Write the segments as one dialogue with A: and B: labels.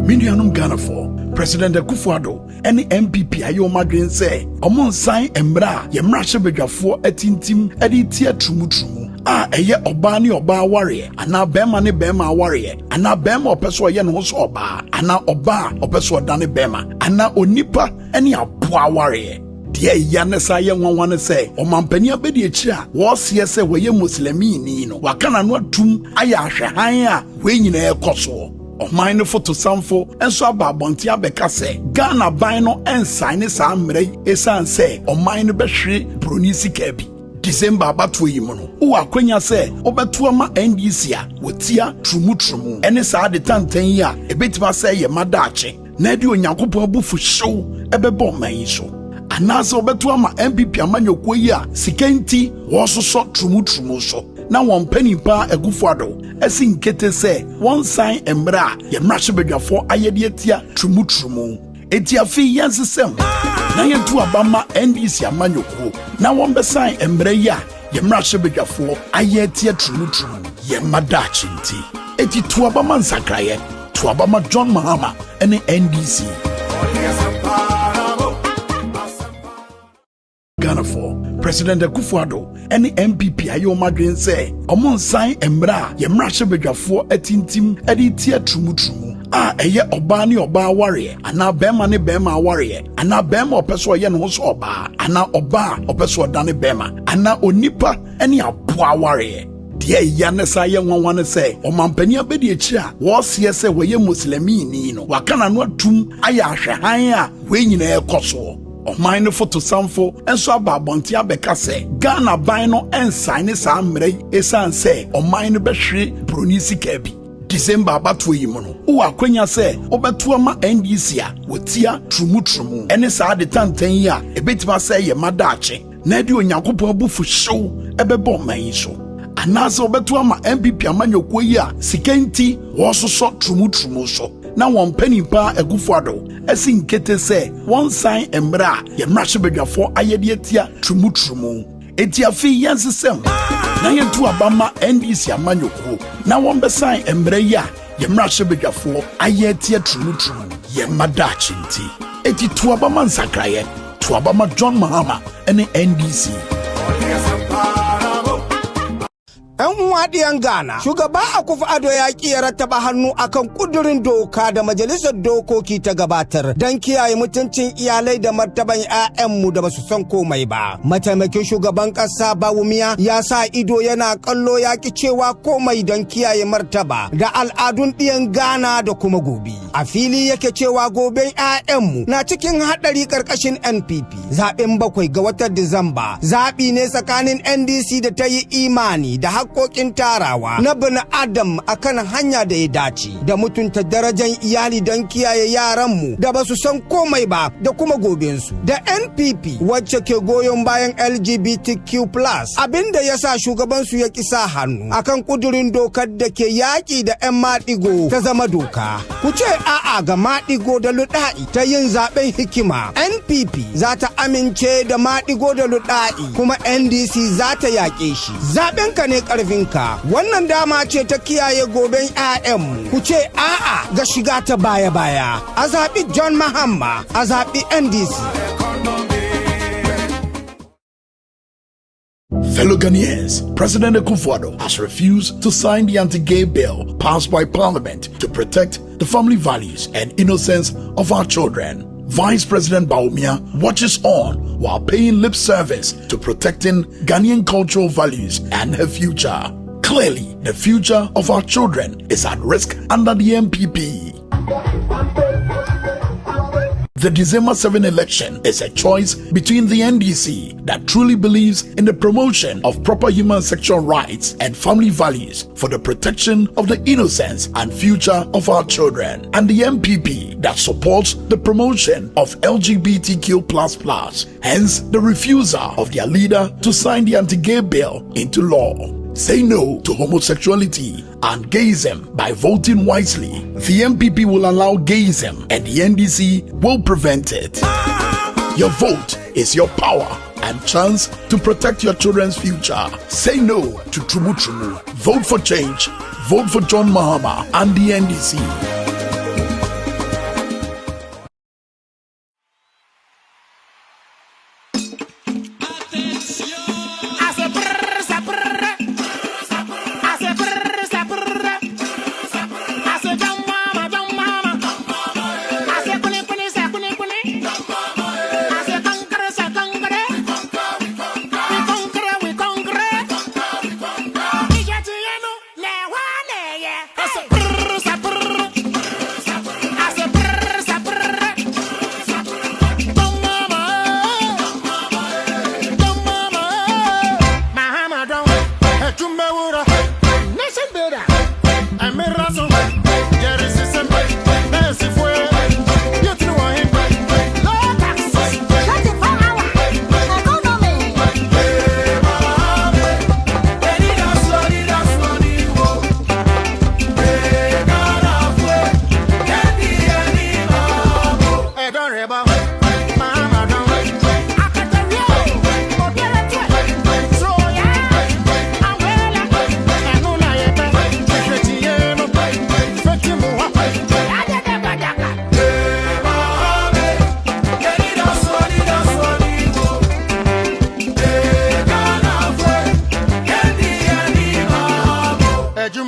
A: Mindianum Ghana for President Akufo-Addo any MPP ayo madwen say omon sign embra ye mrahye bedwafo atintim ade tie trumutrumu a eye oba ne oba aware ana bema ne bema aware ana bema opeso ye ne ho so oba ana oba opeso odane bema ana onipa ene abo aware de ya ne sa ye nwanwan se omampani abedi akira wo se se wo ye muslimi ni no wakana no atum aya ahwehan a we nyina ekoso Omine photo samfo enso ababonti abeka se Ghana ban no ensign sa amre esan se omine behwe bronisi kabi December abato yi mu no wo akwanya se obeto ama NDC a wotia trumutrumu ene sa de tantan yi a ebetima se ye madache na de onyankopon abufu hyew ebebo man so anase obeto ama MPP amanyoko yi a sikenti wo soso trumutrumu so na won panipa Akufo-Addo esinkete se won sign embra ye mrahye bedwafo ayede etia trumutrumu etia fi yensesem na yentu abama NDC amanyoko na won be sign embra ya ye mrahye bedwafo ayetia trumutrumu ye madachi nti eti tu abama nsakraye tu abama John Mahama ene NDC Ghana for President Akufo-Addo any MPP ayo madwen say omon sign embra ye mrahye bedwafo atintim edi tie trumutrumu a eye oba ne oba aware ana bema ne bema aware ana bema opeso ye no so oba ana oba opeso dane bema ana onipa ene abo aware de ya ne sa ye nwanwane say omampani abedi echi a wo se se wo ye muslimini no wakana no atum aya ahwehan a we nyina ekoso Oman no photo samfo enso ababonti abeka se Ghana ban no ensign sa mre esan se oman no behwe bronisi kabi December abatu yimu no wo akwanya se obetu ama NDC a wotia trumutrumu ene sa de tantan yi a ebetima se ye madache na de onyankopon abufu hyew ebebo man yi so anase obetu ama MPP amanyoko yi a sikenti wo so trumutrumu so na won panimpa Akufo-Addo esinkete se won sign embra ye mrahye bedwafo ayede atia trumutrumu etiafi yansesem na yetu abama NDC amanyoko na won be sign embra ya ye mrahye bedwafo ayetia trumutrumu ye madachi nti eti tu abama nsakraye tu abama John Mahama ene NDC
B: Wadiyan Ghana, shugaba Akufo-Addo ya ki ya rattaba hannu akan kudurin doka da majalisar dokoki ta gabatar don kiyaye mutuncin iyalai da martaban 'ya'yanmu da basu san komai ba. Mataimakin shugaban kasa Bawumia ya sa ido yana kallo ya ki cewa komai don kiyaye martaba da al'adun ɗiyan Ghana da kuma gobe. A fili yake cewa goben 'ya'yanmu na cikin haɗari karkashin NPP. Zaɓen 7 ga watan Disamba zaɓi ne tsakanin NDC da ta yi imani da haƙoƙin tarawa na bin adam akan hanya da ya dace da mutunta darajar iyali don kiyaye yaranmu da ba su san komai ba da kuma gobensu da NPP wacce ke goyon bayan LGBTQ+ abinda ya sa shugabansu ya kisa hannu akan kudurin dokar da ke yaƙi da 'yan maɗigo ta zama doka. Ku ce a'a ga maɗigo da luɗa'i ta yin zaɓen hikima. NPP za ta amince da maɗigo da luɗa'i kuma NDC za ta yaƙe shi. Zaɓenka ne ƙarfinka. Wannan dama ce ta kiyaye goben 'ya'yanmu. Ku ce a'a ga shiga ta baya-baya. A zaɓi John Mahama, a zaɓi NDC.
A: Fellow Ghanaians, President Akufo-Addo has refused to sign the anti-gay bill passed by Parliament to protect the family values and innocence of our children. Vice President Bawumia watches on while paying lip service to protecting Ghanaian cultural values and her future. Clearly, the future of our children is at risk under the MPP. The December 7 election is a choice between the NDC that truly believes in the promotion of proper human sexual rights and family values for the protection of the innocence and future of our children, and the MPP that supports the promotion of LGBTQ++, hence the refusal of their leader to sign the anti-gay bill into law. Say no to homosexuality and gayism by voting wisely. The MPP will allow gayism and the NDC will prevent it. Your vote is your power and chance to protect your children's future. Say no to Trumutrumu. Vote for change. Vote for John Mahama and the NDC.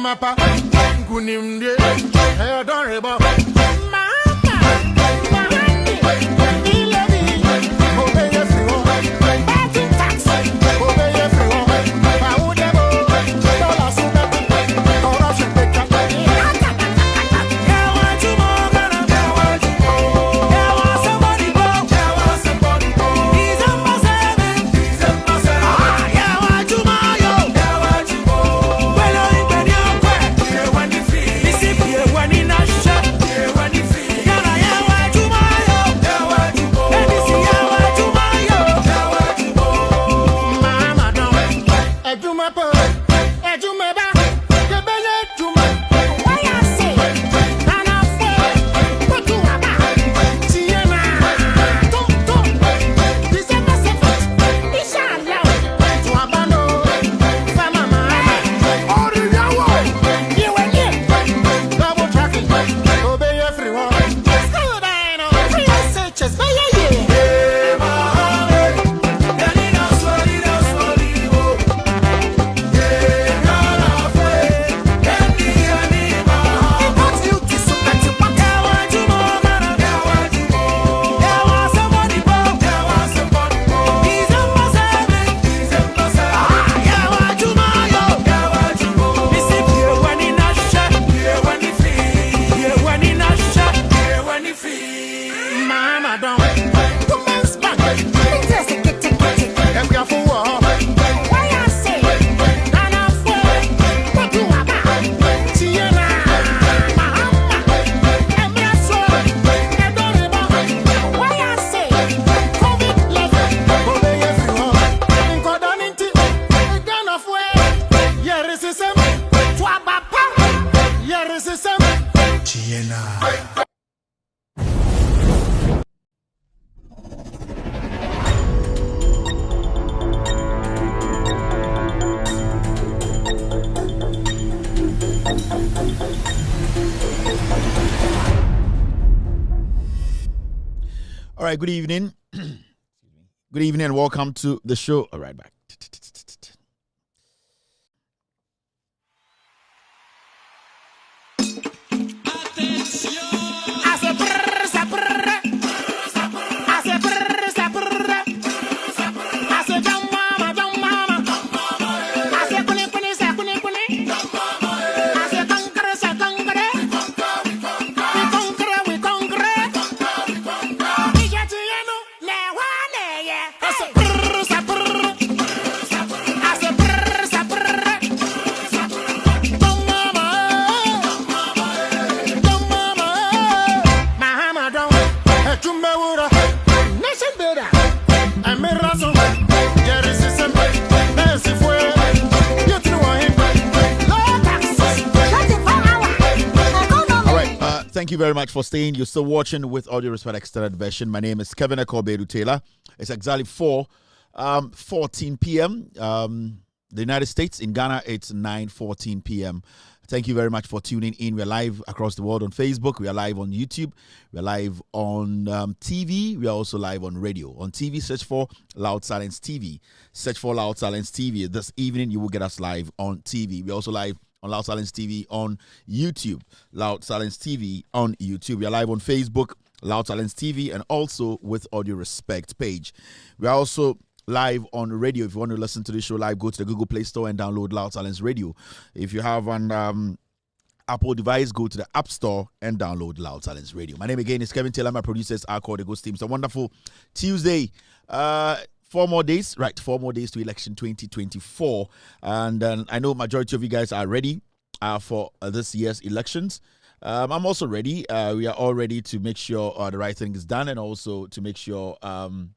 C: Ejumapa, Gunimde, Adorable.
D: All right, good evening. Good evening and welcome to the show. All right, back. Thank you very much for staying. You're still watching with Audio Respect Extended Version. My name is Kevin Ekobedu Taylor. It's exactly 4:14 p.m. The United States. In Ghana, it's 9:14 p.m. Thank you very much for tuning in. We're live across the world on Facebook. We are live on YouTube. We're live on TV. We are also live on radio. On TV, search for Loud Silence TV. Search for Loud Silence TV. This evening, you will get us live on TV. We're also live on Loud Silence TV on YouTube. Loud Silence TV on YouTube. We are live on Facebook, Loud Silence TV, and also with Audio Respect page. We are also live on radio. If you want to listen to the show live, go to the Google Play Store and download Loud Silence Radio. If you have an Apple device, go to the App Store and download Loud Silence Radio. My name again is Kevin Taylor. My producers are called the Ghost Team. It's a wonderful Tuesday. 4 more days, right? 4 more days to election 2024. And I know majority of you guys are ready for this year's elections. I'm also ready. We are all ready to make sure the right thing is done and also to make sure John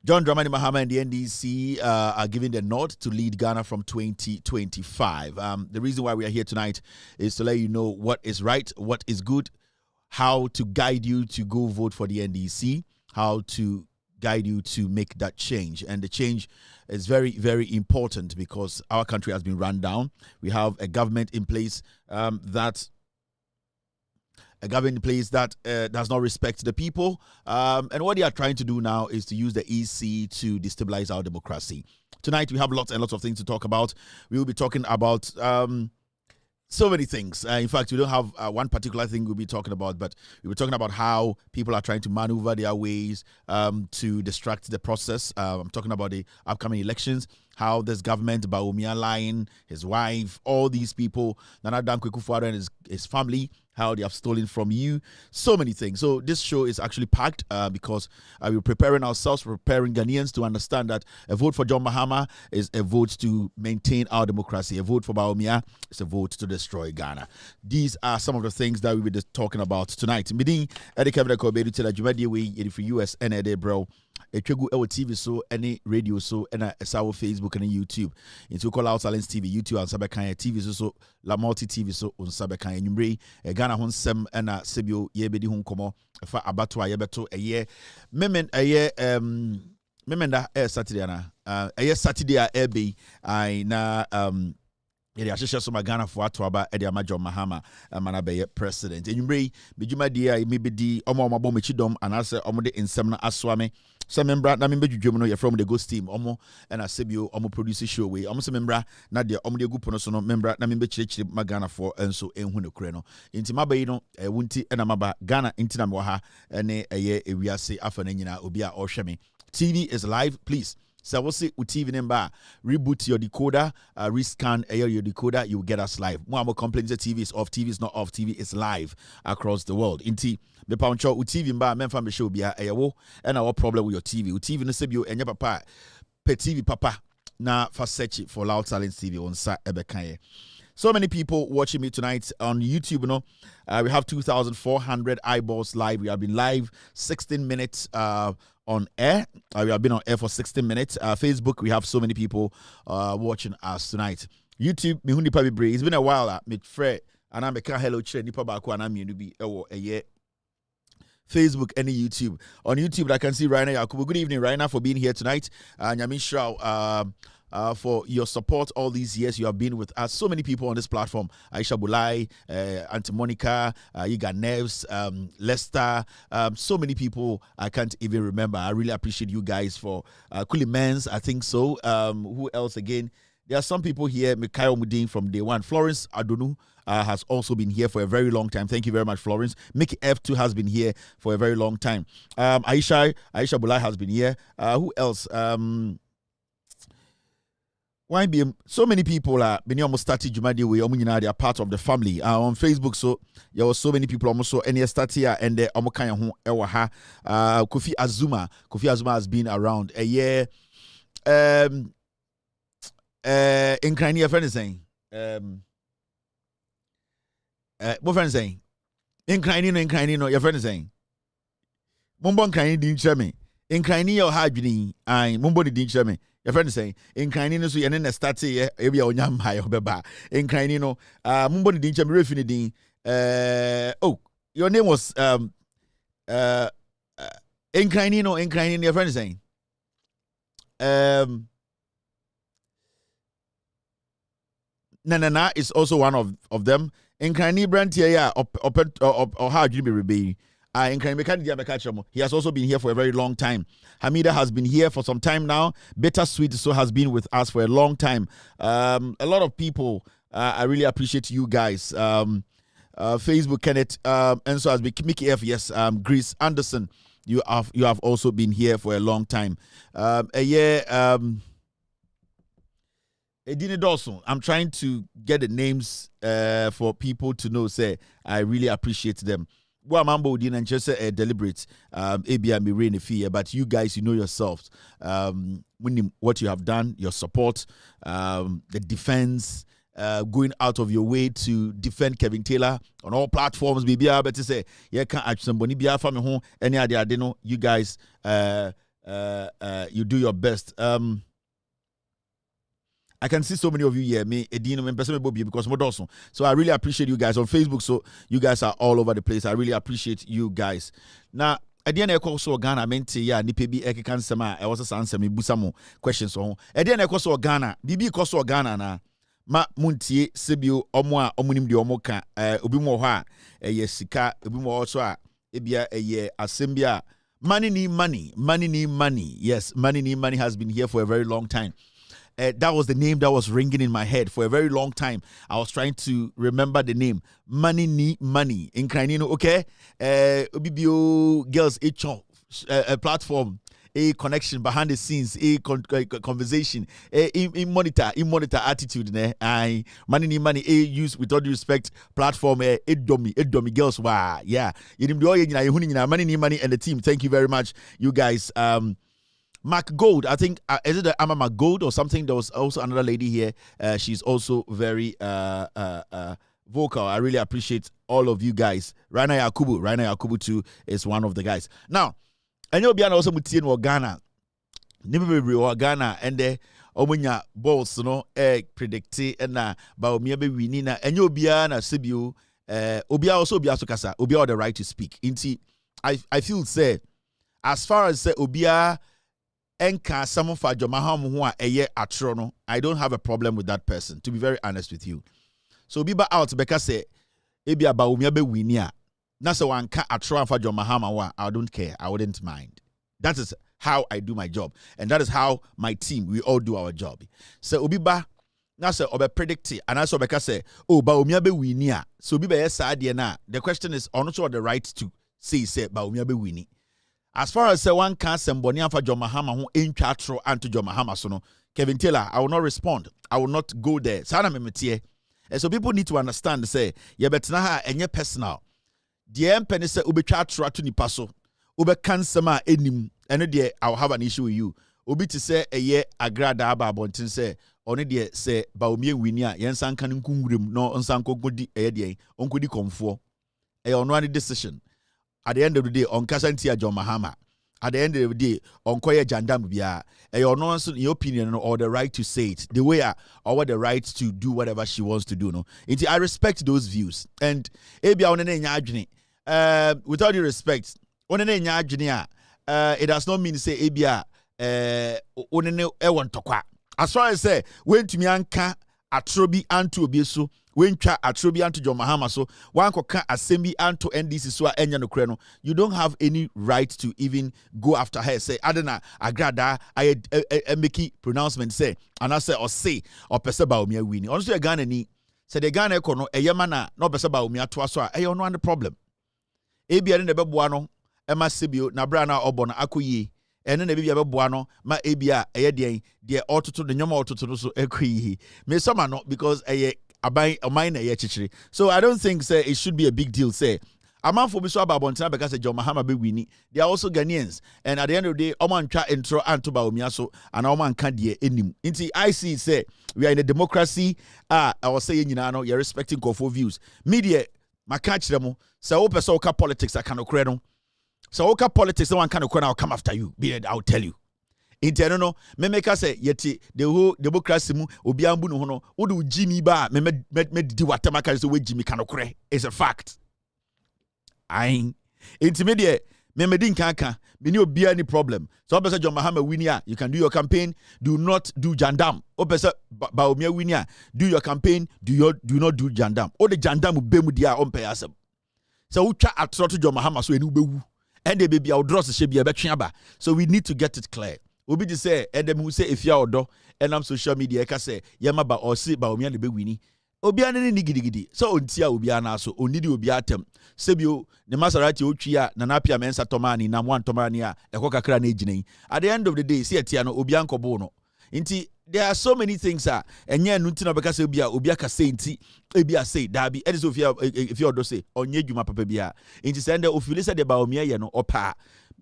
D: Dramani Mahama and the NDC are giving the nod to lead Ghana from 2025. The reason why we are here tonight is to let you know what is right, what is good, how to guide you to go vote for the NDC, how to guide you to make that change. And the change is very, very important because our country has been run down. We have a government in place that a government in place that does not respect the people. And what they are trying to do now is to use the EC to destabilize our democracy. Tonight, we have lots and lots of things to talk about. We will be talking about so many things. In fact, we don't have one particular thing we'll be talking about, but we'll be talking about how people are trying to maneuver their ways to distract the process. I'm talking about the upcoming elections, how this government, Bawumia Lion, his wife, all these people, Nana Dankwa Akufo-Addo and his family, how they have stolen from you, so many things. So this show is actually packed because we're preparing ourselves, preparing Ghanaians to understand that a vote for John Mahama is a vote to maintain our democracy. A vote for Bawumia is a vote to destroy Ghana. These are some of the things that we'll be talking about tonight. Meeting Kevin Kobedu Taylor, Jumadi way for US and Ede bro. Etwegu ewo TV so any radio so and esawo Facebook and YouTube. Into call out Silence TV, YouTube and Sabekan TV so La Multi TV so on Sabekan Nyumre Ghana hon sem and Sebio yebedi hun komo fa abatwa yebeto eye memen eye memenda Saturday na eye Saturday a be I na yɛde ahyehyɛ so magana fo ato aba ɛde ama John Mahama mana bɛyɛ president enwumre bejuma dia mebedi ɔmo ɔmo abɔ mechidom anase ɔmo de nsɛm na asoa me sɛ membra na membedwudwem no yɛ from the ghost team ɔmo ɛna sebio ɔmo produce show we ɔmo sɛ membra na de ɔmo de gupo no so no membra na membekyerɛkyerɛ magana fo enso enhu ne kure no nti mabayi no wunti ɛna maba Ghana nti na me wɔ ha ɛne ɛyɛ ewiase afa na nyina obi a ɔhwɛ me. TV is live, please. So we'll see with TV number. Reboot your decoder, rescan your decoder, you will get us live. More complaints the TV is off, TV is not off, TV is live across the world. Inti me pauncho with TV mba men fam show bia ewo and our problem with your TV. With TV no sebio enya papa pe TV papa na fa search for Loud Silence TV on sa ebekanye. So many people watching me tonight on YouTube, you know. We have 2,400 eyeballs live. We have been live 16 minutes on air. We have been on air for 16 minutes. Facebook, we have so many people watching us tonight. YouTube, Mihundi Pabibre. It's been a while. Mit Fred and I'm a hello chere nipa baako and I'm be a year. Facebook and YouTube. On YouTube, I can see Raina Yakubu. Good evening, Raina, for being here tonight. Nyamin Shrao, for your support all these years you have been with us. So many people on this platform. Aisha Bulai, Auntie Monica, you got Neves, Lester, so many people I can't even remember. I really appreciate you guys for Kuli Mens, I think so. Who else again? There are some people here, Mikhail Mudin from day one. Florence Adonu has also been here for a very long time. Thank you very much, Florence. Mickey F2 has been here for a very long time. Aisha Bulai has been here. Who else? Why be so many people are been almost started Jumadi way they are part of the family on Facebook. So there were so many people almost so any start here and the omokanya ho ewa ha Kofi Azuma has been around a year in Krania friend is saying what friend saying in Krania your friend is saying Mumbon Krani didn't share me in Krania or Hajini I Mumbo didn't share me. Your friend is saying, in Cranino, so you're start here, maybe on Yam High or Beba. In Cranino, Mumbody didn't jam refinity. Oh, your name was in Cranino, your friend is saying. Nana is also one of them. In Crani Brand here, or how do you be? He has also been here for a very long time. Hamida has been here for some time now. Bittersweet so has been with us for a long time. A lot of people, I really appreciate you guys. Facebook Kenneth, and so has been Mickey F. Yes, Grace Anderson. You have also been here for a long time. Edine Dawson. I'm trying to get the names for people to know. Say I really appreciate them. Well, Mambo didn't just deliberate, ABM rain fear, but you guys, you know yourselves, what you have done, your support, the defense, going out of your way to defend Kevin Taylor on all platforms. Maybe I better say, yeah, can't ask somebody be a family home, any idea, I don't know. You guys, you do your best. I can see so many of you here, me, Edino, and person because more also. So I really appreciate you guys on Facebook. So you guys are all over the place. I really appreciate you guys. Now, at the end of the course, Ghana, mente ya ni pebi eki sema. I was answer me busamo questions on. At the end of the course, Ghana, bibi course Ghana na ma muntie sebio omo a omunim de omo ka obi mo ho a eye sika obi mo so a ebia eye asembia money need money. Yes, money need money has been here for a very long time. That was the name that was ringing in my head for a very long time. I was trying to remember the name. Money need money. In Kranino, okay? Obibio girls, a platform, a connection behind the scenes, a conversation, a monitor attitude. I money need money. A use with all due respect platform. A dummy girls. Wow, yeah. Money need money and the team. Thank you very much, you guys. Mark Gold, I think, is it Amma Mark Gold or something? There was also another lady here. She's also very vocal. I really appreciate all of you guys. Raina Yakubu too is one of the guys. Now, I know Biana also mutin or Ghana. Nibi or Ghana and the Omunya balls, predicted and Baumia be winina and you Biana Sibu Obia also Biasukasa, Obia the right to speak. Inti, I feel say as far as Obia Enka someone for Jomaham who are a year at Toronto, I don't have a problem with that person, to be very honest with you. So Biba out because say Ebia Baumia be winia. Nasa one ka at Toronto for Jomahama, I don't care. I wouldn't mind. That is how I do my job. And that is how my team, we all do our job. So Obiba Nasa obe predicted and also because say, oh Baumia be winia. So Biba yes na. The question is on the right to say Baumia be winnie. As far as one can semboni for John Mahama who in chatro and to John Mahama so no Kevin Taylor, I will not respond. I will not go there. Sana memetie. And so people need to understand say ye betna and ye personal. The empany say ube chatro to nipa so ube kansema enim and de I will have an issue with you. Obi to say a ye agrada aba bontin say only de say baumie winia yensan kan nkungurem no nsan kokodi e de onkodi komfo. E ono any decision. At the end of the day, on Kasantia John Mahama. At the end of the day, on Koya Jandam Bia, your nonsense, in your opinion, or the right to say it, the way or the right to do whatever she wants to do. No, I respect those views. And Abia on an with all due respect, on an it does not mean to say Abia on an tokwa. As far as say, when to me anka atrobi antu obisu. When try atrobi anto John Mahama so one koka assembly anto NDC so enya no kreno, you don't have any right to even go after her. Say adena agrada I make pronouncement say and I say or say or pese ba omi wini. Honestly a Ghana ni say the Ghana ekono eyemana no pese ba omi ato so a no one problem. Ebia ne beboa no ema sebio na bra na obo na akoyie. Ene na bibia beboa no ma ebia eye de ototo de nyoma ototo no so ekoyi. Me sama no because so I don't think say it should be a big deal. Say a man for Mr. Babontina because John Mahama be winning. They are also Ghanaians, and at the end of the day, Oman try intro and to Baomiaso and Oman can't dear enim. Inti I see say we are in a democracy. I was saying you're respecting Kofo views. Media, my catch them. So open so politics I cannot credit. So okay politics no one can I'll come after you. Be it, I'll tell you. Inteno no me make say yeti the whole democracy mu obi ambu no ho no wo do Jimmy ba me di watama kan so we Jimmy kanokre is a fact. Ain intimidate me din kanka me ni obi any problem. So person John Mahama winia you can do your campaign, do not do jandam. O person ba omi winia do your campaign, do not do jandam. O the jandam be mu dia on pay asem. So we twa atro to John Mahama so eni ubewu. And the baby our draws she be a between. So we need to get it clear. Obi to say, Edem who say if you are do, and I'm social media, I say, Yamaba or see by Omian the Bewini. Obiana nigidi. So untia Obiana, so only Obiatem. Sebio, the Maserati Ochia, Nanapia Mensa Tomani, Namwan Tomania, a Coca Cranagine. At the end of the day, see a Tiano, Obianco Bono. Inti, there are so many things, and yeah, Nutina because Obiaka Sainti, Obia say, Darby, and if you do say, on Yejuma Papabia. Inti send of you listen about Omia, no, or pa.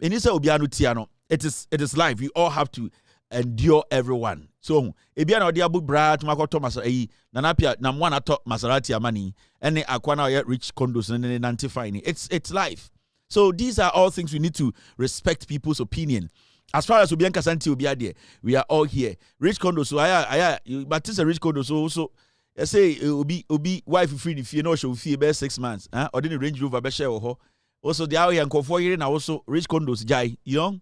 D: And it's Obiano Tiano. It is life. We all have to endure everyone. So, Ebiana Diabu Brad, Marco Thomas, Nanapia, Namwana top Maserati money, and the Aquana rich condos and then anti-fine. It's life. So these are all things we need to respect people's opinion. As far as Obianka Santi Obiade, we are all here. Rich condos, so but this a rich condo, so I say Obi wife free if you know she'll fee about 6 months, or didn't range Rover Beshe or also the hour and for 4 years, and also rich condos, jai, you know.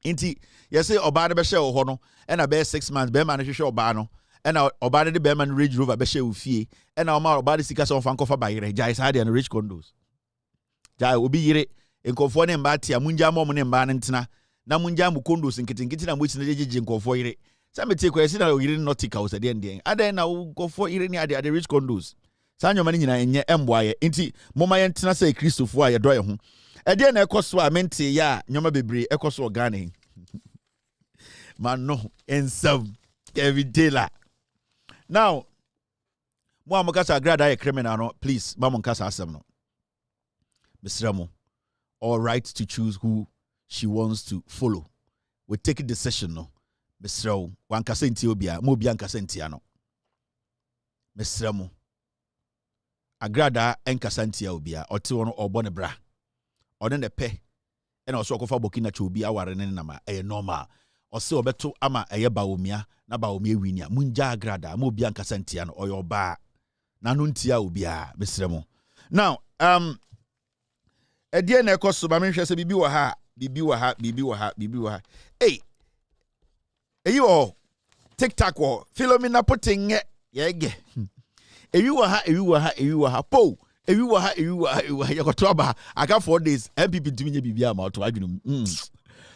D: Inti, yes, say Obana Beshe or Hono, and a bear 6 months, bear manager show Bano, ɛna ɔbaa de bɛrima no Range Rover bɛhyɛ wo fie ɛna ɔbaa de sika sɛ ɔfa nkɔfa ba yere gyae saa deɛ no rich condos gyae obi yere nkɔfoɔ ne mbaa tia munja ma ɔmo ne mbaa no ntena na munja mu condos nketenkete na mochi na gyegye nkɔfoɔ yere sɛ mete kɔ yɛsi na yere nautica wo sɛ deɛ adan na nkɔfoɔ yere ne ade rich condos saa nyɔma no nyinaa ɛnyɛ ɛmboayɛ nti moma yɛntena sɛ kristofoɔ a yɛdɔ yɛ ho ɛdeɛ na ɛkɔ so a mente yɛ a nyɔma bebree ɛkɔ so Ghana yi mano ensam Kevin Taylor. Now, mo amokasa agrada ye criminal no, please, mama nkasa asem no. Mr. all right to choose who she wants to follow. We take a decision no. Mr. wan kasa nti obia, mo bia nkasa nti ano. Mr. agrada enkasa nti obia, oti wono obone bra. One ne pe. Ena oso akofa Burkina chobi aware ne nama normal. Ose obeto ama Baomia na Baomia winia munja agrada mo bia nkasa ntia no oyo ba na no ntia obia besremo. Now edie na ekoso ba menhwe se bibi wa ha hey eyi wo TikTok wo Philomena Putin yege eyi wa ha po eyi wa ha yakoto aba aka 4 days MPP ntumi nye bibia ma oto adwunu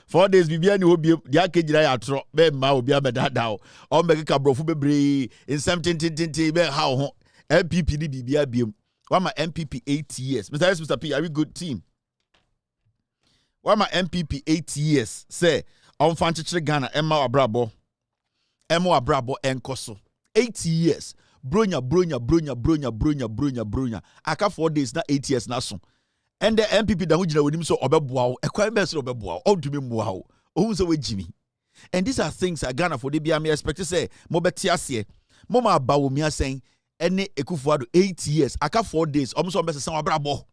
D: 4 days bibia ni obi dia kejira ya atro be ma obi abedada o mbeka brofu bebre nsam tintintin be ha ho MPP ni bibia biem wama MPP 8 years Mr. P, are we good team wama MPP 8 years say on fanchire Ghana emma abrabo enkoso 8 years bronya aka 4 days na 8 years na so. And the MPP that we know so obeboa e kwa mbese obeboa odumi mmoa o ohun se wejimi. And these are things that Ghana for the be me expect to say mo beti ase mo ma ba wo mi asen ene Ekufuado 8 years aka 4 days omo so mbese san wabrabo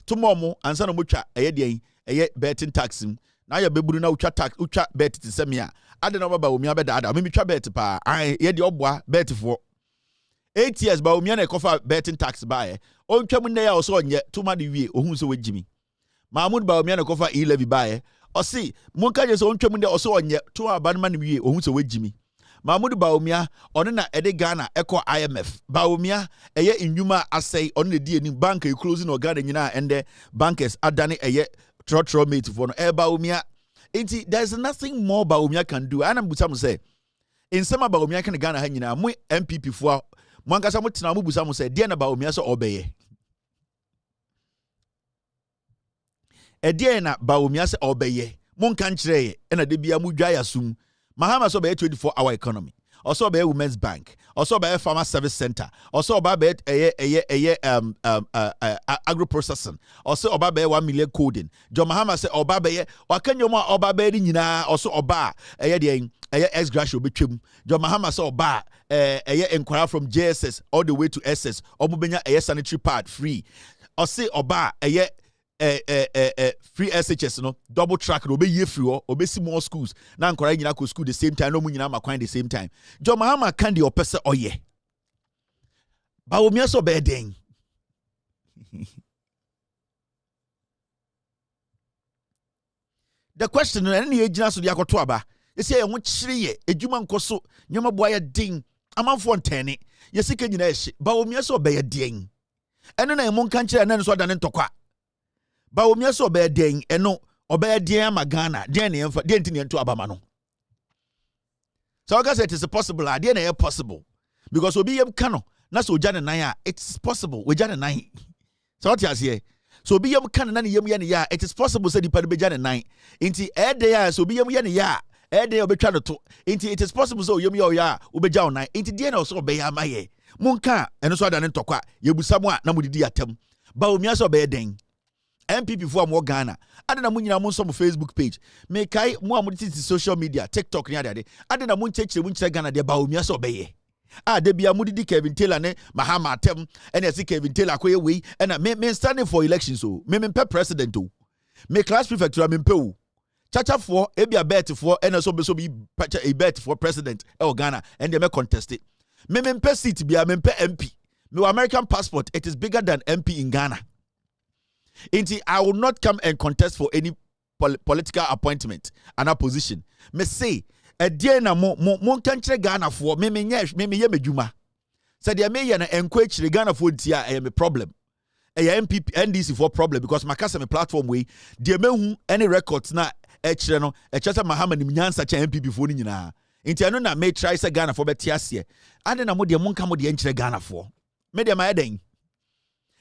D: to mo ansa na mo twa eye de eye betting tax na ya beburu na utwa tax utwa bet ti se me a ade na ba wo mi abeda ada me twa bet pa an ye de oboa bet for 8 years ba wo mi na ekofa betting tax ba on twam ne ya o so onye tuma de wie ohun so wejimi Mahmoud ba omi na kofa e-levy bae o si monka je so on twam de o so onye tuma ba ma ne wie ohun so wejimi Mahmoud ba omi one na ede Ghana eko IMF ba omi eye indwuma asai one ne die ni bank e closing o Ghana nyina ende bankers adane eye trotro mate for no e ba omi enti there is nothing more ba omi can do and am busam say in some ba omi kan Ghana ha nyina mo MPP fo Mwankasa mutina mu busa mu se de na ba omi so obeye de na ba omi so obeye monka nkire na de bia mu dwa yasum Mahama so be 24-hour economy also be Women's Bank also be Farmer Service Center also ba be agro processing also oba be 1 million coding John Mahama say oba be wakanyoma oba be ni nyina also oba de ex graduate betwem John Mahama say oba enquire from JSS all the way to SS omubenya sanitary pad free or say oba free SHS no double track no be ye free or obesi more schools na enquire nyina ko school the same time no mu nyina makwan the same time John Mahama can the opese oye ba wo mi so be den the question na ne yegina so de akoto aba esi ye ho kyire ye edwuma nkoso nyoma boa ye den amanfo ntene ye sika nyina ehye ba wo mi so be ye den eno na emu nka kyire na so da ne ntokwa ba wo mi so be ye den eno obe den ama Ghana den ne yemfa den ntine nto aba ma no so I say it is possible ade na possible because obi yem ka no na so gya ne nan a it's possible we gya ne nan so what you say so obi yem ka na ne yem ye ne ya it is possible say dipa be gya ne nan nti ede ya so obi yem ye ne ya ede obetwa no to nti it is possible so yem ye ya obegya onan nti de na so be ya maye monka eno so ada ne ntokwa yebusamu a na mudidi atam ba omia so be den MPP for mo Ghana ade na munyina mo nso mo Facebook page me kai mo amudi social media TikTok ni ade ade na mo nchechire mo nchire Ghana de ba omia so be ye de bia mudidi Kevin Taylor ne Mahama atem ene si Kevin Taylor koye we ena me standing for elections so me pɛ president o me class prefect me pɛ o chacha for ebia bet for ena so be a bet for president e Ghana and they me contest it me pɛ seat bia me pɛ MP me American passport it is bigger than MP in Ghana. Inti I will not come and contest for any political appointment and opposition. Me say ɛdeɛ na mo nkankyerɛ Ghanafoɔ me yɛ medwuma sɛ deɛ meyɛ no ɛnkɔ akyire Ghanafoɔ nti a ɛyɛ me problem ɛyɛ MPP NDC for problem because makasa me platform way deɛ mehu any records na ɛkyerɛ no ɛkyerɛ sɛ Mahama nim nyansa kyɛ MPP foɔ no nyinaa nti ɛno na me try sɛ Ghanafoɔ bɛte aseɛ ade na mo deɛ monka mo deɛ nkyerɛ Ghanafoɔ me deɛ ma ɛdɛn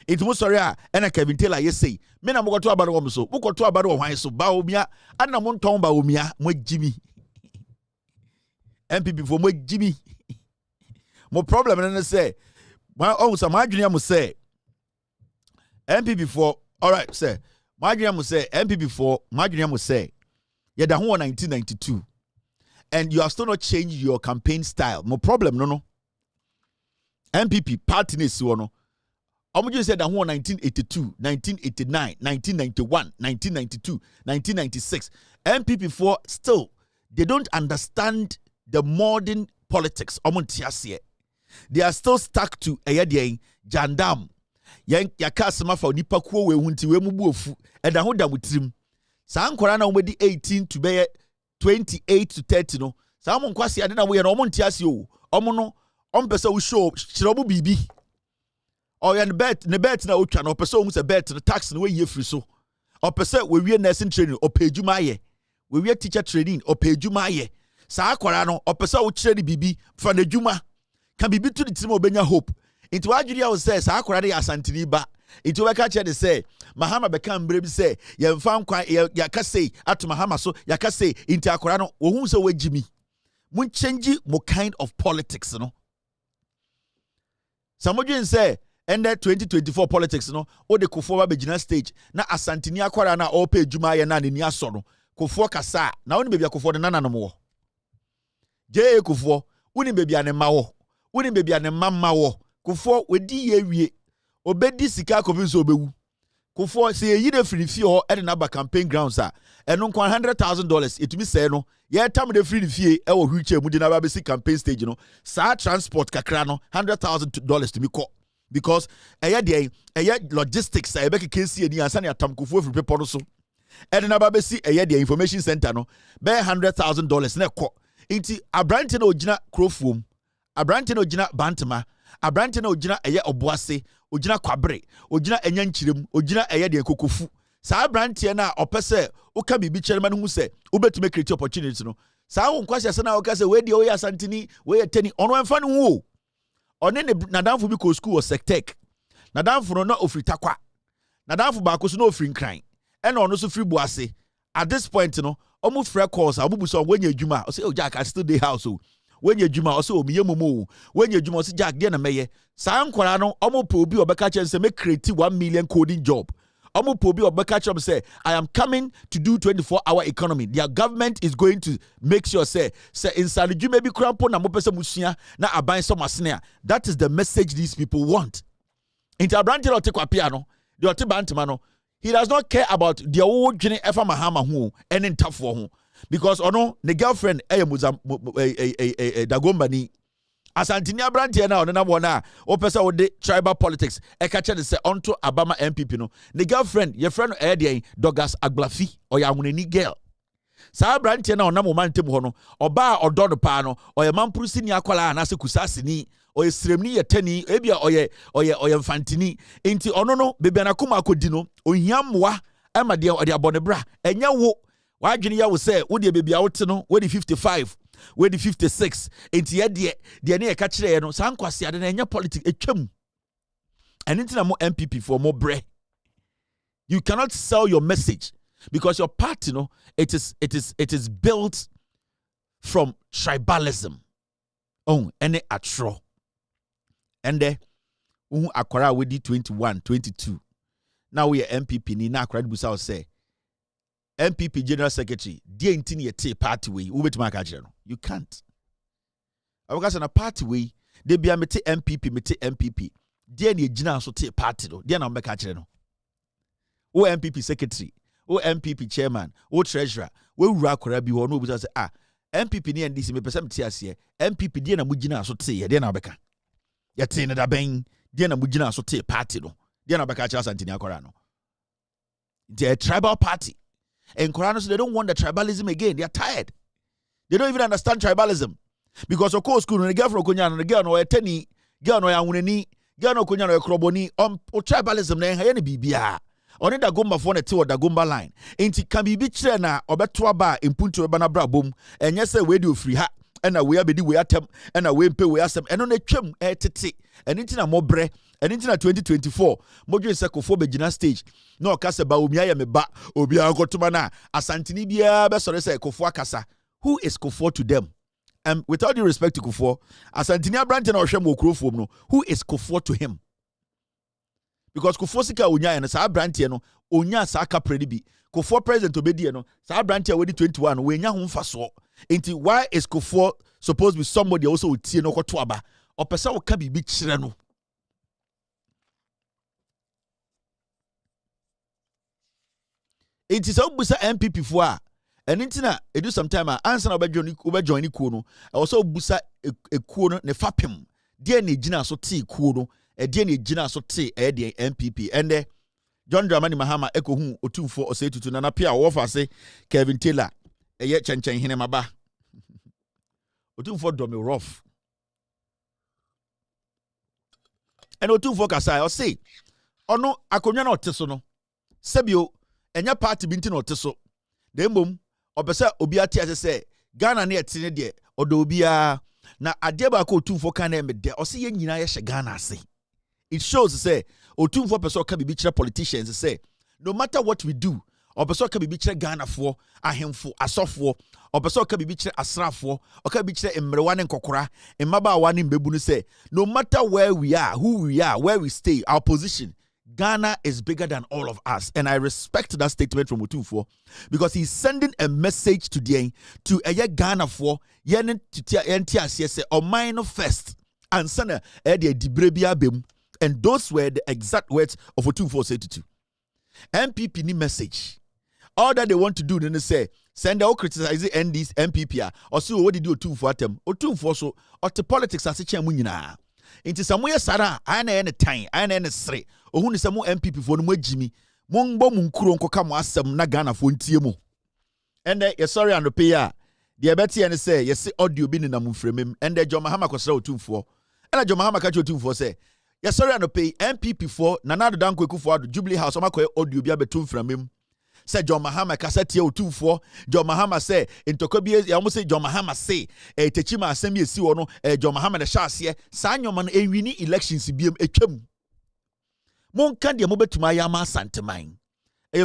D: nti mo sɔre a ɛna Kevin Taylor yɛ sei me na mokɔto aba no wɔ m so mokɔto aba no wɔ hwan so ba omia ade na montɔn ba omia mo gyimi MPP for mo gyimi mo problem no say my own some adwene am say MPP for all right say my adwene am say MPP for my adwene am say yeah da ho 1992 and you have still not changed your campaign style mo problem no MPP party ne si wo no omo said da ho 1982 1989 1991 1992 1996 MPP for still they don't understand the modern politics they are still stuck to jandam yakasema fa nipa kuo we hunti we mubu ofu eda ho da mutrim saa nkora na omedi 18 to be 28 to 30 no saa mo nkwase ade na wo ye no omo ntiase o omo no ompese wo show chirobu bibi o ya ne bet na otwa na opese o hu se bet no tax no we ye free so opese we wie nursing training opejuma ye we wie teacher training opejuma ye saa akwara no opese wo kire ni bibi fa na dwuma ka bibi to the team obenya hope into adwiri a wo say saa akwara de asantini ba into we ka kire de say Mahama beka mbre bi say ye mfa nkwa ya ka say ato Mahama so ya ka say into akwara no wo hu say wagimi mun change mo kind of politics no samodwen say and that 2024 politics no o de Kufuor ba begina stage na asantini akwara na o pa adwuma ye na ni aso no Kufuor kasa na woni bebia Kufuor de nananom wo je Kufuor woni bebia ne ma wo woni bebia ne mamma wo Kufuor wedi ye wie obedi sika kofi so obewu Kufuor se yi de free fie ho e de na ba campaign grounds a eno nkwa $100,000 etumi se no ye tam de free fie e wo hwiche mu de na ba be si campaign stage no sa transport kakra no $100,000 to me ko because eye logistics eye be kekesi ani ansa ne atam Kufuor free paper no so e de na ba be si eye de information center no be $100,000 na ko inti abrante na ogina Krofuom abrante na ogina Bantama abrante na ogina eye Oboase ogina Kwabre ogina Enyankyirem ogina eye de Kokofu sa abrante na opese uka bibi kyerema no hu se ubetime create opportunity no sa wo nkwase se na wo ka se we de we asantini we teni ono emfa no hu one ne nadamfo bi ko school o sectech nadamfo no ofri takwa nadamfo ba ko so no ofri nkran ena ono so free Boase at this point no omo free calls abubu so wenya adwuma o say o Jack I still dey house o wenya adwuma o say o miye momo wenya adwuma o say Jack de na meye saa nkwara no omo pe obi obeka chen say me create 1 million coding job omo pe obi obeka chen say I am coming to do 24-hour economy their government is going to make sure say inside adwuma bi krampo na mo pese musua na aban so masene that is the message these people want into abrante lo tekwa pia no de ote Bantama no he does not care about the old Jenny Efa Mahama who and in tough for who because ono the girlfriend Dagombani asantini abrante na ono na bona o pesa wo de tribal politics e ka che de say onto Abama MPP no the girlfriend your friend de Douglas Aglafi or ya hunani girl sa abrante na onam mantem ho no oba ododo pa no o ye mamprusi ni akwala na se kusasini oye sremni yetani ebia oye mfantini enti ono no bebia na kuma akodi no ohiamwa ama de ode abonebra enya wo wadwene ya wo se wo de bebia wote no wo de 55 wo de 56 enti ye de ne ye ka kire ye no san kwase ade na enya politics etwam enti na mo MPP for mo bre you cannot sell your message because your party no it is built from tribalism ene atro ende akwara we di 21 22 now we are MPP ni na akwara busa say MPP general secretary die ntini ye party we betima ka kire no you can't abukasa na party we de bia mete MPP die na gina so te party no die na mbeka kire no o MPP secretary o MPP chairman o treasurer we wura akwara bi ho no busa say MPP ni NDC me pese mete ase MPP die na mugina so te ye die na mbeka yete ne da ben die na mugina so te party no die na beka kire asantini akwara no the tribal party and Koranos, they don't want the tribalism again. They are tired. They don't even understand tribalism. Because of course, school, the girl from Okunya, the girl no eteni, girl no yauneni, girl no Okunya no kroboni, o tribalism na hen bibia. Oni da gomba fo na te o da gomba line. Enti kan bibi kire na obeto aba impuntu eba na bra bom. Enye se we de ofri ha. Ena we abedi we atem, ena we mpe we asem. Eno na twam tete. Eno nti na mobre, eno nti na 2024. Modwe se kofo be gina stage. Na okase ba omi aye me ba, obi akotuma na asantini bia be sore se kofo akasa. Who is Kufuor to them? With all due respect to Kufuor, asantini abrante na ohwe mo kurofo no, who is Kufuor to him? Because Kufuor sika onya no sa abrante no onya sa aka predi bi. Kufuor president obedi no sa abrante a wedi 21 we nya ho mfaso. Enti why is Kufuor supposed to be somebody also otie no kwoto aba? Opesa wo ka bibi kire no. Enti sa obusa MPP fo a enintina edu sometime answer na obejoin kuo no also busa ekuo no ne fapem de na ejina so te kuo no de na ejina so te de MPP ende John Dramani Mahama ekohu otumfo osetutu na pia wo fa se Kevin Taylor eye chenchen hene maba otumfo domi rough and otumfo kasa o say ono akonwa na oteso no sebio enya party binti na oteso de mbom opese obi ate ase se Ghana na etine de odo obia na ade ba ko otumfo kan na emede o se ye nyina ye hye Ghana ase. It shows say otumfo pese o ka bibi kire politicians say no matter what we do opese o ka bibi kire Ghana fo ahemfo asofo opese o ka bibi kire asrafo o ka bibi kire emrewa ne nkokora mmaba wa ne mbebu no say no matter where we are, who we are, where we stay, our position, Ghana is bigger than all of us. And I respect that statement from Otumfo because he's sending a message today to Ghana for yen to say or mine first and sana dibrebia bem. And those were the exact words of Otumfo said to MPP ni message. All that they want to do then they say send out criticizing ND's MPP or so what did you Otumfo atem Otumfo so or the politics as a chamunina. Inti samuye sara ana ene tan ana ene sre ohunu samu MPP fo no magimi mongbɔ mu nkuro nkoka mo asɛm na Ghana fo ntie mu ende ye sorry and pay ya de beti ene say ye se audio bi ne nam mfremem ende John Mahama kosra Otumfo ena John Mahama ka che Otumfo say ye sorry and pay MPP fo Nana Danko Akufo-Addo Jubilee House omakoye audio bi abetum mfremem say John Mahama kasa tie Otumfo John Mahama say intokobie ya mo say John Mahama say techima asem esi wo no John Mahama de hyase sa nyoma no enwini elections biem etwam monka de mo betuma ya ma santeman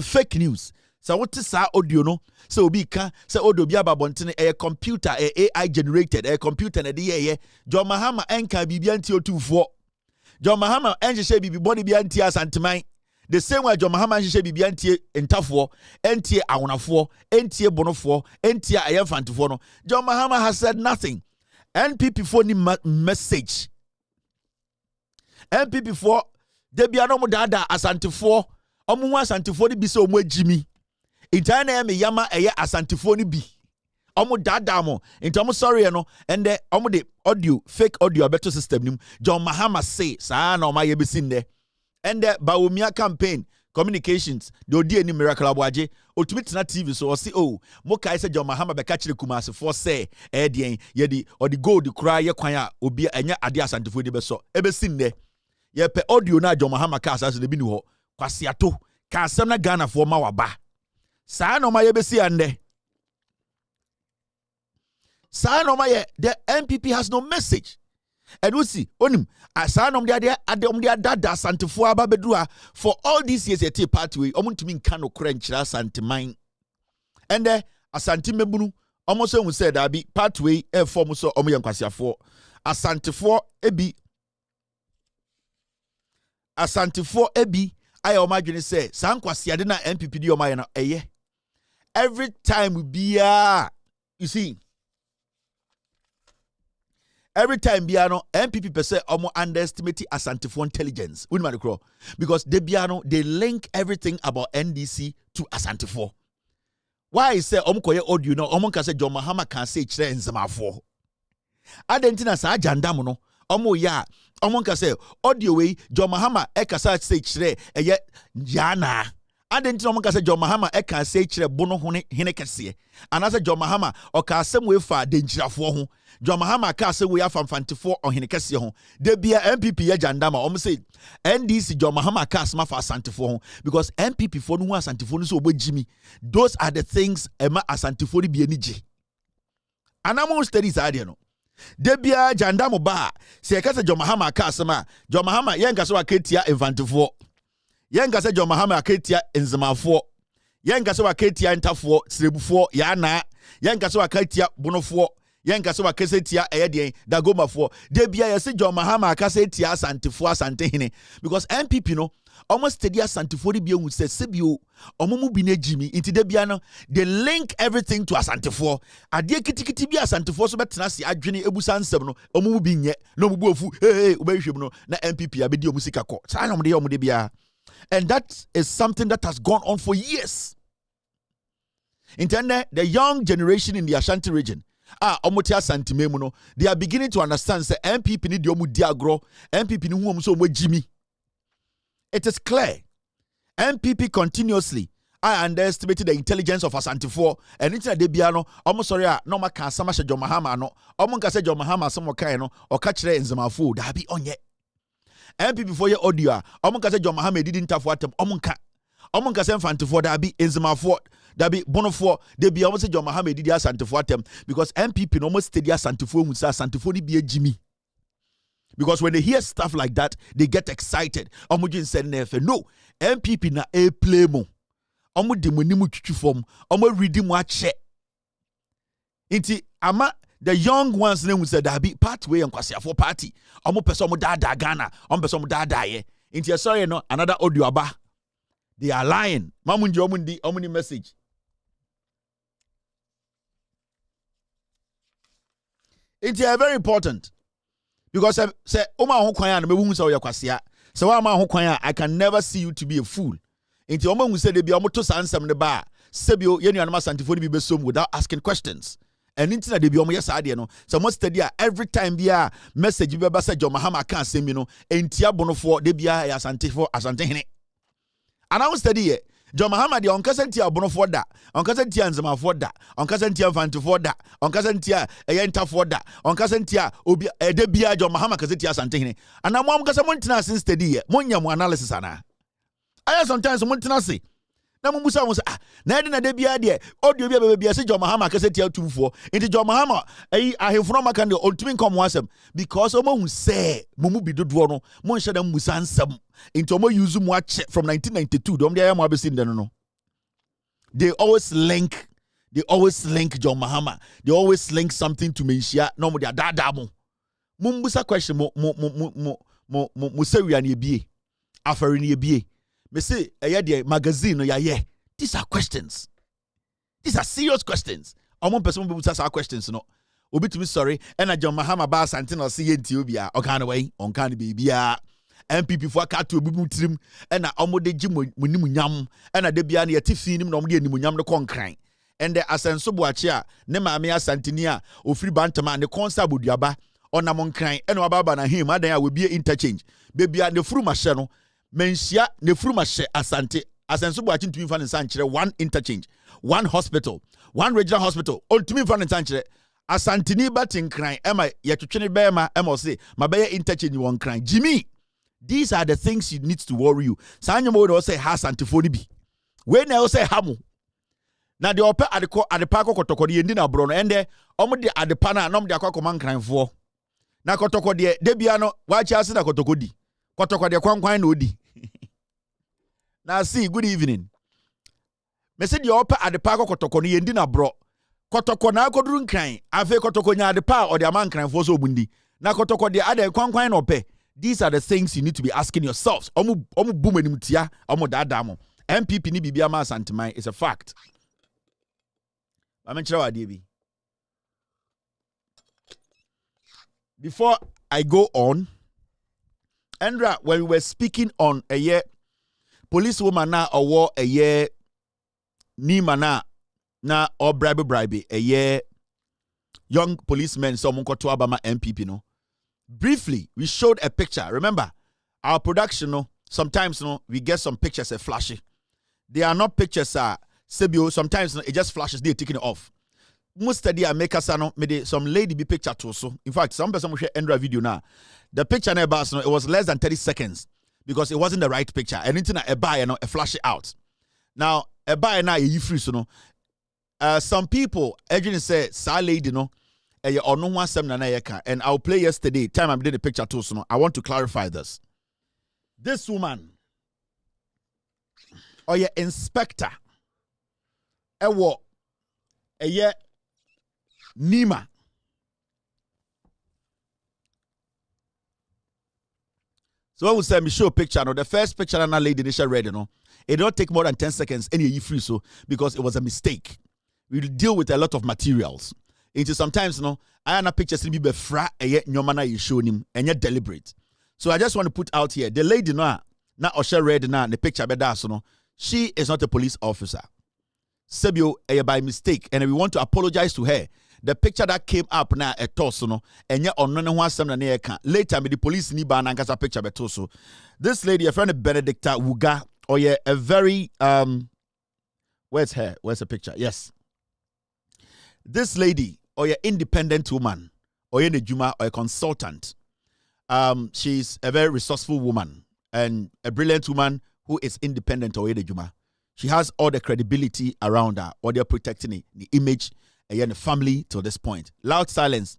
D: fake news so what sa audio no so obi ka say audio bi ababontene computer AI generated computer na de ye John Mahama enka bibia nti Otumfo John Mahama enhye bibi body bi anti asanteman. The same way John Mahama nhye bibia ntie entafo entie awonafo entie bonofo entie ayemfantifo no John Mahama has said nothing. NPP for ni message NPP for debia no mo dada asantifo omo asantifo ni bi se omo agimi intana me yama asantifo ni bi omo dada mo into omo sorry no and the omo de audio fake audio better system nim John Mahama say sa na omo yebesin de. And the Bawumia campaign communications, the Odi any miracle abwaje, ultimate TV so see oh, Moka said John Mahama be catch the Kumasi for say, Edian, yedi, or the gold the cry ya kwaya, obia anya adia santifu de beso, ebe sinde. Ye pe audio na John Mahama cast as the binu, kwasiato, kasana Ghana for mawaba. Sa no ma yebe si ande. Sa no ma ye, the MPP has no message. And we see onim asanom de dada santifo ababedua for all these years at pathway omuntumi nka no kora nkyira santiman and asanti mebunu almost we said that be pathway form so omo yankwasiafo asantifo ebi aya omadwene say sankwasiade na MPP di omaye na eye every time we be you see. Every time Biano MPP per se almost underestimate Asantifo intelligence. Because they Biano they link everything about NDC to Asantifo. Why is say omukoye audio no omunka say John Mahama can say chire nzamafo. Adentina sa agenda no omo ya omunka say audio we John Mahama ekasa say chire eye yana Adentin omo ka say John Mahama e kan say kire bono ho ne hene kese anase John Mahama o ka asem we fa denjirafo ho John Mahama ka say we afamfantefo o hene kese ho de bia MPP ya jandama omo say NDC John Mahama ka asma fa asantefo ho because MPP fo no hu asantefo no so obojimi. Those are the things ema asantefo ni bia ni je anamo studies ade no de bia jandamo ba se ka say John Mahama ka asma John Mahama yen ka so aketia infantefo Yenga se John Mahama aketia enzemafo. Yenga se waketia ntafo, srebufo, yana. Yenga se waketia bonofo. Yenga se wakesetia eyedien dagomafo. Debia yesi John Mahama akasetia asantefo asantehene because MPP no almost steady asantefo di bia hu se sebio omomu bi na jimi inti debia no they link everything to asantefo. Ade kitikiti bia asantefo so betena se adwene ebusa nsem no omomu bi nye no omubu ofu ubehwem no na MPP abedi omusika ko. Sa na omde bia. And that is something that has gone on for years. Intende, the young generation in the Ashanti region, omotia santimemuno, they are beginning to understand say MPP need yomu diagro, MPP ni huom so Jimmy. It is clear. MPP continuously I underestimated the intelligence of Asantefo and it's a debiano almost sorry no ma kan sama John Mahama no omo ka say John Mahama some kind no o ka kire enzemafo da bi onye MPP for your audio, Omonka say John Mahama didn't have what Omonka say Fantefo da be enzemafo da be bonofo de be almost say John Mahama did asantefo atem because MPP no almost steady asantefo hu say asantefo ni be Jimmy. Because when they hear stuff like that, they get excited. Omujin said nefe no MPP na a play mo. Omo de monimu twitwi fom, omo ready mo ache. Inti ama the young ones name said that be pathway and kwasiafo party. Omo person mo da Ghana, omo person mo da ye. Inti sorry no another audio aba. They are lying. Mamunji omundi message. It's very important because say oma ho kwan ya na mewu say oya kwasia. Say wa ma ho kwan ya I can never see you to be a fool. Inti omo hu say de bi omo to sansem ne ba. Sebio ye nuanama santifo ni bi besom without asking questions. And into the omo yes idea no so most study every time bia message be ba say John Mahama kan semi no entia bonofo de bia ya asantehene and I will study John Mahama de onkasa ntia bonofo da onkasa ntia nzemafo da onkasa ntia fantefo da onkasa ntia eyentafo da onkasa ntia obi de bia John Mahama kasa ntia asantehene and am onkasa montina sin study monya mo analysis ana I sometimes montina say na mumusa mo say na ede na de bia de audio bia bia say John Mahama kase tia tumfo into John Mahama ahemfo maka de ontumi kom wasem because omo hu say mumu bi dodo no mo nhye da musa ansem into omo use mu ache from 1992 dom de ayamo abesin de no they always link John Mahama they always link something to menshia no mo de dada mo mumbusa question mo sewia na ebie afari na ebie me say magazine no yeah. These are questions. These are serious questions. One person will ask our questions no. Obi to me sorry. And John Mahama ba santin or see Ethiopia. Okay way. On can be bia. MPP for cat to be trim. And na omo de jim munimunyam. And na de bia na yeti finim no de nimunyam no konkran. And the asenso boachia ne ma me asantinia ofri bantama ne konsa boduaba ona monkran. And wababa na him adan will be interchange. Baby the fru mashe no. Mensia nefuruma she asante asenso bo achin tumi fa nsanchere one interchange one hospital one regional hospital on tumi fa nsanchere asantini batin kran ema yetwetwe be ema say mabaye interchange one kran Jimmy. These are the things you need to worry you sanyemo do say ha asantefo ni bi we na say hamu na de ope adepa kokotoko de yendi na bro no ende omo de adepa na nom de akwa kranfo na kotoko de bia no wa chi ase na kotoko di kotoko de kwankwan na odi na see good evening me say de opa adepa kotoko no yendi na bro kotoko na akoduru nkran afi kotoko nya adepa o de amankranfo so obundi na kotoko de ade kwankwan na ope. These are the things you need to be asking yourselves. Omu bumenim tia omu dada mo MPP ni bibia ma santimai is a fact. Before I go on, Andra, when we were speaking on a year, policewoman na or a year, ni mana na or bribe a year, young policemen so munko to Abama MPP no. Briefly, we showed a picture. Remember, our production no, sometimes no, we get some pictures flashy. They are not pictures, Sebio. Sometimes it just flashes, they're taking it off. Most study I make us maybe some lady be picture too. So in fact, some person will share Andra video now. The picture never it was less than 30 seconds because it wasn't the right picture. Anything I buy, a flash it out. Now a buy now you free so no. Some people actually say sa lady no or no one sem na yeka, and I'll play yesterday time I did the picture too. So no, I want to clarify this. This woman or your inspector ewo eye Nima. So when we say me show a picture, no, the first picture that lady initially read, it don't take more than 10 seconds any you free so because it was a mistake. We deal with a lot of materials. Into sometimes I am a picture be befra nyomana you show him and yet deliberate. So I just want to put out here the lady na Osha read na the picture so she is not a police officer. Sebio by mistake, and we want to apologize to her. The picture that came up now at Tosono, and yet on no one some later, the police ni ban and picture betoso. This lady, a friend of Benedicta Wuga, or a very where's her? Where's the picture? Yes. This lady, or a independent woman, or a Juma, or a consultant. She's a very resourceful woman and a brilliant woman who is independent or a Juma. She has all the credibility around her, or they're protecting the image and the family to this point. Loud silence.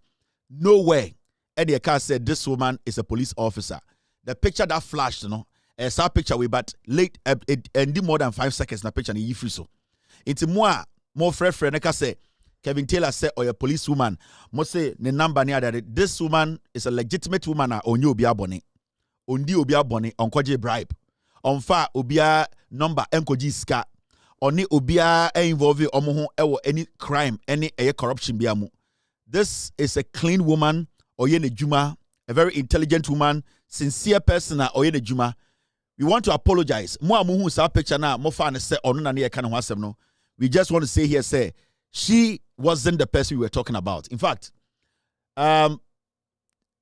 D: Nowhere. Eddie Eka said this woman is a police officer. The picture that flashed, a sad picture we but late and more than 5 seconds na picture ni yifiso. It's more fresh Neka say Kevin Taylor said or a police woman. Mo say the number near that this woman is a legitimate woman on you obia boni. Ondi obia boni on kwaje bribe. On fa obia number enkoji ska oni obia involve omo ho any crime any corruption biamu. This is a clean woman oyene juma, a very intelligent woman, sincere person oyene juma. We want to apologize. Mo amuhu sa picture na mo fa ne say onu na ne yeka ne ho asem no. We just want to say here say she wasn't the person we were talking about. In fact,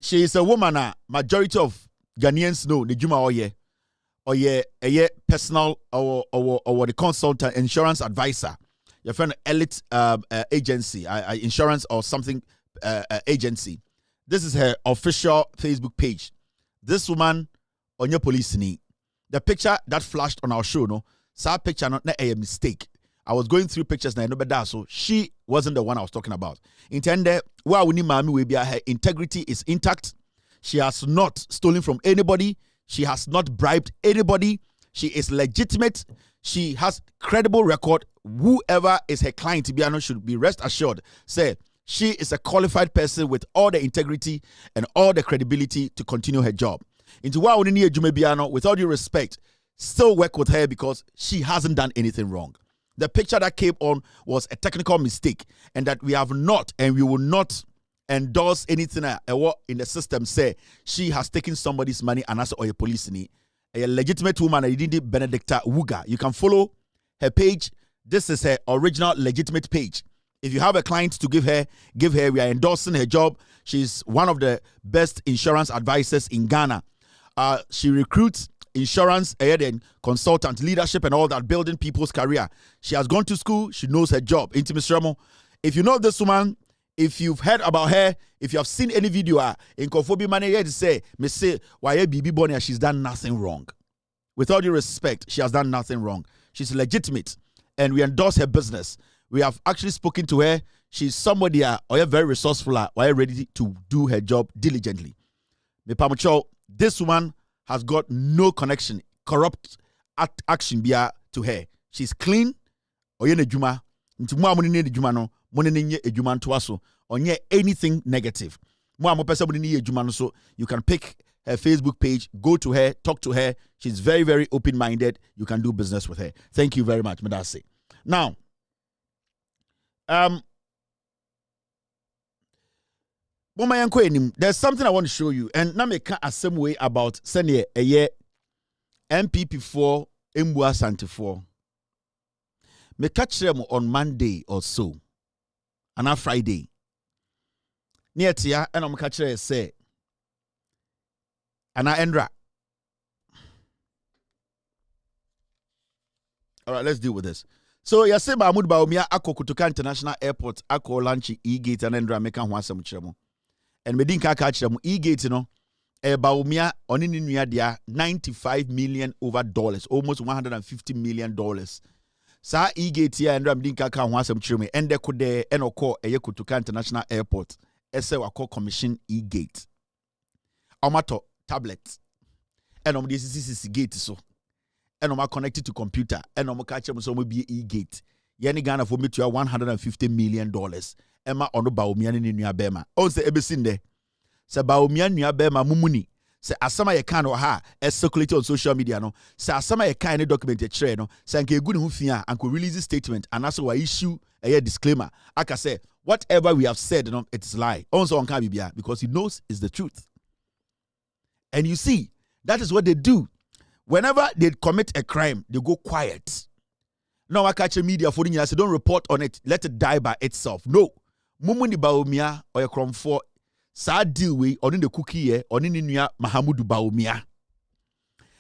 D: she is a woman majority of Ghanaians know the juma oye. Or a personal or the consultant, insurance advisor, your friend elite agency, insurance or something agency. This is her official Facebook page. This woman on your police knee. The picture that flashed on our show, that picture not a mistake. I was going through pictures now, so she wasn't the one I was talking about. Intended, well, we need mommy will be her integrity is intact. She has not stolen from anybody. She has not bribed anybody. She is legitimate. She has credible record. Whoever is her client, Tibiano, should be rest assured. Say, she is a qualified person with all the integrity and all the credibility to continue her job. Into why we need Jume with all due respect, still work with her because she hasn't done anything wrong. The picture that came on was a technical mistake, and that we have not and we will not endorse anything in the system say she has taken somebody's money and as or a police ni a legitimate woman Benedicta Wuga. You can follow her page. This is her original legitimate page. If you have a client to give her. We are endorsing her job. She's one of the best insurance advisors in Ghana. She recruits insurance and consultant leadership and all that, building people's career. She has gone to school. She knows her job. Intimacy Remo. If you know this woman, if you've heard about her, if you have seen any video, in Kofobi Mane to say, me say, why BB Bonia, she's done nothing wrong. With all due respect, she has done nothing wrong. She's legitimate, and we endorse her business. We have actually spoken to her. She's somebody or very resourceful, or ready to do her job diligently. Me pamucho, this woman has got no connection, corrupt action to her. She's clean. Oyene juma, ntimu amuni ne juma no. Money ejuman to us on anything negative. So you can pick her Facebook page, go to her, talk to her. She's very, very open-minded. You can do business with her. Thank you very much, Madase. Now, there's something I want to show you, and now me can same way about sending a year MPP4 Mbua Santi4. Me catch them on Monday or so. And on Friday. Near Tia, and I'm catching say, and I Endra. All right, let's deal with this. So, Yase Mahmoud Bawumia ako Kutuka International Airport ako launch E-Gate and Endra Meka ho asem kyeremo. And medin ka kyeremo E-Gate no Bawumia oni ni nua dia $95 million over dollars, almost $150 million. Sa E-Gate ya Endra medin ka ho asem kyeremo ende ko de enoko eye Kutuka International Airport ese wako commission E-Gate. Omato tablet. Enom de CCC gate so. Enom connected to computer. Enom ka kyeremo so mo be E-Gate. Yeni Ghana for me to $150 million. Emma ono Bawumia ni nua bema. On se ebesin de. Se Bawumia nua bema mumuni. Se asama ye kan ha circulate on social media no. Se asama ye kan document e kire no. Se anke egu ne ho fia anko release statement and also wa issue a disclaimer. Aka say whatever we have said no it is lie. Also on kan bibia because he knows it's the truth. And you see, that is what they do. Whenever they commit a crime, they go quiet. Now I catch a media for you. I say don't report on it. Let it die by itself. No. Mumuni Bawumia or your crime for sad deal we on in the cookie on in Nuya Mahamudu Bawumia.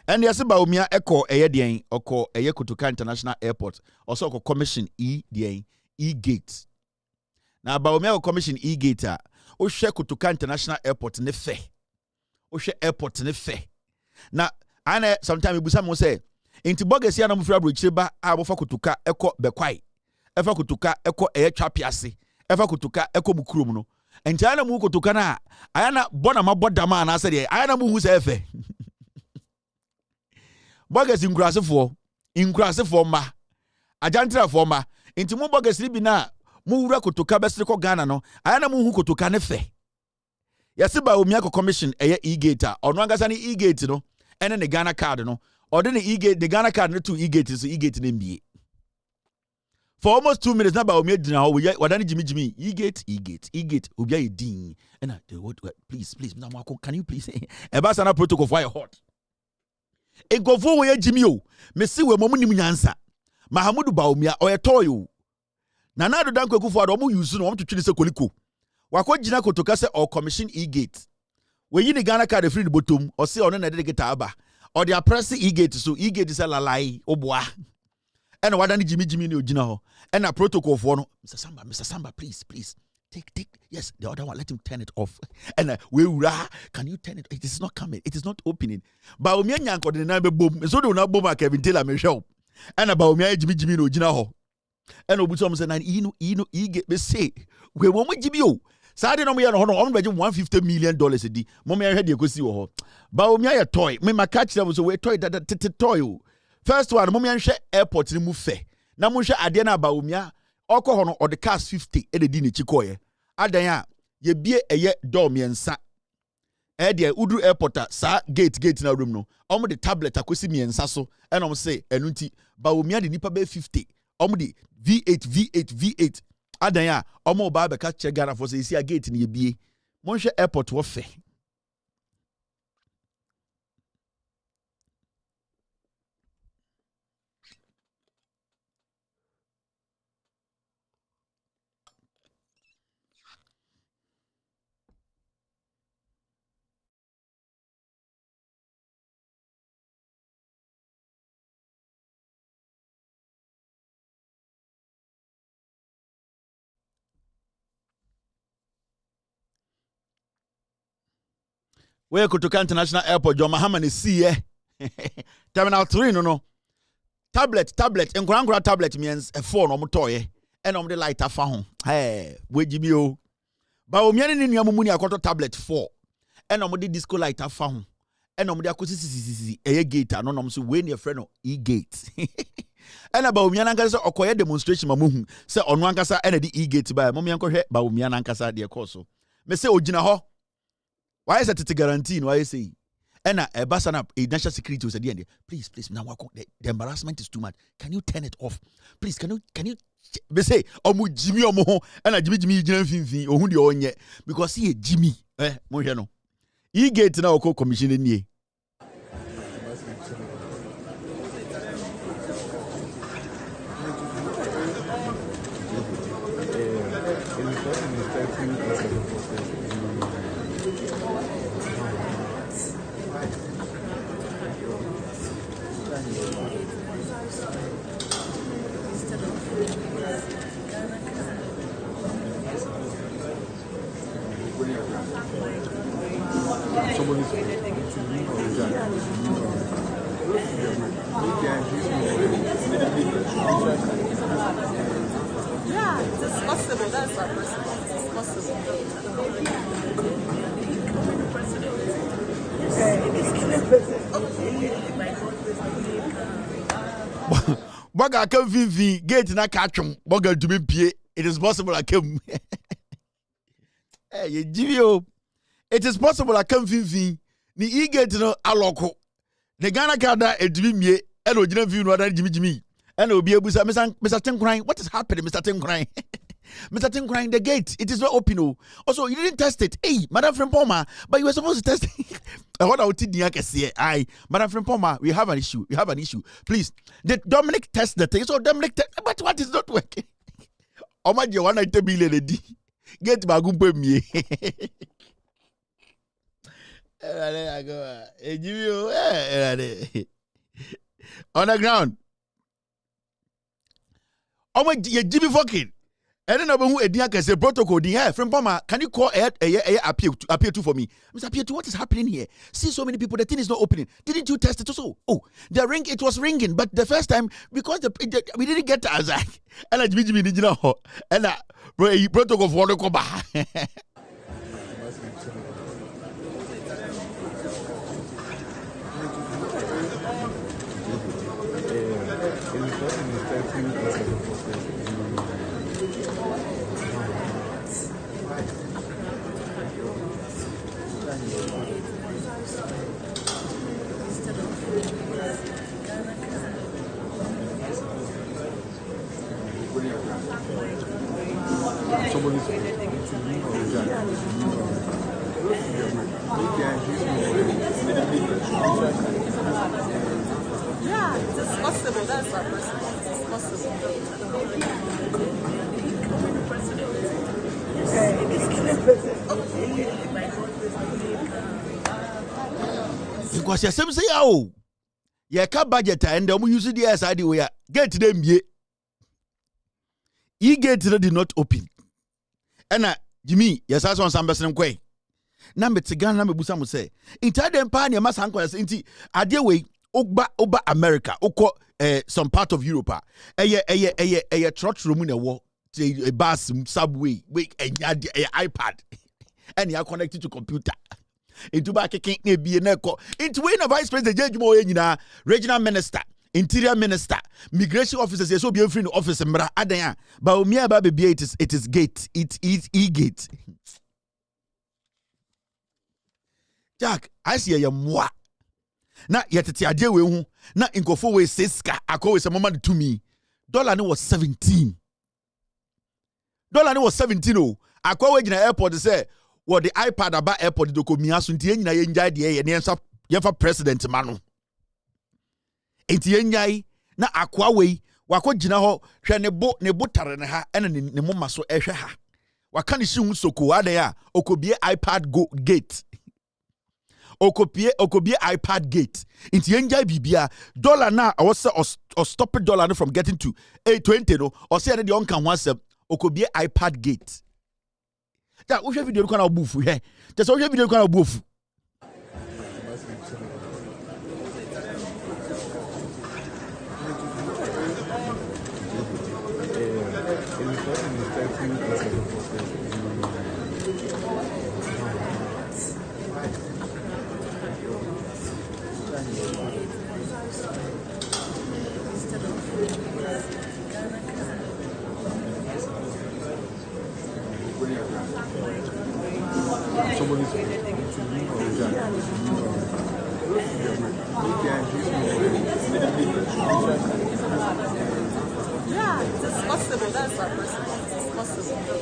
D: And yes, Bawumia echo Ayedian or call Kutuka International Airport, also called Commission E-Gate. Now Bawumia Commission E-Gate o share Kutuka International Airport ne fe. O share airport ne fe. Now I sometimes we some say inti boges ya na mufra brochire ba abofa Kutuka eko bekwai. Efa Kutuka eko twapiase. Efa Kutuka eko bukurum no. Enti ana mu Kutuka na ayana bona mabodama na ase de ayana mu hu se efe. Boges inkurasefo ma. Ajantrafo ma. Inti mu boges bi na mu wura Kutuka besre ko Ghana no. Ayana mu hu Kutuka ne fe. Yase Bawumia ko commission E-Gate ono angasa ni E-Gate no. And then the Ghana card, no, or then the Ghana card, no, to E-Gate, so E-Gate in NBA. For almost 2 minutes, now, Bawumia dinner, what done Jimmy, E-Gate, Ubia Ding. And I, what, please, can you please say, a Basana protocol fire hot. A go forward, Jimmy, Messi, where Momuni Nyansa, Mahamudu Bawumia, or a toy. Nana the Danko for Omu, you soon want to treat the Koliko. Wako Jinako to Kasa or commission E-Gate. When you the Ghana card free the bottom or say on another get aba or they are pressing E-Gate so E-Gate is a lie oboa and what done Jimmy no jina and a protocol for no Mr. Samba please take yes the other one let him turn it off and can you turn it is not coming it is not opening Bawumia nyanko the na be bom so do na bom Kevin Taylor me show and Bawumia Jimmy no jina ho and obuto say na E-Gate be say we wo mo Jimmy o Sade no me ya no hono on beje $150 million a di mom ya hwede ekosi wo ho Bawumia ya toy me ma catch them so we toy that toy o first one mom ya hwe airport ni mu fe na mo hwe ade na Bawumia okọ hono or the cars 50 e de di ne chikoye adan a ye bie eye door miensa e de udru airport sa gate na room no om the tablet akosi miensa so e no say enu nti Bawumia de nipa be 50 om de V8 Adanya, omo ba be ka che Ghana for say isi gate ni ebie. Monhwe airport wo fe. Where Kutuka International Airport, John Mahama is see Terminal 3 no. Tablet, enkurangura tablet means a phone or toy and on the light afa ho. Hey, we Jimmy o. Bawumia ni nua mumuni akoto tablet 4 and on the disco light afa ho. And on the akosi gate no no so we near friend E-Gate. And Bawumia nankasa okoye demonstration mamuhu say onu ankasa and the E-Gate by mommy anko hwe Bawumia nankasa de ekoso. Me say ogina ho. Why is that a guarantee? Why say? And a basana a national security was at the end. Please, now the embarrassment is too much. Can you turn it off? Please, can you? They say, "Omu Jimmy omo," and a Jimmy Jimmy or who the onye because he Jimmy. Mojano. E-Gate now call commission in ye.
E: Yeah, it's possible. That's possible. It's possible.
D: Boga come vivi gate na catchum. Boga to be pie. It is possible I come. Hey, you it is possible I come vivi. Ni e gate no aloko. The Ghana kada edumi mie. Eno gina view no other Jimmy. And will be able to say, Mr. Tinkran, what is happening, Mr. Tinkran? Mr. Tinkran, the gate, it is not open. Also, you didn't test it. Hey, Madam Frimpoma, but you were supposed to test it. What I would say, aye, Madam Frimpoma, we have an issue. We have an issue. Please, did Dominic test the thing? So Dominic, but what is not working? Oh my God, 190 million. Get bagumpe me. I go. On the ground. Oh my, you Jimmy fucking. And then who Edian can say protocol. The from Poma, can you call appeal to for me? Mr. Appeal to what is happening here? See so many people, the thing is not opening. Didn't you test it also? Oh, the ring, it was ringing, but the first time because we didn't get to Azak. And I Jimmy did know. And protocol for the Koba.
E: Yeah, it's possible. That's possible. It's possible.
D: Because you say, oh, you can't budget and then we use the SID way. Get them ye. E-gate did not open. And Jimmy, yes, I saw some person quay. Number Tigan, number Busam say, in Tadem Pania, Mass Uncle, inti, Adia way, Oba America, Oko, some part of Europe, a trot room in a war, a bus, subway, wake, a iPad, and you are connected to computer. Into back a king be an echo. Into when a vice president, Judge Moyena, regional minister, interior minister, migration officers, yes, so be a free office, and Adaya, but me about baby, it is gate, it is e-gate. Jack, I see a moi. Na yet a dear way, na in go for way siska, I call a moment to me. Dollar was 17. Dollar was 17. Oh, I call in the airport to say, what the iPad about airport do come asunti na yenjai de and yenfa president manu. Enti yenjai na akwa we wako gina ho hwe ne botare ne ha ene ne moma so ehwe ha. Waka ne shi soko ade ya okobie iPad go gate. Okobie iPad gate. Enti yenjai bibia dollar na was stop dollar from getting to 820 no or say the on kan wasem okobie iPad gate. That we video kan obufu he. Just we video kan obufu.
E: Yeah, it's possible. That's possible. It's possible.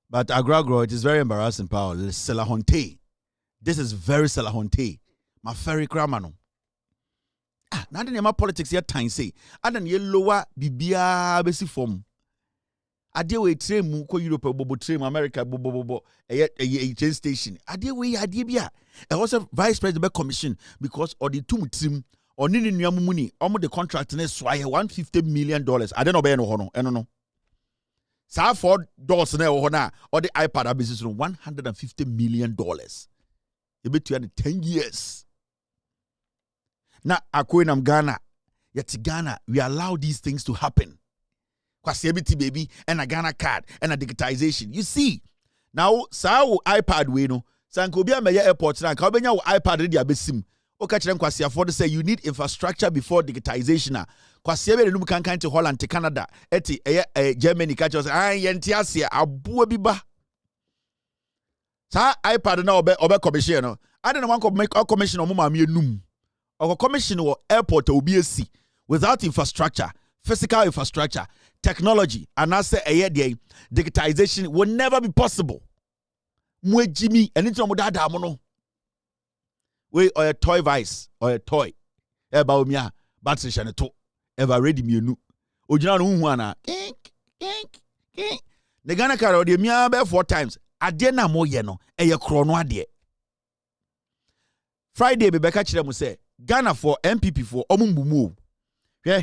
D: But Agragro, it is very embarrassing, Paul. Selahonte. This is very Selahonte. My ferry cramano. Now the politics here time say. I don't lower bibia basic form. Ade we train mu ko Europe bobo train America bobo a train station. Ade we ade bia. E was a vice president commission because or the two team or Nini Nyamuni, almost the contract in $150 million. I don't know no hono, I don't know. So for doors or the iPad business $150 million. You bet you 10 years. Now, Akoinam Ghana, yet Ghana, we allow these things to happen. Kwasiebiti baby, and a Ghana card, and a digitization. You see, now, so iPad we know, Sankobia Maya Airport, now, Kabenya iPad ready abesim. Okachem Kwasia for say you need infrastructure before digitization. Kwasiebe no kan kan to Holland to Canada, eti Germany catch us, yentiasia abu biba. Sa iPad na obe commission no. I don't want to make a commission on mama num. Or commission or airport will be a C without infrastructure, physical infrastructure, technology, and I say digitization will never be possible. Mwe Jimmy and into Mudada mono. We or a toy vice or a toy. Eba umia battery shane to ever ready me nu. Ojina no huana. Kink. The Ghana card the mia be 4 times. Ade na mo ye no eye kro no ade. Friday be beka kire mu say Ghana for NPP for omumbumu. Yeah.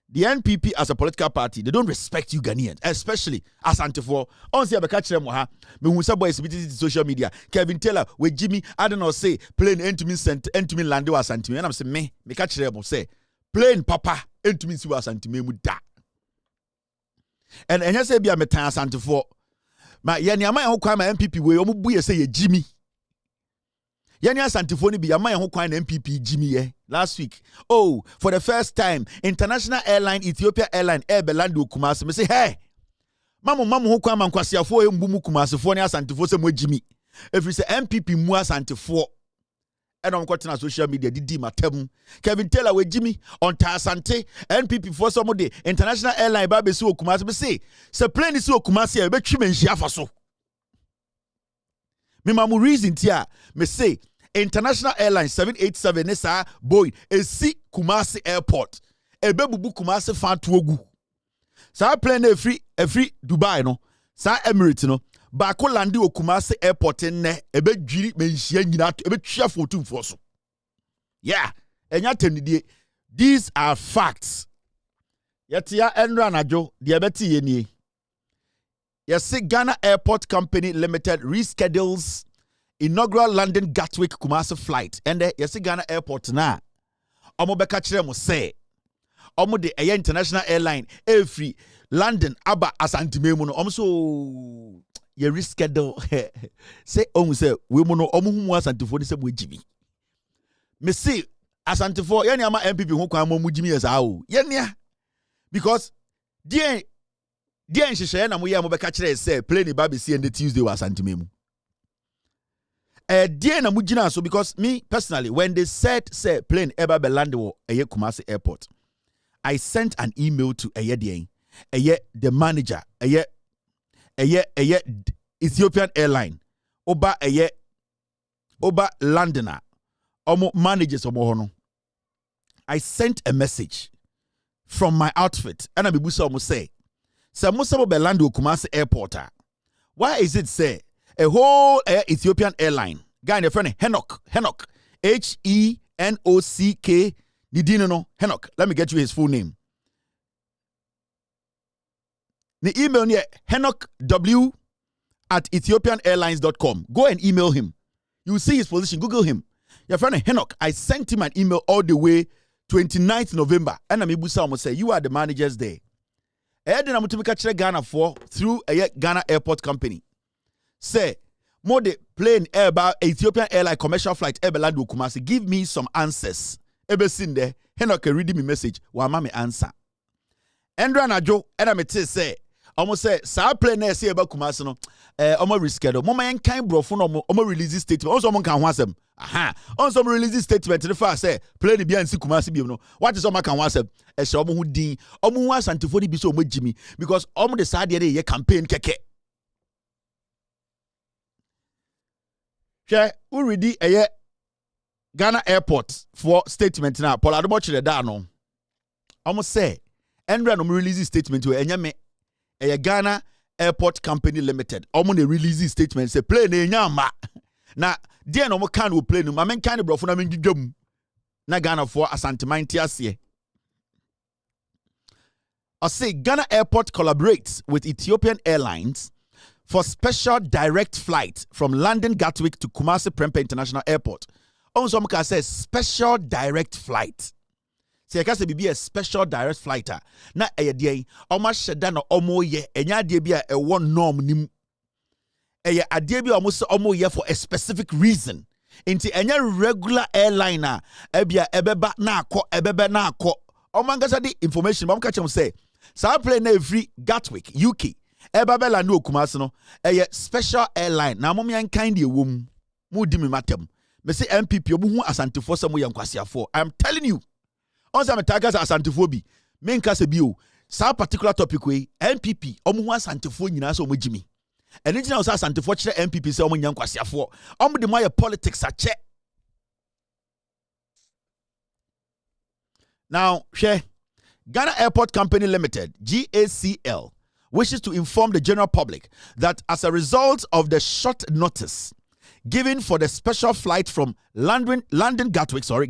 D: The NPP as a political party, they don't respect you Ghanaians, especially Asante for. On see abeka kire mu ha, me hu say boys biti social media. Kevin Taylor with Jimmy, I don't know say plane entumi lande wa Asante. And I'm say me ka kire mu say plane papa entumi si wa Asante mu da. And enya say bia metan Asante for. Ma ye ni ama ho kwa ma NPP we omu bu ye say ye Jimmy. Yani Asantifoni be yama ho kwan MPP Jimmy last week. Oh, for the first time, international airline Ethiopia Airline Air Belando Kumasi. Me say, hey, mamu ho kwan man kwasiafo mbumu Kumasi fo ne Asantifo se mo Jimmy. If you say MPP mu Asantifo, and on na social media didi matem. Kevin Taylor with Jimmy on Asante NPP for some day international airline ba be so Kumasi. Me say plane is so Kumasi e be twi menhia fa so. Me mamu reason tia me say International Airlines 787 nesa boy esi Kumasi Airport ebe bubu Kumasi fan tuogu sa plane free Dubai no sa Emirates no ba ko landi o Kumasi Airport ne ebe dwiri menhia nyina ebe twa photo for so yeah enya tenidie. These are facts. Yetia enra najo de ebeti ye nie. Yes, Ghana Airport Company Limited reschedules inaugural London Gatwick Kumasi flight. And yes, Ghana Airport na. Omo beka kire mo say. Omo de international airline every London aba Asante mu no. Omo so ye reschedule. Say omo say we mu no omo hu Asante fo ni say mo Jimmy. Me say Asante fo ye ni ama MPP ho kwan mo Jimmy yes o. Ye nia. Because die nhihye na mo ye mo beka kire say plane ba be see on the Tuesday was Asante mu. Die na mo gina so because me personally when they said say plane eba be land wo eye Kumasi Airport, I sent an email to the manager Ethiopian Airline oba Londoner omo managers omo hono. I sent a message from my outfit and I be busa omo say Samusa be land wo Kumasi Airport. Why is it say a whole Ethiopian airline guy in the friend Henok Henock Nidino no Henok. Let me get you his full name. The email near henokw@ethiopianairlines.com. Go and email him. You will see his position. Google him. Your friend Henok. I sent him an email all the way 29th November. And I'm able say you are the managers there. I didn't to catch Ghana for through a Ghana Airport Company. Say, more the plane air Ethiopian airline commercial flight Ebelando Kumasi. Give me some answers. Ebe seen there. Henok reading me message. Wa mama answer. Endra Najo. Ena me say. Almost say. Sa plane air say about Kumasi no. Omo reschedule. Mama yen kind bro phone omo release statement. Also omo kan wasem. Aha. Also release statement. The first say plane bi ansi Kumasi bi no. What is omo kan wasem? Ese omo hu din. Omo hu Asante fo di bi so omo Jimmy because omo the side dey ye campaign keke. Already a Ghana Airport for statement now. Paul Adobochi da no. Almost say, Andrea no release statement to enyame a Ghana Airport Company Limited. Almost the release statement say plane enyama. Na dia no mo kan wo plane no. Amen kan bro for na men gidwam. na Ghana for Asanteman Tiasie. I say Ghana Airport collaborates with Ethiopian Airlines for special direct flight from London Gatwick to Kumasi Prempeh International Airport. Also, I say special direct flight. See, I can say be a special direct flighter. Na day, almost sheda no omo ye. Enya day be a one norm nim. Eye adie bi almost omo ye for a specific reason. Inti enya regular airliner. Ebia ebeba na akọ ebebe na akọ. Omangasa di information. Mama catch him say. Sa plane na free Gatwick UK. Ebabela no Kumasi no. Eye special airline. Na mo yan kind ye wom. Mu di mi matem. Me say MPP obu hu asantefo se mo yan kwasiafo. I am telling you. On some targets asantefo bi. Me nka se bi o. Sa particular topic we MPP omu hu asantefo nyina so mo gimi. Eni tina o sa asantefo kire MPP se omu yan kwasiafo. Omu de mo ye politics a che. Now, share Ghana Airport Company Limited, GACL, wishes to inform the general public that as a result of the short notice given for the special flight from London Gatwick to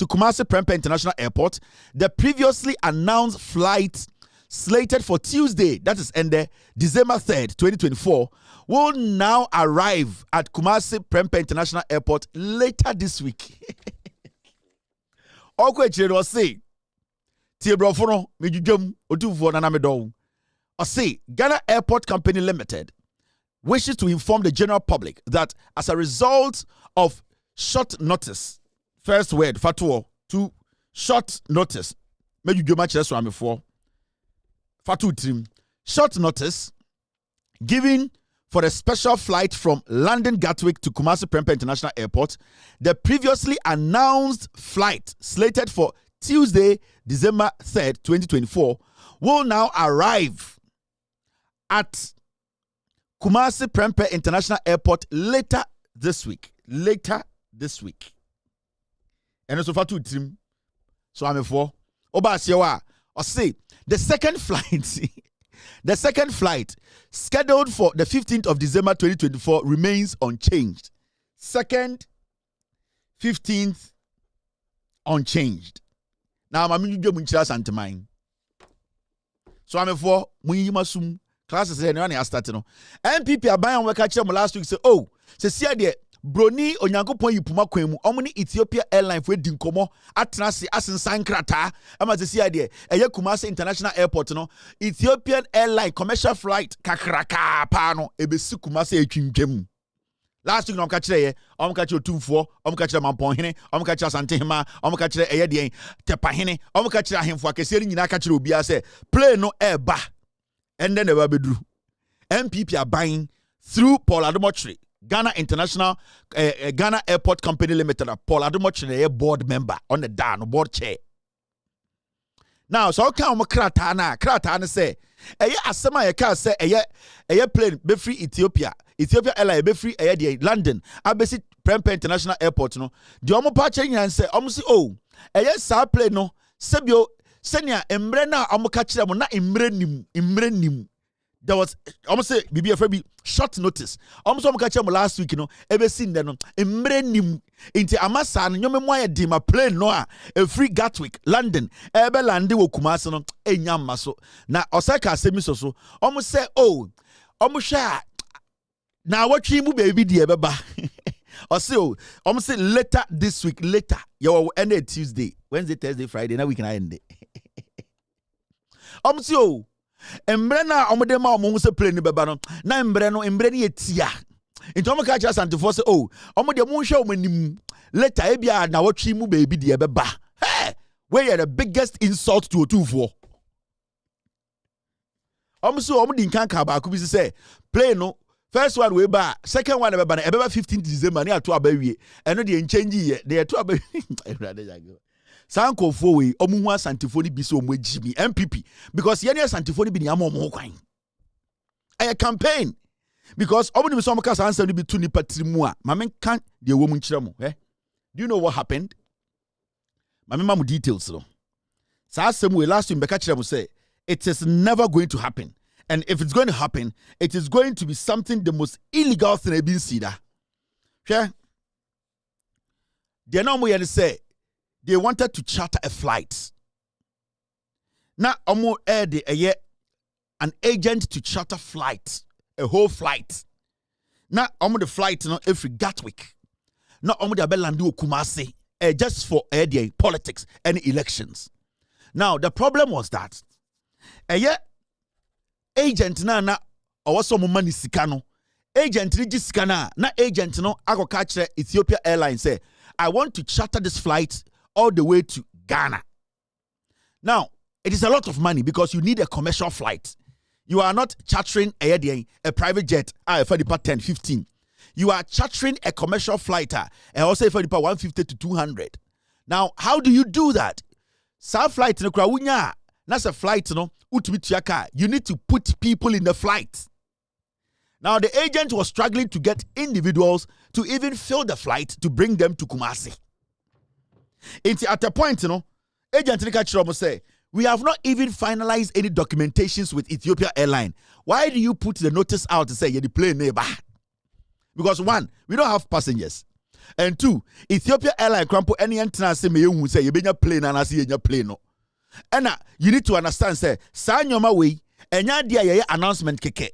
D: Kumasi Prempeh International Airport, the previously announced flight slated for Tuesday, that is ended December 3rd, 2024, will now arrive at Kumasi Prempeh International Airport later this week. Okwe was say, Tiebrofono, Mijum, Otuvo, Nanamedo. Or say, Ghana Airport Company Limited wishes to inform the general public that as a result of short notice, first word, Fatuo, to short notice, maybe you match this one before. Fatu team, short notice given for a special flight from London Gatwick to Kumasi Prempeh International Airport, the previously announced flight slated for Tuesday, December 3rd, 2024, will now arrive at Kumasi Prempeh International Airport later this week. And also for two team. So I'm for Oba Siwa. Or say the second flight scheduled for the 15th of December 2024 remains unchanged. 2nd, 15th, unchanged. Now I'm going to Santamine. So I'm for Muyimasum. Classes are starting. MPP are buying work catch them last week. Say, oh, see there, Broni Onyankopon Yipuma Kwemu, Omni Ethiopia Airline for Dinkomo, Atnasi, Asin Sankrata, Ama see there, Eye Kumasi International Airport, no, Ethiopian Airline commercial flight, Kakraka, Pano, Ebesu Kumasi Echimkem. Last week, I'm catching I'm catching 2-4, I'm catching Mampon, I'm catching Santehima, I'm catching Ayadian, Tepahine, I'm catching him for Kessel, you catch Rubia say, play no air ba. And then they will be drew. MPP are buying through Paul Ademotre, Ghana Airport Company Limited. Paul Ademotre, a board member on the board chair. Now, so come Kratana say, Asama Yaka say, a plane be free Ethiopia Airline be free London, Abesi Prempeh International Airport. No, the Omo Pachen and say, oh, sa plane no, Sebio. Senya embrena amokachira mo na imrenim there was almost say bibi afrabi short notice almost amokachira mo last week no ebe sin de no imrenim inti amasa no nyome mo ayedi ma plane no a free Gatwick London ebe lande wo Kumasi no enya maso na osaka asemi so almost say oh almost sha na watchi mu baby de ebeba or say almost say later this week later you end it Tuesday Wednesday Thursday Friday now we can end it. Omsio embrena omodema omo se plane beba no na embre ni etia nti omo ka cha santifo se oh omode mo hwe omanim later ebia na watwi mu baby de beba hey we are the biggest insult to otufo omso omodi nkan ka ba ku bi se plane no first one we ba second one beba na ebeba 15th December ni ato abawie eno de change ye de ato abawie Sankofo we omuhu asantifo ni bi se omu agimi MPP because yene asantifo ni bi ni amomo kwan a campaign because omu ni so amka sansa ni bi tu ni patrimu a mame kan de wo mu nkire mo do you know what happened mame mamu details no sa asem we last week beka kire mo say it is never going to happen, and if it's going to happen it is going to be something the most illegal thing I've been seen da hwe de na omu ye say they wanted to charter a flight. Now, almost an agent to charter flight, a whole flight. Now, almost the flight, every Gatwick. Now, almost the Belandu Kumasi, just for politics and elections. Now, the problem was that agent na also money sikano. Agent Rijiskana, na agent no ago catch Ethiopia Airlines say, I want to charter this flight all the way to Ghana. Now, it is a lot of money because you need a commercial flight. You are not chartering a private jet, for the part 10, 15. You are chartering a commercial flight, and also for the part 150 to 200. Now, how do you do that? Sa flight no krawunya, that's a flight no, you need to put people in the flight. Now, the agent was struggling to get individuals to even fill the flight to bring them to Kumasi. At a point, agent Rikachiromo say, we have not even finalized any documentations with Ethiopia Airlines. Why do you put the notice out to say you're the plane neighbor? Because one, we don't have passengers. And two, Ethiopia Airlines crampo any entrance say you say you be your plane and I see in your plane. And you need to understand, say, sign your way and your announcement keke.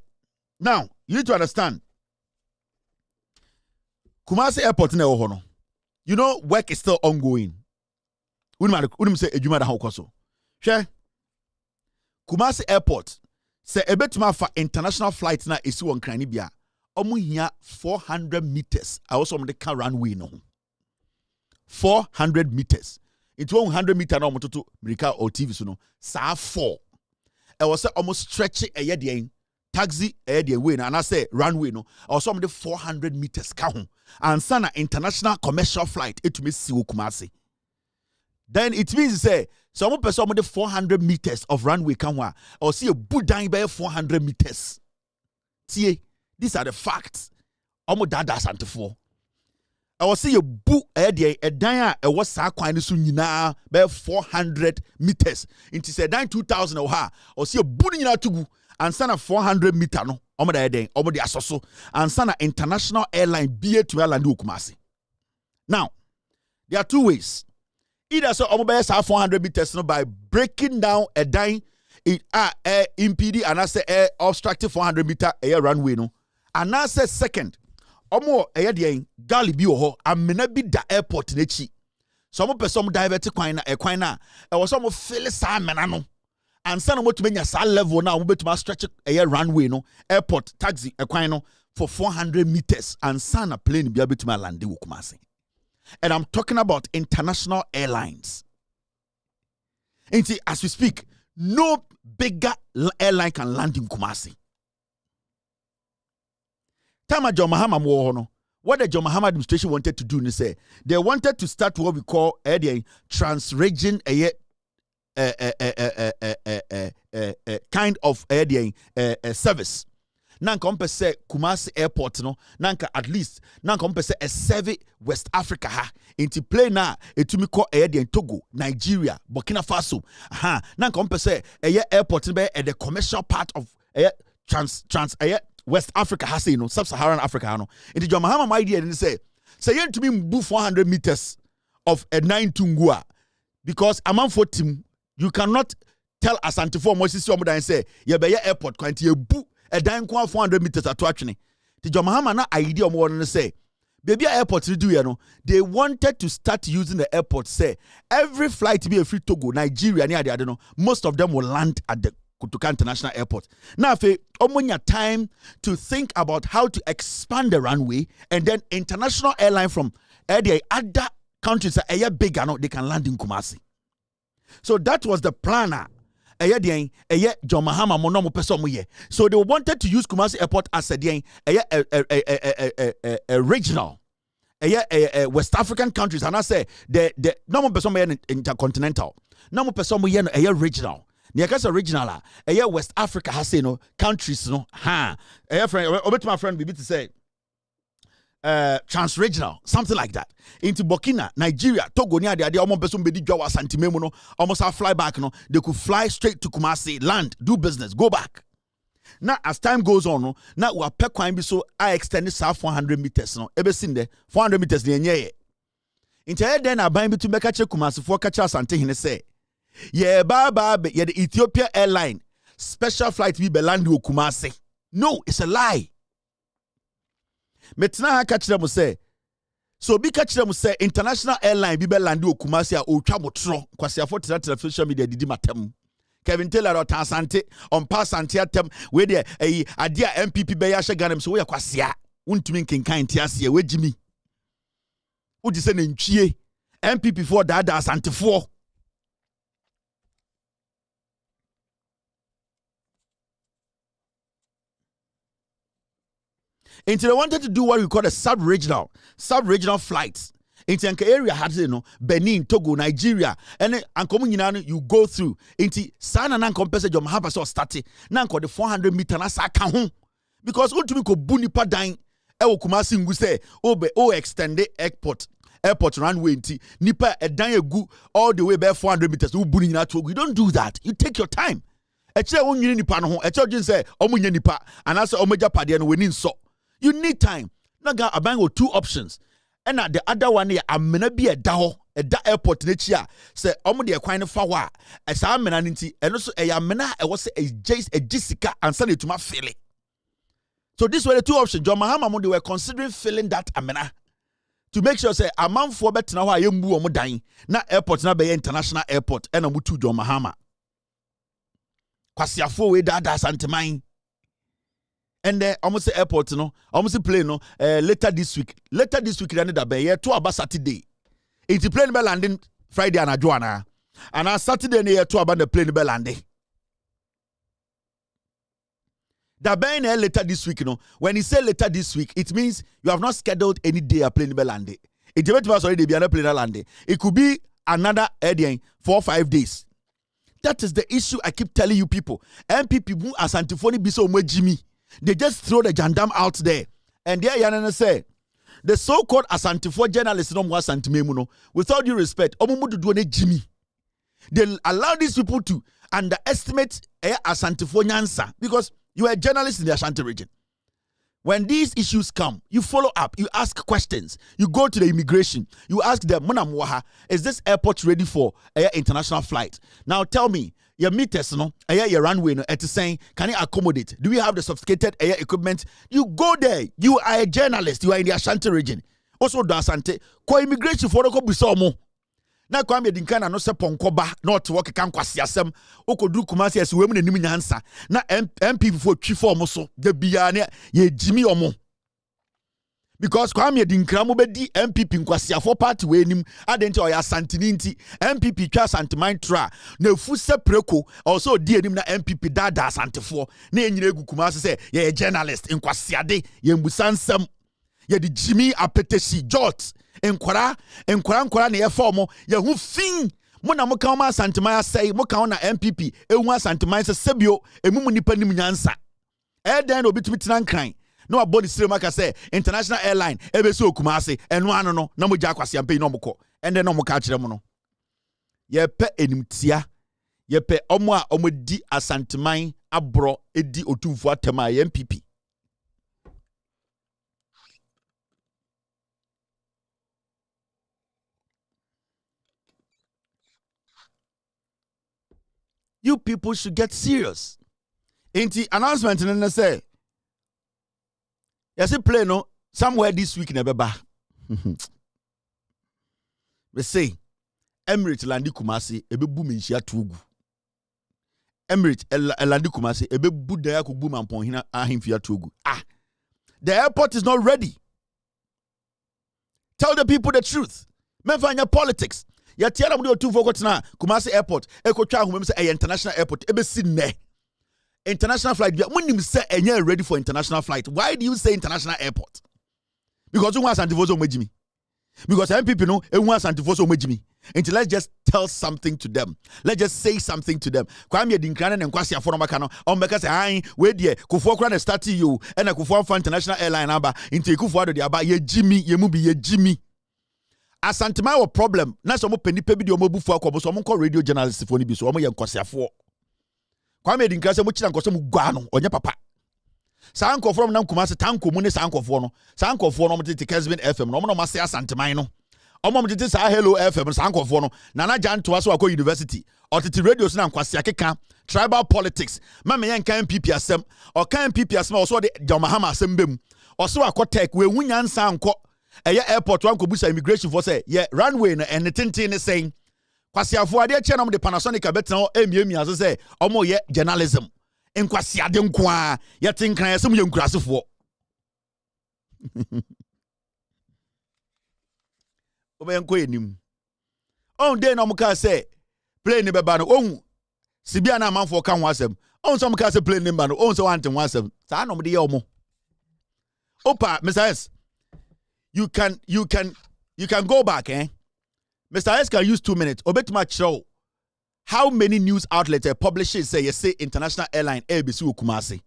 D: Now, you need to understand. Kumasi Airport na ohono. You know, work is still ongoing. Unim say ejuma da hokoso. Share. Kumasi Airport say ebetuma for international flight na esi won kran ni bia. Omu hia 400 meters. I also on the car runway no. 400 meters. It 100 meter na omototo America or TV so no. Sa 4. I was almost stretching a year taxi way and I say runway no or some of the 400 meters count and sana international commercial flight it me see Kumasi. Then it means say some person of the 400 meters of runway can or see a buddha by 400 meters. See, these are the facts. Omo dada santifo. I was see a book a danya a was sa kwani so nyina by 400 meters. Into say 2000 or see a buddha nyina tugu. And sana 400 meter no omo da eden omo de asoso and sana international airline BA to land Kumasi. Now there are two ways. Either so omo be 400 meters no by breaking down a dine air impede and I say air obstructive 400 meter air runway no and I say second omo air de galley bi ho amena bi da airport nechi so omo person divert kwan na e was omo fill sa mena no. And son of what to menya sa level now, we to stretch a runway no airport taxi equino for 400 meters and son a plane be able to my land Kumasi. And I'm talking about international airlines. And see, as we speak, no bigger airline can land in Kumasi. Tama John Mahama Mwohono. What the John Mahama administration wanted to do is say they wanted to start what we call a trans-region kind of service. Nanka say Kumasi Airport no nanka at least nanka say a serve West Africa ha into play na etumi call Togo, Nigeria, Burkina Faso. Nanka say airport be the commercial part of trans West Africa ha say no sub-Saharan Africa no. Into John Mahama my idea and say you to me 400 meters of a 9 tungua because among 4 team you cannot tell Asante for Moses Yomuda and say, ye be airport, quantity a boo, a dime 400 meters at Twachini. The Jamahama na idea more than say, baby airport to do, you know, they wanted to start using the airport, say, every flight to be a free Togo, Nigeria, I don't know, most of them will land at the Kutuka International Airport. Now, if you time to think about how to expand the runway and then international airline from other countries that are big, they can land in Kumasi. So that was the planner. John Mahama monomo person ye. So they wanted to use Kumasi Airport as a regional, West African countries. And I say the normal person intercontinental, normal person a regional. Niakasa regional West Africa has no countries no friend. Obet my friend Bibi to say. Trans-regional, something like that. Into Burkina, Nigeria, Togo, near the almost person be Jawa Santimemono, almost a fly back, no, they could fly straight to Kumasi, land, do business, go back. Now, as time goes on, now we are pe kwine so I extended 400 meters, no, ever seen there, 400 meters, the Inti then aban bi to be catch Kumasi for catch Asante hine say. Yeah, baba, yeah, the Ethiopia airline special flight be belandi Kumasi. No, it's a lie. Metna ha catch them say. So be catch them say international airline be belandi Kumasi a otwa motro kwasi afo social media didi matem. Kevin Taylor or Asante on pass Asante atem we there adia MPP be ya hye so we kwasi a untumi nkenkan tiase we jimi. Udi se nantwie MPP for da Asante for. Until they wanted to do what we call a sub-regional flights. Into an area had Benin, Togo, Nigeria, and you go through. Into Sana nan compensate your mahaba so starting. Nan the 400 meter na sa kahun. Because ultimately ko buni pa dain. Ewo Kumasi nguse o extended airport runway inti nipa edan egu all the way by 400 meters. Buni na Togo. You don't do that. You take your time. Eche unyi nipa no ho. Eche jin say omunye nipa anase omeja pade no weni nso. You need time. Naga abango two options. And the other one here, amena bi a da airport nechia. Say omo de kwan fa wa. Esa amena nti eno so amena e was a Jessica and send it to my feeling. So these were the two options. John Mahama they were considering filling that amena to make sure say a man for better now yembu omo dan na airport na be international airport and omo to John Mahama. Kwasi afo we da Santeman. And then almost the airport, almost the plane, later this week, that be here to about Saturday. It's the plane be landing Friday and Joanna, and on Saturday near to about the plane be landing. That be later this week, when he say later this week, it means you have not scheduled any day a plane be landing. It was already be another plane landing. It could be another 4 or 5 days. That is the issue I keep telling you people. MPP who as antiphony be so much Jimmy. They just throw the jandam out there. And there Yanana say, the so-called Asante journalists no more Asante with all due respect, Omomudu do Jimmy. They allow these people to underestimate Asante Nyansa because you are a journalist in the Ashanti region. When these issues come, you follow up, you ask questions, you go to the immigration, you ask them, Munamwaha, is this airport ready for international flight? Now tell me, your meters, your runway, it's saying, can it accommodate? Do we have the sophisticated air equipment? You go there. You are a journalist. You are in the Ashanti region. Also, the Asante, ko immigration for the Bisomo. Na kwa dinkana no se ponkoba not work kan kwasiasem okodu Kumasi as women enim nyansa na MP for twi form so de bia ne ye jimi omo. Because Kwame Dinkra mo bedi MPP nkwasiafo party we nim adenti oya Asantini nti MPP twa Santeman tra na fu se preko also di enim na MPP dada Asantefo na enyina egu Kumasi se ye journalist nkwasiade ye mbusansem ye di Jimmy apetesi jot enkwara na ye form ye hu fin mo na mo kan ma Santeman asai mo kan na MPP ehu Santeman se sebio emumu nipa nim nyansa den obitumi tenankran no abodi sirema say international airline ebe so Kumasi eno ano no na mo gya kwase ampe no moko ende no mo ka kire mo no ye pe enimtia ye pe omo a omo di Asanteman abro edi otumfu atema ye MPP. You people should get serious. Inti announcement and say yes, play no somewhere this week in Ebeba. We say Emirates landi Kumasi ebe boom in shia tugu. Emirates landi Kumasi ebe buda ya ku boom ampon hina ahimfia tugu. The airport is not ready. Tell the people the truth. Menfanya politics. Ya tiara mu de otu foko tena Kumasi airport ekotwa ahomem say international airport ebe sinne. International flight, when you say and you're ready for international flight, why do you say international airport? Because you want Santifoso Mejimi. Because MPP know you want Santifoso Mejimi. Until let's just tell something to them. Let's just say something to them. Kwame Dinkran and Kwasi Afonobakano, on because I wait there, Kufokran start you and a Kufo for international airline number into Kufuado the Aba ye Jimmy, ye mubi ye Jimmy. Asantema wa problem. Na so mo peni pebi di omobu fo akobo so mo ko radio journalist fo ni bi so mo ye Kwasiafo. Kwame Dinkra se mo chira nkoso mu gua no onye papa sa ankofo nam Kumasi tanko mu ne sa ankofo no mo tete Kesben FM no mo no ma se Asanteman no Omom tete sa Hello FM sa ankofo no Nana Janto aso akọ university otete radio so na nkwase akeka tribal politics ma me yan kan MPP asem o kan MPP asem o so de John asem bem o so akọ tech we hu nyansa ankọ eye airport wan ko busa immigration for say ye runway na en tenten ne sen kwase afo ade che na mo de Panasonic abetan emiemi ase say omo ye journalism nkwase ade nko a ye tinkan asem ye nkurasefo Obenko enim on dey na muka say plane beba no ohun sibia na amanfo ka ho asem on so muka say plane number no on so want ho asem sa no de ye omo opa Mr. S you can go back Mr. S can use 2 minutes obetuma show how many news outlets publishers say international airline ABC Kumasi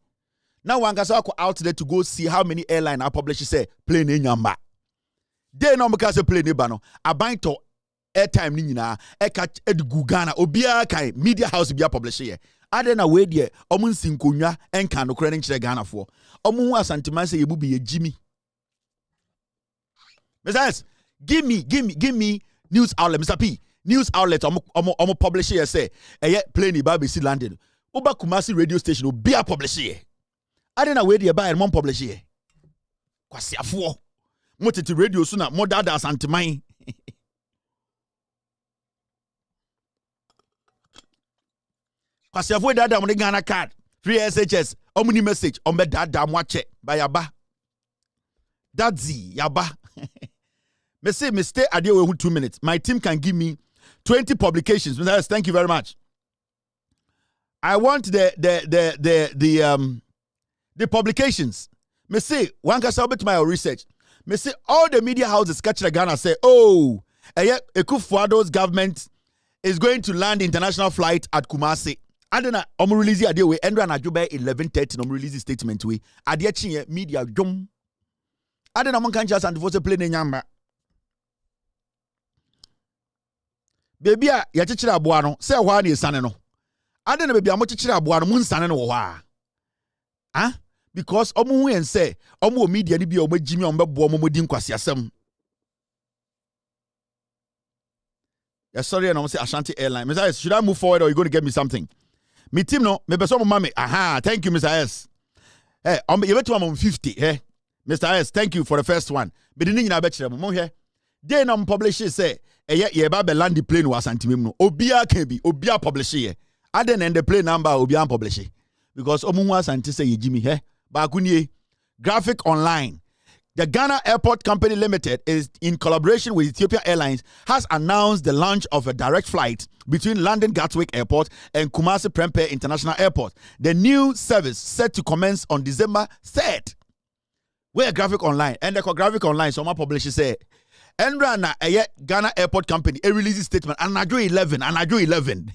D: now one gasa go out there to go see how many airline our publishers say plane nyamba. They no make us play neighbor no aban to airtime ni nyina e ka edugu Ghana obia kan media house bia publish here ade na we de omun sinkonwa enka no kra nkire Ghana fo omun hu asantima say yebu bi ye Jimmy Mr. give me news outlet Mr. P news outlet omo publish here say eye plane ba be si London Uba Kumasi radio station obia publish here ade na we de ba e mon publish here kwase afo Motiti radio suna mo dada asanteman kwase afo dada mo Ghana card free SHS omuni message ombe dada mo ache ba yaba dadzi yaba me stay ade we 2 minutes my team can give me 20 publications Mr. Thank you very much. I want the publications me say one can submit my research. Me say all the media houses catch the Ghana say, oh, Akufo-Addo's government is going to land international flight at Kumasi. And then I'm release the idea we end on Ajuba 11:30. I'm release statement we. Idea chinye media jom. And then I'm can't just and force plane nyamba. Baby ya chichira aboa no say wha na esane no. And then baby am chichira aboa no mun sane no wo ha. Ah? Because omu and say omu media ni bi omu Jimmy ombebo omu di nkwasi asem. Yes, sorry, and I'm say Ashanti Airline. Mr. S, should I move forward or are you going to get me something? Me team no, me person mama. Aha, thank you, Mr. S. Hey, you bet to 50. Hey, Mr. S, thank you for the first one. But the thing I bet you, mo here. They no publish say, ye ba be land the plane was antimim no. Obia kebi, obia publish here. Aden and the plane number obia publish. Because omu was anti say Jimmy hey. Bakunie, Graphic Online. The Ghana Airport Company Limited is in collaboration with Ethiopia Airlines has announced the launch of a direct flight between London Gatwick Airport and Kumasi Prempeh International Airport. The new service set to commence on December 3rd. Where Graphic Online and the Graphic Online so my publisher say Endra na Ghana Airport Company a release statement and Anajo 11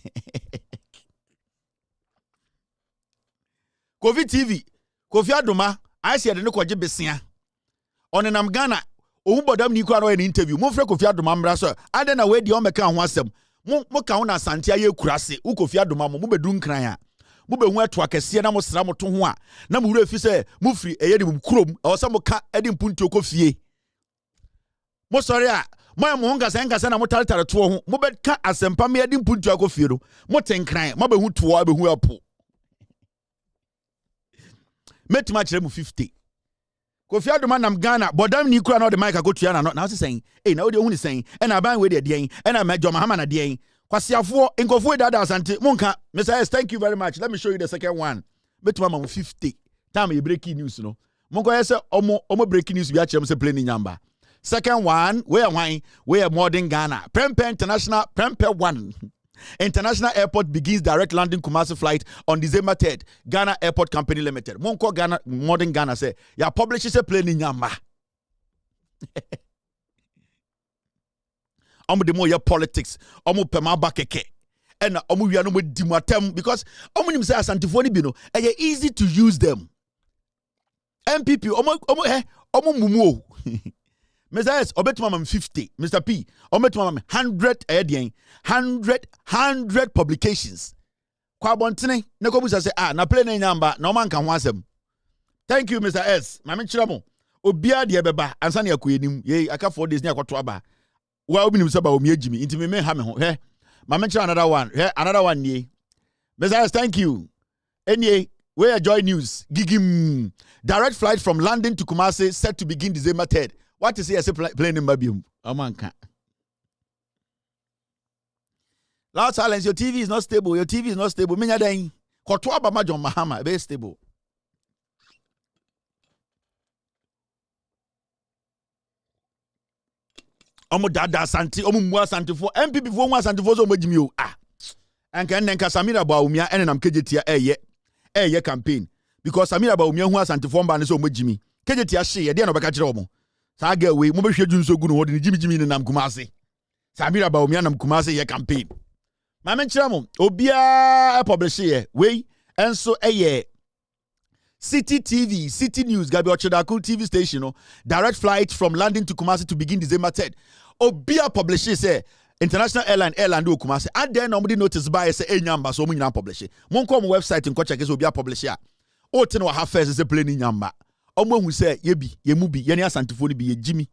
D: COVID TV Kofi Adoma, I said no kwaje besia. Onenam Ghana, ohu bodam ni kwa no an interview. Mo fre Kofi Adoma mbra so. Ade na we di o meka ho asem. Mo ka ho na asante aye kurase. U Kofi Adoma mo bedu nkran a. Mo be hu ato akese na mo sra mo to ho a. Na mo wura fi se mo firi eye di krom. O se mo ka edi mpunti okofie. Mo sori a mo mo ngasa na mo taretare to ho. Mo be ka asempa me edi mpunti okofie no. Mo tenkran, mo be hu to be hu apo. Met match remu 50. Kofi Adoma nam Ghana, bodam ni kura no the mic go to na no. Now saying, eh na we dey hu ni saying, e na ban we dey dey, e na Major Mahama na dey. Kwasiafo nkofo dada asante. Monka, Mr. S, thank you very much. Let me show you the second one. Met mama 50. Time you breaking news no. Monko yese omo breaking news bi a chem say plane nyamba. Second one, where modern Ghana. Prempeh International Prempeh 1. International Airport begins direct London Kumasi flight on December 3rd. Ghana Airport Company Limited. Monko Ghana, modern Ghana say, ya publishes a plane in Yamba. Omo demo ya politics. Omo pema bakeke. And omo we are no dimatem because omo nim say asantifo ni bi no. Easy to use them. MPP omo mumu. Mr. S, obetumam 50. Mr. P, obetumam 100 publications. Kwa bontene, nekobusa say, na plane nyamba, na man kan wasem. Thank you, Mr. S. Mame chiramo. Obia de beba, ansani akuyenim. Ye, aka 4 days ni akoto aba. wa obi nim se ba omi agimi inti me ha me ho he ma me try another one nie Messias, thank you any where Joy News gigim direct flight from London to Kumasi set to begin December 3rd. What is here plane in Mabium amanka loud silence. Your TV is not stable. Minya den koto abama John Mahama be stable. Omo dada santi omo mua santi fo MPP fo mua santi fo so omo jimi o anka nnenka Samira Bawumia ene nam kejetia eye campaign because Samira Bawumia hu asante fo mba ne so omo jimi kejetia hye ye de na obeka kire omo sa ga we mo behwe dwunso gu no ho de jimi ne nam Kumasi Samira Bawumia nam Kumasi ye campaign ma men kire mo obia publish ye we enso eye City TV, City News, Gabi Ochedaku TV station, no? Direct flight from London to Kumasi to begin December 3rd. Obia publishes say international airline do Kumasi. And then nobody notice by say nyamba so munyina publish. Mon come website and check is obia publish ya. O ten wa ha first say plane nyamba. Omo hu say yebi, yemubi, ye ne asantifo bi ye Jimmy.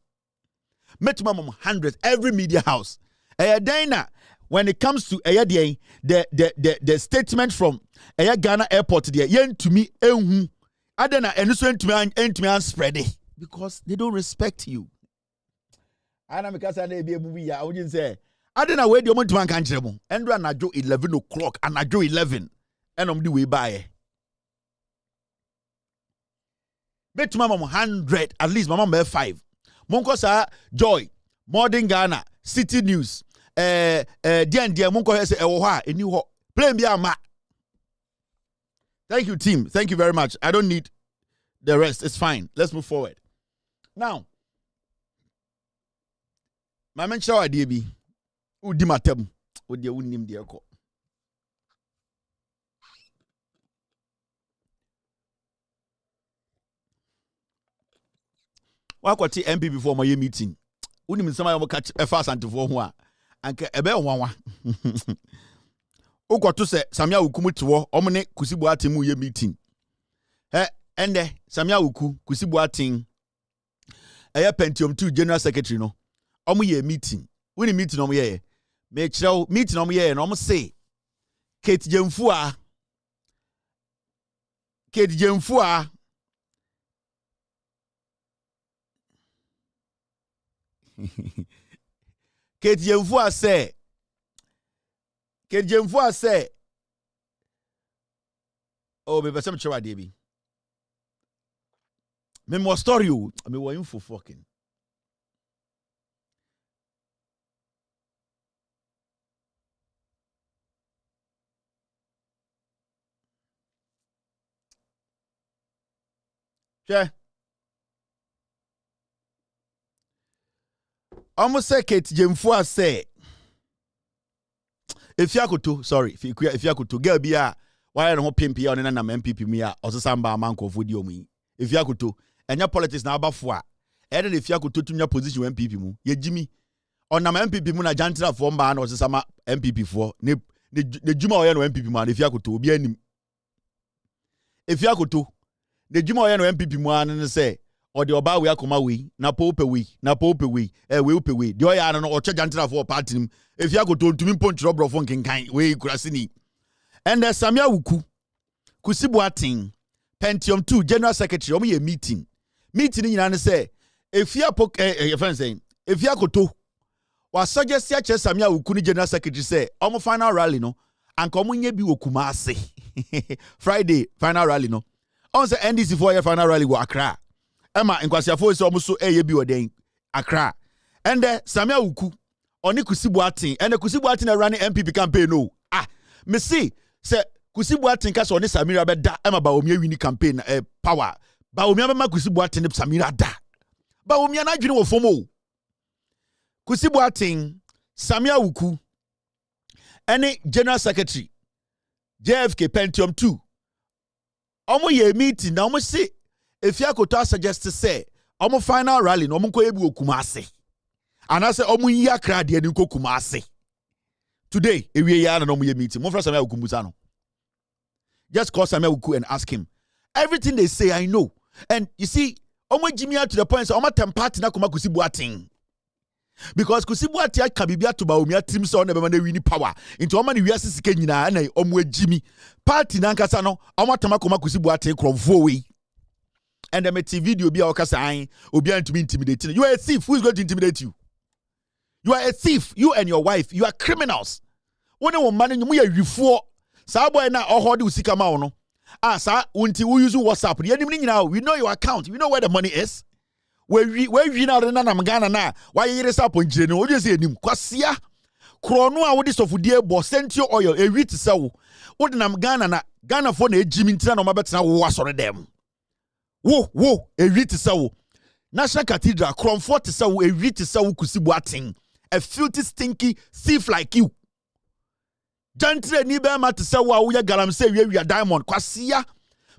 D: Metumam hundreds every media house. Dana when it comes to the statement from Ghana airport there yen to me enhu adena enso entumi spread it because they don't respect you. Ana me kasa na ebi ebubi ya onyin say adena we de omo kan kire mo endro anajo 11 o'clock anajo 11 enom di we buy betuma mama 100 at least mama be 5 monko sa Joy Modern Ghana City News dia monko say e wo ho a eni ho plane bi ama. Thank you, team. Thank you very much. I don't need the rest. It's fine. Let's move forward. Now, my man show idea be udi matem udi unim de ko. Wa kwati MP before my meeting. Unim sama yo catch fast antifo ho a anka ebe nwanwa. Ukoto se Samia Wuku tiwo omne Kusibu Atemu ye meeting. Ende Samia Wuku Kusibu Atin eye Pentium 2 General Secretary no. Omo ye meeting. Wini meeting omo ye. Me kireo meeting omo ye no omo say Kate Jemfua Kate Jemfua say Kejemfua say, oh, me person chewa debi. Me more story you. Me wa info fucking. Yeah. Almost say Kejemfua say. Efiakoto, sorry, Efiakoto, girl be a why no pimpi on na MPP me a osesamba amanko fodi omu. Efiakoto, enya politics na abafo a. E de Efiakoto tumya position MPP mu. Ye Jimmy on na MPP mu na jantra fo mba na osesama MPP fo. Ne juma oye no MPP mu na Efiakoto obi anim. Efiakoto, ne juma oye no MPP mu an ne say or the oba we akoma we na pope we we upe we the oya no o jantra for party nim if you go to ntumi ponchro brofo nkenkan we kurasini and Samia Wuku Kusibu Atin Pentium 2 General Secretary omo ye meeting nyina ne say if you your friend saying if you go to wa suggest ya Samia Wuku ni General Secretary say omo final rally no anka omo nye bi wo Kumasi Friday final rally no on say NDC for your final rally go Accra Emma Nkwasiafo is almost so bi oden Accra. And Samia Wuku oni Kusibu Atin and Kusibu Atin running MPP campaign no. Me see say Kusibu Atin ka so ni Samira be da Emma Bawumia wini campaign power. Bawumia be ma Kusibu Atin ni Samira da. Bawumia na dwene wo fomo. Kusibu Atin Samia Wuku any General Secretary JFK Pentium 2. Omo ye meeting na omo see if you could suggest to say, omo final rally no munko ebi Kumasi. And I say omo yi Accra de ni Kumasi. Today, ewie ya na no ye meeting. Mo fra Samia Wuku musano. Just call Samia Wuku and ask him. Everything they say I know. And you see, omo Jimmy to the point say omo tempati na kuma Kusibu Atin. Because Kusibu Atia Kabibia to Baumia Tim Son never win power. Into Omani Wiasi Kenina and Omwe Jimmy. Party Nankasano, Omatamako Kusibu Atia Kronvoe. And the Meti video be our Kasai, Obian to be intimidating. You are a thief. Who is going to intimidate you? You are a thief. You and your wife. You are criminals. When you man we are you for Sabo na ohodi usika maono. Sir, until we use WhatsApp. We know your account. We know where the money is. Where we now na Namgana na. Why you is up on Jeno? What you say him? Kwasia. Krono a wodi sofu die bo sent your oil a wheat saw. What Namgana na Ghana for ne Jimmy Tran or Mabetna was on them. Whoa, a wheat saw. National Cathedral, Cromfort saw a wheat saw Kusibuating. A filthy, stinky thief like you. Jantre ni be ma te se wa wo ya galam se wi diamond kwasia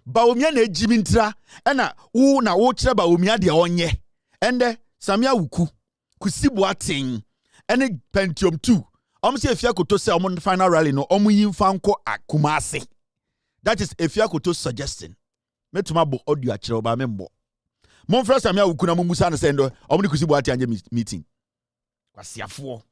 D: baomia na ejimintra na wo na wo kire baomia de onye ende samia wuku Kusibuatin ene Pentium 2 se efia koto se final rally no yimfa nko Kumasi. That is efia koto suggesting metuma bo audio akire ba membo monfra samia wuku na musa na se ndo ni Kusibuatin anye meeting kwasiafo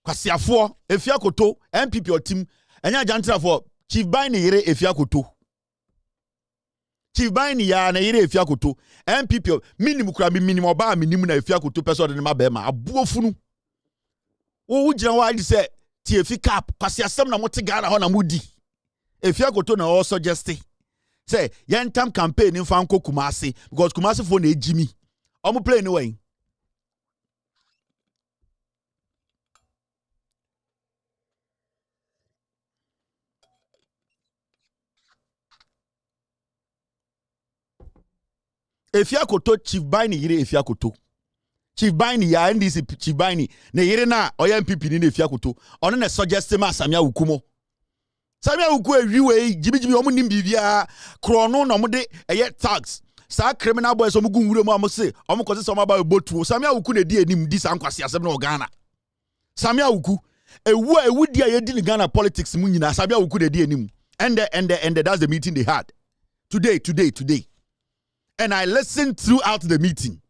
D: Kwasiafo Efiakoto MPP or team enya jantra for Chief Baini yere Efiakoto Chief Baini ya na yere Efiakoto MPP minimum kura minimum ba minimum na Efiakoto person de ma be ma abuofunu wo ujira wa adi se tie fikap kwasiasem na mote Ghana ho na mudi Efiakoto na all suggest say yentam campaign in fanko Kumasi because Kumasi for na ejimi omo play no way. Efiakoto Chief Baini yire Efiakoto. Chief Baini ya NDC Chief Baini ne yire na oya MPP ni Efiakoto. Ono na suggest ma Samia Wukumo. Samia Wuku ewiwe jibijibi omo nim bibia krono na omo de eye tax. Sa criminal boys omo gunwure mu amose omo koze so ma ba botu. Samia Wuku na di enim di sankwase asem na Ghana. Samia Wuku ewu dia ye di ni Ghana politics mu nyina Samia Wuku na di enim. And that's the meeting they had. Today. And I listened throughout the meeting.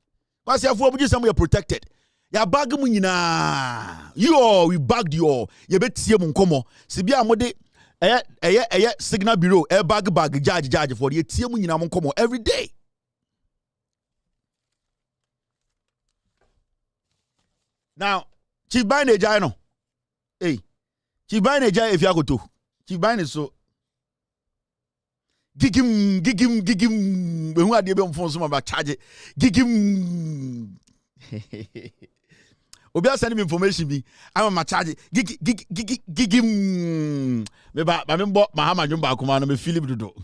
D: Because you have somewhere protected. Ya bag mu nyina. We bagged you all. You bet see mu nkomo. Sibia mode signal bureau bag judge for the tie mu nyina mu nkomo every day. Now, Chief Baini Ejai no. Hey. Chief Baini Ejai Efiakoto. Chief Baini so gigim. Who are the phone about charge? Gigim. Obia send me information be. I'm a charge. Gigim. Me ba membo Mahama Jumba kuma no me Philip Dodo.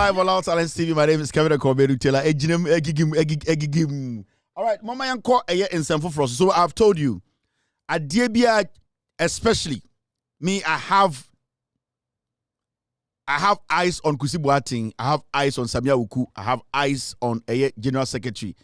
D: live on Loud Silence TV. My name is Kevin Akobedu Taylor. Egigim. All right, Mama Yanko in San Frost. So I've told you, at DBA, especially me, I have eyes on Kusi Boateng. I have eyes on Samia Uku. I have eyes on General Secretary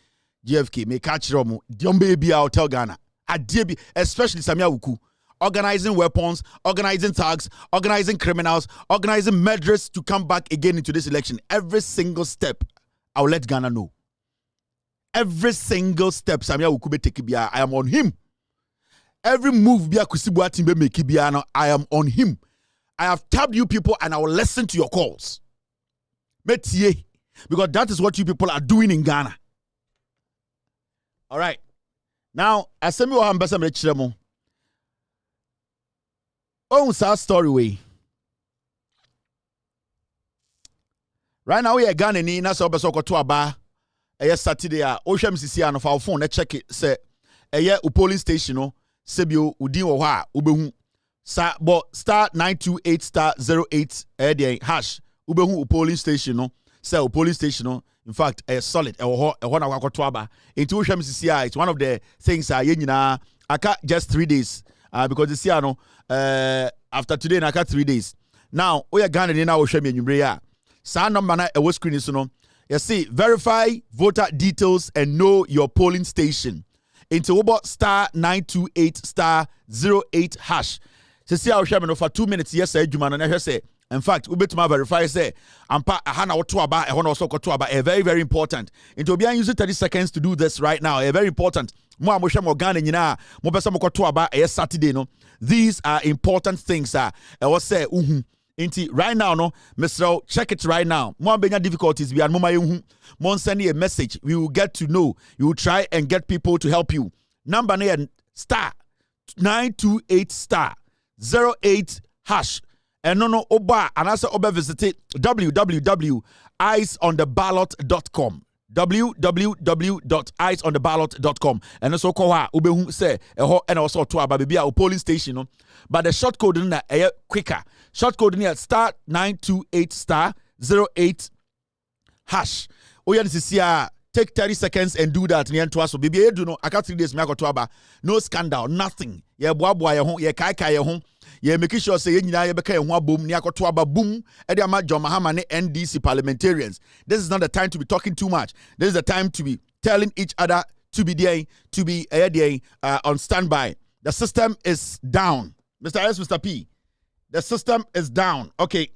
D: GFK. Me catch Romo. Diom baby, I'll tell Ghana. At DBA, especially Samia Uku. Organizing weapons, organizing thugs, organizing criminals, organizing murderers to come back again into this election. Every single step, I'll let Ghana know. Every single step, Samia Ukube take Bia, I am on him. Every move Bia Kusibua Timbe make Biano, I am on him. I have tabbed you people and I will listen to your calls. Metie, because that is what you people are doing in Ghana. All right. Now, Asemi wa ambasa mrechiremo. Oh, sad story way. Right now we are Ghana ni na so beso koto aba. Eye Saturday a ohwem sisi ano fa phone na check say eye u polling station no sebio udin wo ha ubehu sa bo star 928 star 08 hash ubehu u polling station no say u polling station no in fact solid ho na kwakoto aba. Into ohwem sisi a it's one of the things ye nyina aka just 3 days because this year no after today na aka 3 days. Now we are Ghana ni na ohwem enwumre ya sa number na e screen so no. You see, verify voter details and know your polling station. Into about star 928 star 08 hash. See how we for 2 minutes. Yes, sir. Jumana say. In fact, we better verify say. Ampa ahana otu aba ehona also kotu aba. Very very important. Into be using 30 seconds to do this right now. Very important. Mo amosha mo Ghana nyina mo pesa mo kotu aba Saturday no. These are important things. I was say Inti right now no Mr. check it right now. More benya difficulties we are more send a message. We will get to know. You will try and get people to help you. Number nine star 928 star 08 hash. And no oba and also oba visit www.eyesontheballot.com. www.eyesontheballot.com and also call her ubehu say and also to our baby our polling station but the short code in there quicker short code in star 928 star 08 hash take 30 seconds and do that near to us so baby do no aka 3 days me akoto aba no scandal nothing ye boaboa ye ho ye kai ye ho ye make sure say ye nyina ye beka ye ho abom ni akoto aba boom e de ama John Mahama ne NDC parliamentarians. This is not the time to be talking too much. This is the time to be telling each other to be there, to be on standby. The system is down. Mr. S, Mr. P. The system is down. Okay.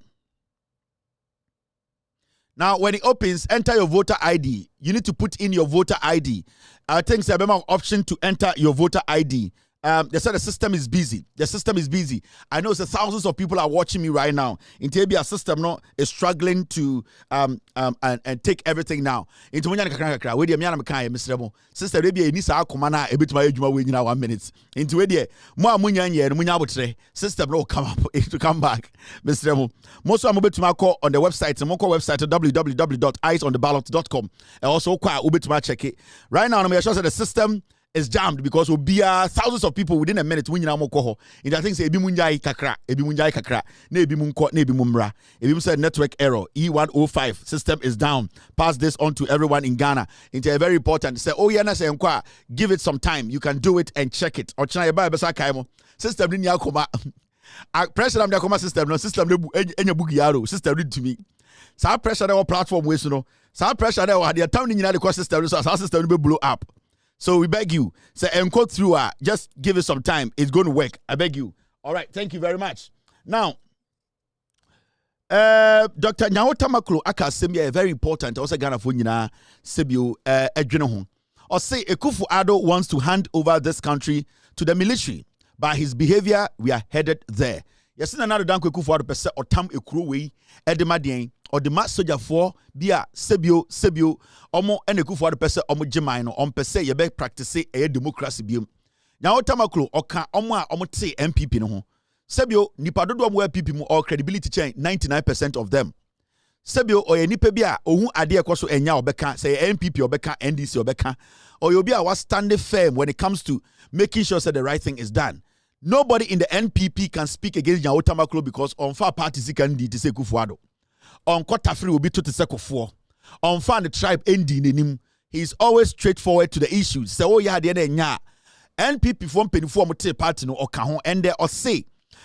D: Now, when it opens, enter your voter ID. You need to put in your voter ID. I think there's an option to enter your voter ID. They said the system is busy. The system is busy. I know thousands of people are watching me right now. In Tabia system no is struggling to and take everything now. Into when kakra we dey me anam kan Mr. Mo. Sister we be ni sa akoma na ebetuma adwuma we nyina 1 minute. Into we dey mo amunya nye no munya abotre. System no come up to come back. Mr. Mo. Most of betuma call on the website. Mo call website www.eyesontheballot.com. And also kwa ubetuma check it. Right now I'm sure that the system is jammed because will be thousands of people within a minute when you know more. And I think say ebi munjai kakra, ne ebi munko, ne ebi mumra. Ebi said network error, E105 system is down. Pass this on to everyone in Ghana. It's very important. Say oh yeah, na say enquire. Give it some time. You can do it and check it. Or china eba besa kaimo. System ni yakoma. Pressure am yakoma system. No system ne enya bugi yaro. System read to me. So pressure that platform we no. So pressure that the town ni na the system. So system will blow up. So we beg you, say encode through just give it some time. It's going to work. I beg you. All right, thank you very much. Now, Dr. Nyawota Maklo aka semia very important. Also Ghana for nyina sebio edwene ho. Or say Akufo-Addo wants to hand over this country to the military. By his behavior, we are headed there. Yes, another danko Akufo-Addo pese otam ekuro we edemaden or the mass soldier for bia sebio omo ene Akufo-Addo pese omo gyeman no on pese ye be practice a democracy biom. Nyawota Maklo oka omo a omo te MPP no ho. Sebio nipa dodo omo MPP mu or credibility chain 99% of them. Sebio oye nipa bia ohun ade ekoso enya obeka say MPP obeka NDC obeka or you be a was standing firm when it comes to making sure that the right thing is done. Nobody in the NPP can speak against Nyawota Maklo because on far parties can say Akufo-Addo. on kotafri will be to the sekofo on fan the tribe ending in him. He's always straightforward to the issues. So, oh, yeah, the nya NPP from Penifo party no okaho and there or say,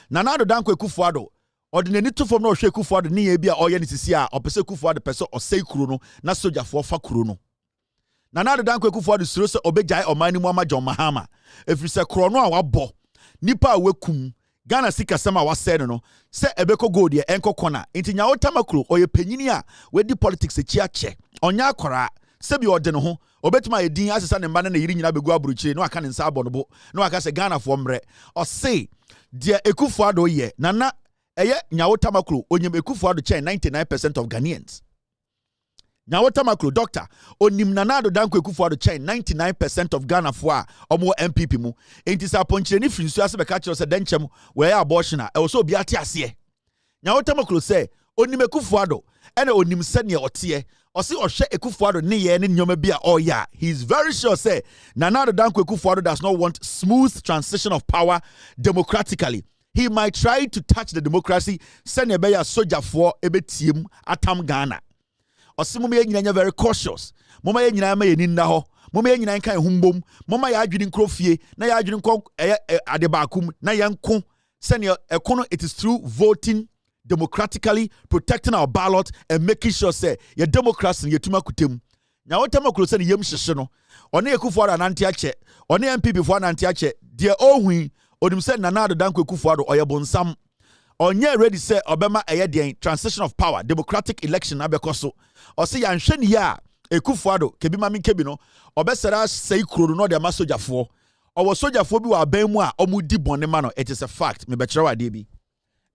D: Nana Dankwa Kufuado, or the Nito from no Shekufuado, ni ebia or Yanisia, or Pese Kufuado person or say Kuruno, na soja for Fakuruno. Nana Dankwa Kufuado Surosa Obejai or Mani Mama John Mahama. If you say Krono or bo, Nipa wekum, Ghana Sika Sama was said no, say Ebeko go there, Enko Kona, into Nyao Tamakro or your peninia, where the politics a chiache, on Yakora. Sebi ordeno ho obetuma edin asesa ne mba na yiri nyina begu aburuchire no aka ne nsa abonobo no aka se Ghana fo mre o say de Ekufuado ye nana eye Nyawo Tamaklo onyem Ekufuado chen 99% of Ghanaians. Nyawo Tamaklo doctor onim Nana Dankwa Ekufuado chen 99% of Ghana fo a omo MPP mu enti sa ponchire ni frinsu ase be ka kire se denchem we abortion a e so obi ate ase. Nyawo Tamaklo say onim Ekufuado ene onim sene otie Osi Oshe Ekufuado ni ye ni nyoma bia oh yeah. He's very sure say Nana Dankwa Ekufuado does not want smooth transition of power democratically. He might try to touch the democracy send a beya soja for ebetiem atam Ghana. Osi mama ye nyina very cautious. Mama ye nyina ma ye ninna ho. Mama ye nyina kan humbom. Mama ya adwini nkrofie na ya adwini nko adebakum na yanko send ekono it is through voting democratically protecting our ballot and making sure say your democracy yetuma kutem nya wotama kuro say yem hyehye no one Ekufuado anante ache one MPP fo anante ache de ohui odim say Nana Dankwa Ekufuado oyebonsam onye ready say obema eye den transition of power democratic election abekoso o say yanhwe ne ya Ekufuado kebi mami kebi no obesera say kuro no de masojafo owo sojafo bi wa ban mu a omudi bone ma no it is a fact me be kire wa de bi.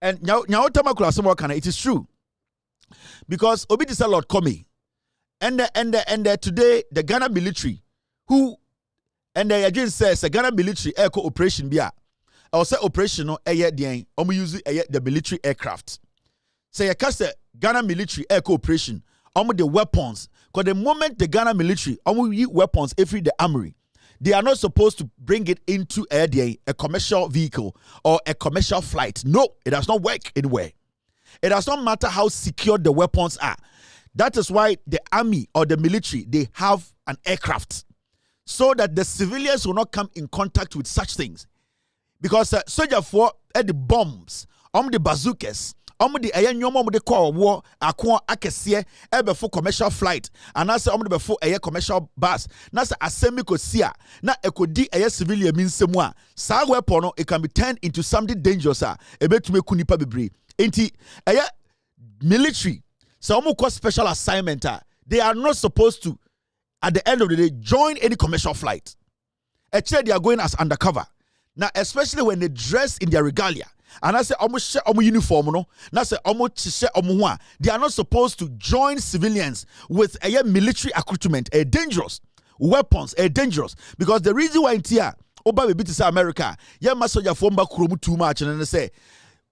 D: And Nyawo Tamaklo some kind it is true. Because Obi this Lord Comey and today the Ghana military who and the agent says the Ghana military air operation bia or say operational air the use the military aircraft. Say you cast the Ghana military air operation the weapons because the moment the Ghana military use weapons every the armory. They are not supposed to bring it into a commercial vehicle or a commercial flight. No, it does not work anywhere. It does not matter how secure the weapons are. That is why the army or the military, they have an aircraft so that the civilians will not come in contact with such things. Because soldier for the bombs, the bazookas, the nyoma de call war akwa akese ebe for commercial flight and as the before a commercial bus na say asemi ko sia na ekodi civilian minsemu a sa weapon it can be turned into something dangerous ebetume kunipa bebre enti military so special assignment they are not supposed to at the end of the day join any commercial flight. Actually they are going as undercover now, especially when they dress in their regalia. And I say almost uniform no. Now say almost they are not supposed to join civilians with a military accoutrement, a dangerous weapons, a dangerous because the reason why in here Oba be to say America, yeah, my soldier for mba too much and they say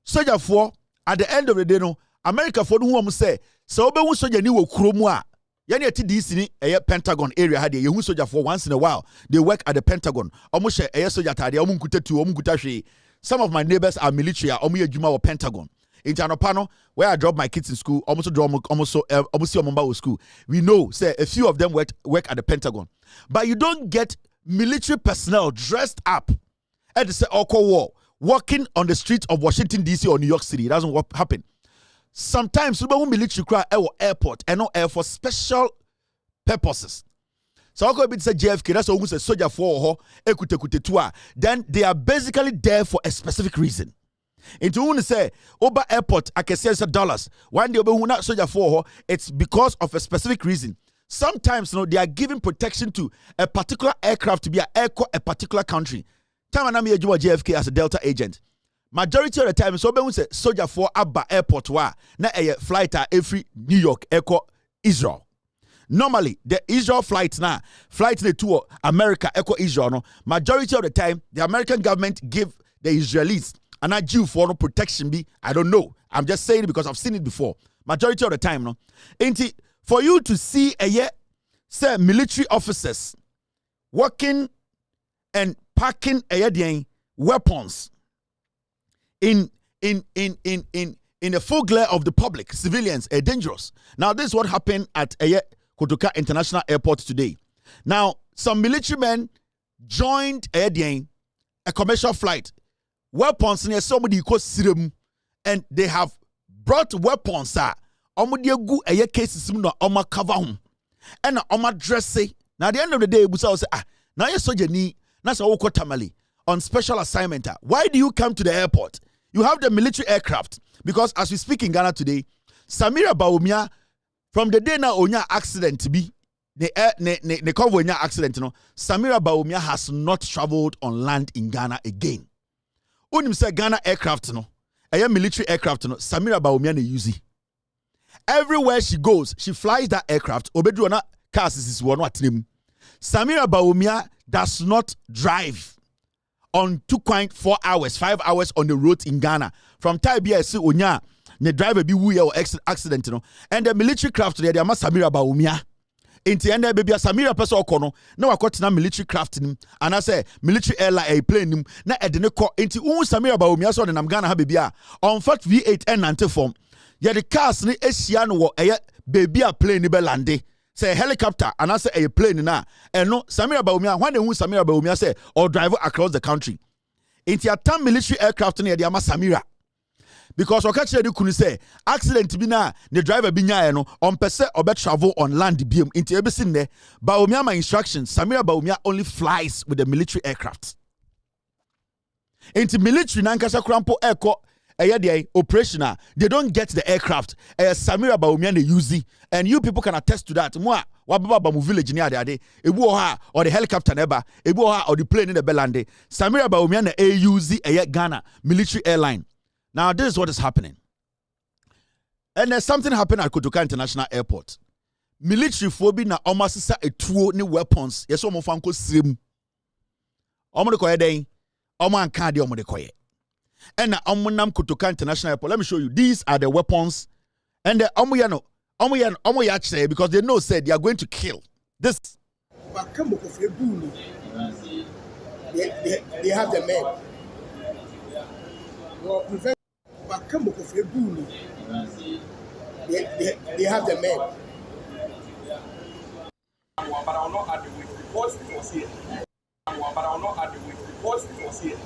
D: soldier for at the end of the day no America for who say so Oba soldier ni wo kuromu a yani ati DC ni Pentagon area had you soldier for once in a while they work at the Pentagon almost a soldier tade omunkuta tu omunkuta hwe. Some of my neighbors are military omu yejuma or Pentagon in Janopano where I drop my kids in school almost school we know say a few of them work at the Pentagon but you don't get military personnel dressed up at the war walking on the streets of Washington DC or New York City. It doesn't happen. Sometimes military cry airport and not air for special purposes. So I go say JFK, that's almost a soldier for ekute then they are basically there for a specific reason. Into when say Oba Airport, I can say dollars. One day Oba not soldier for it's because of a specific reason. Sometimes they are giving protection to a particular aircraft to be a particular country. Time I am JFK as a Delta agent. Majority of the time, so we say soldier for Abba Airport wa na a flight every New York echo Israel. Normally, the Israel flights now, flight to America echo Israel. No, majority of the time, the American government give the Israelis and I due for no protection. I don't know. I'm just saying it because I've seen it before. Majority of the time, no. Ain't for you to see say military officers working and packing weapons in in the full glare of the public, civilians are dangerous. Now, this is what happened at Kotoka International Airport today. Now, some military men joined a commercial flight. Weapons near somebody called Sirum, and they have brought weapons. Omudiegu cases no oma cover home. And oma dress. Now, at the end of the day, Busa will say, now you're soldier ni, that's all tamale on special assignment. Why do you come to the airport? You have the military aircraft. Because as we speak in Ghana today, Samira Bawumia, from the day now onya accident to be, the convoy accident, Samira Bawumia has not traveled on land in Ghana again. Unim say Ghana aircraft, a military aircraft, Samira Bawumia ne use. Everywhere she goes, she flies that aircraft. Obedruana cars is one what name. Samira Bawumia does not drive on 2.4 hours, 5 hours on the road in Ghana. From Taibia, Onya, the driver be woo or accident, and the military craft there, they are Samira Bawumia. In the end, baby, Samira person okono. Now I got na military craft and I say military airline a plane na edene ko into Samira Bawumia so na Ghana ha baby on fact V8 N90 form. Yeah, the cars ni Asia no baby a plane ni be lande. Say helicopter and I say a plane na and no Samira Bawumia when they Samira Bawumia say or drive across the country into a time military aircraft near the Samira because o catch the kunu say accident bi na the driver bi nya no on pese obe travel on land biam into ebesin there Bawumia my instructions Samira Bawumia only flies with the military aircraft into military nankasa krampo airco operational, they don't get the aircraft. Samira Bawumia they use and you people can attest to that. Moi, wababa mu village near there. Ebu or the helicopter neba, ebu or the plane in the belande. Samira Bawumia na use Ghana military airline. Now this is what is happening. And there's something happened at Kotoka International Airport. Military phobia na almost a two new weapons. Yes, omo fanko sim. Omo de koye den. Omo anka de omo de koye. And Omunam Kotoka International Airport. Let me show you. These are the weapons. And the Omuyano say because they know said they are going to kill. This.
F: They have the men. They have the men. But I'll not add the weight because it was here. But I'll not add the weight because it was here.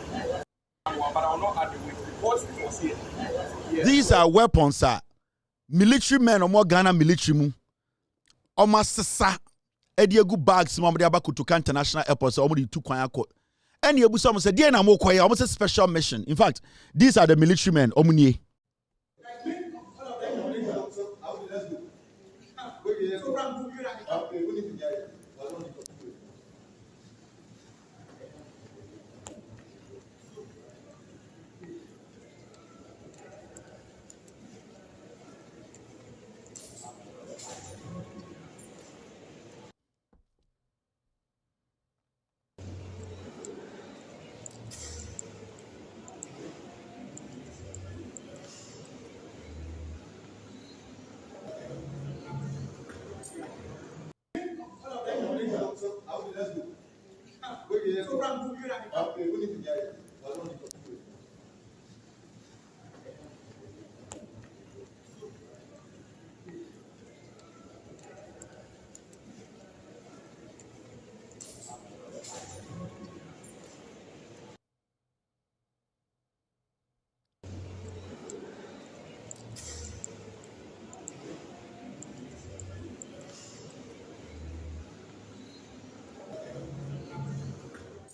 D: These are weapons, military men or more Ghana military mu. Almost sisa ediegu bags mo de Kotoka International Airport so almost 2 kwanya court. And you some say dey na mo kwaya almost a special mission. In fact, these are the military men omunie.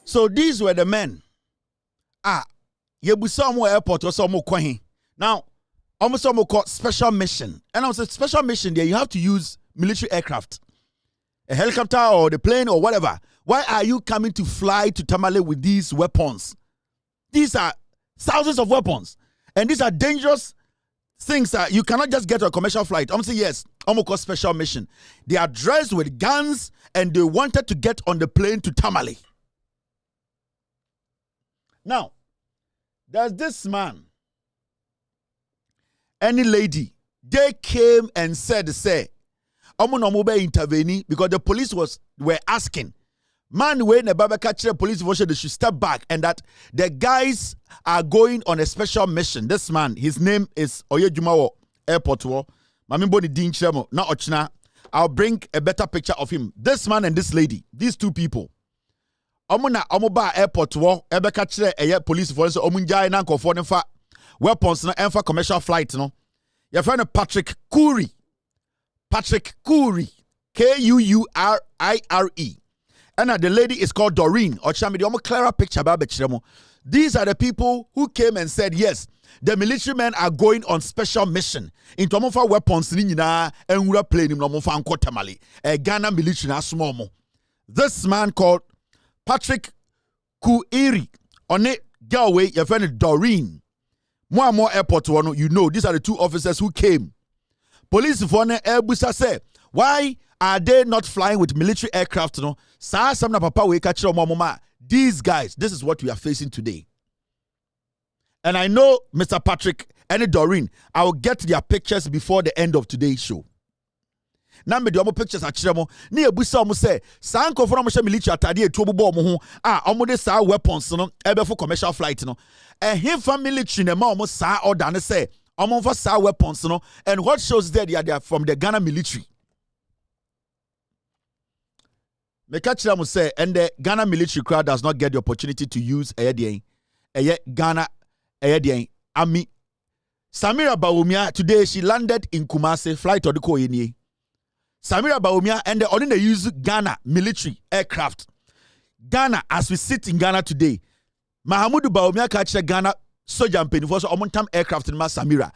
D: So these were the men. Yebusamu Airport or some kwahi. Now, almost some called special mission. And I was a special mission there. You have to use military aircraft, a helicopter or the plane or whatever. Why are you coming to fly to Tamale with these weapons? These are thousands of weapons, and these are dangerous things that you cannot just get a commercial flight. I'm saying yes. I'm called special mission. They are dressed with guns, and they wanted to get on the plane to Tamale. Now, there's this man, any lady, they came and said, say, I'm going to intervene because the police were asking, Man, when the Babaka Chile police force, they should step back, and that the guys are going on a special mission. This man, his name is Oyejumawo Airport. Mamimbo ni din chemo na ochna. I'll bring a better picture of him. This man and this lady, these two people. Omoba airport Ebeka Chile police force omunjai na nkofo nfa weapons na enfa commercial flight no. Your friend Patrick Courie. Patrick Courie. K-U-U-R-I-R-E. And the lady is called Doreen. Clearer picture about these are the people who came and said, yes, the military men are going on special mission. In Tomofa weapons, and we're playing in Tomofa Tamale, a Ghana military na small. This man called Patrick Courie. On it, Galway, your friend Doreen. More and more airport, you know, these are the two officers who came. Police for Airbusa say, why are they not flying with military aircraft? No, these guys, this is what we are facing today. And I know Mr. Patrick and Doreen, I will get their pictures before the end of today's show. Now me the pictures at Chiremo. Ni ebusa omo say, sanko for omo military atade etu obo omo ho omo de sa weapons no ebe for commercial flight no. And him family military na ma omo sa order ne say omo for sa weapons no. And what shows there they are from the Ghana military. Me catch them say, and the Ghana military crowd does not get the opportunity to use Ghana Army. Samira Bawumia today she landed in Kumasi flight or the Koyeni. Samira Bawumia and they only use Ghana military aircraft. Ghana as we sit in Ghana today, Mahamudu Bawumia catch the Ghana soldier and penny for so omontam aircraft in Ma Samira.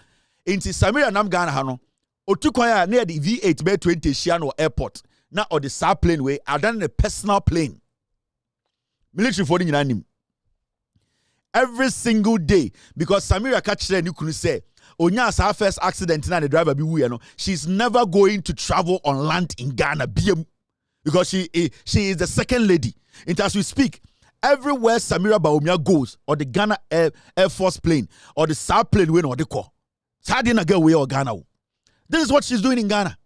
D: Inti Samira nam Ghana hano. Otukoya near the V8 Bay 20 Shiano Airport. Now, or the SAR plane way, I've done a personal plane. Military for the every single day, because Samira catch the you could say, Onya sa first accident and the driver be we, she's never going to travel on land in Ghana, because she is the second lady. And as we speak, everywhere Samira Bawumia goes, or the Ghana Air Force plane, or the SAR plane way, or the call, Sadina get away or Ghana. This is what she's doing in Ghana.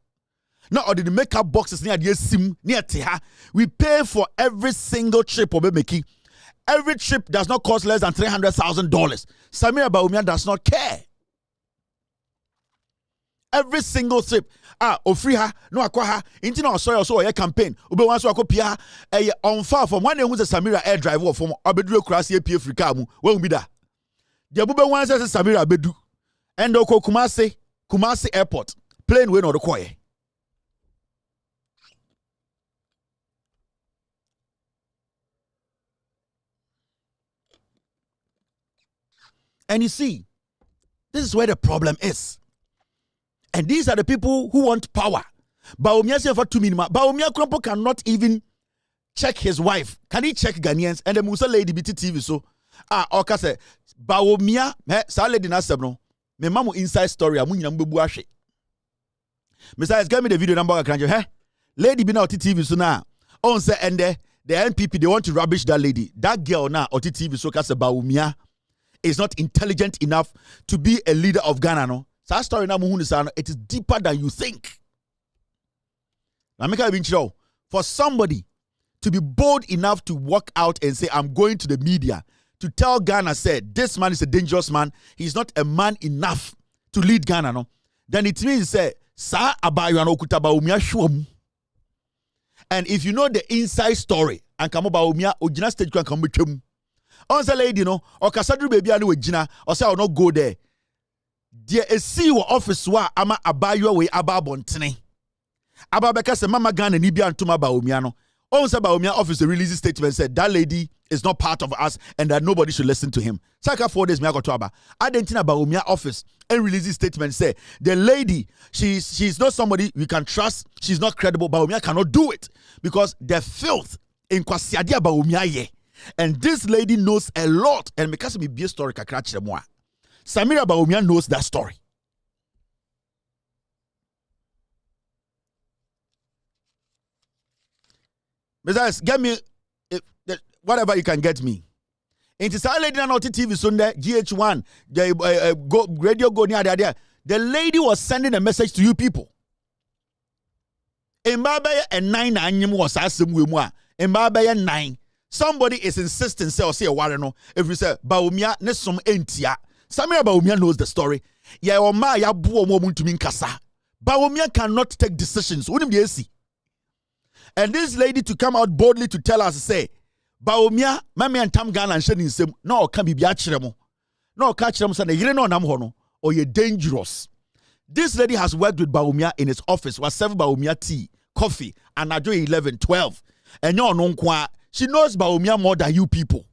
D: Now, or the makeup boxes near the sim near Teha. We pay for every single trip or making. Every trip does not cost less than $300,000. Samira Bawumia does not care. Every single trip. Ofriha, no akwaha, intina soy so a campaign. Ube wan so akopia on far from one who's a Samira air driver from Abedru Krasi AP Africa mu. Won't be that. The Abube wan says Samira Abedu. And oko Kumasi Airport. Plane way no the choir. And you see, this is where the problem is. And these are the people who want power. Bawumia say for 2 minutes. Bawumia Krompo cannot even check his wife. Can he check Ghanaians? And the Musa lady BT TV so. Oka say, Bawumia, sa lady na sebno. Me mamu inside story, amu nyina mbebu ahwe. Mr. Give me the video number kranjo. Lady be na oti TV so na. On say and the NPP they want to rubbish that lady. That girl na oti TV so ka say Bawumia is not intelligent enough to be a leader of Ghana, no? So story now, it is deeper than you think. For somebody to be bold enough to walk out and say, I'm going to the media to tell Ghana, say, this man is a dangerous man, he's not a man enough to lead Ghana, no? Then it means, say, Sa abayu anokuta Bawumia shuam. And if you know the inside story, and kamo Bawumia, ojina stage can come with him. On the lady, no, or Casadru baby, I know Gina, or say I'll not go there. Dear a CEO office wa ama abayo we ababontene. Ababeka se mama Ghana ni bia ntuma Bawumiano. On the Bawumia office releases statement said that lady is not part of us and that nobody should listen to him. Saka 4 days me ago to aba. Adentina Bawumia office and releases statement say the lady she's not somebody we can trust. She's not credible. Bawumia cannot do it because the filth in kwasiadia Bawumia ye. And this lady knows a lot. And because me be a story kakra moi. Samira Bawumia knows that story. Besides, get me whatever you can get me. Into sa lady na TV Sunday GH1 the radio go near there. The lady was sending a message to you people. Embabe and 9 anyim was asem we mu a Mbaba 9. Somebody is insisting say or say no. If you say Bawumia ne som entia. Samira Bawumia knows the story. Ya oma ya buo mo muntumi nkasa. Bawumia cannot take decisions. Unim de esi. And this lady to come out boldly to tell us say Bawumia mame antam Ghana and shedding nsem na o ka bibia kyerɛ mo. Na o ka kyerɛ mo say na yire na onam ho no or you dangerous. This lady has worked with Bawumia in his office. Was serving Bawumia tea, coffee, and Ajo 11, 12. And you know, she knows Bawumia more than you people.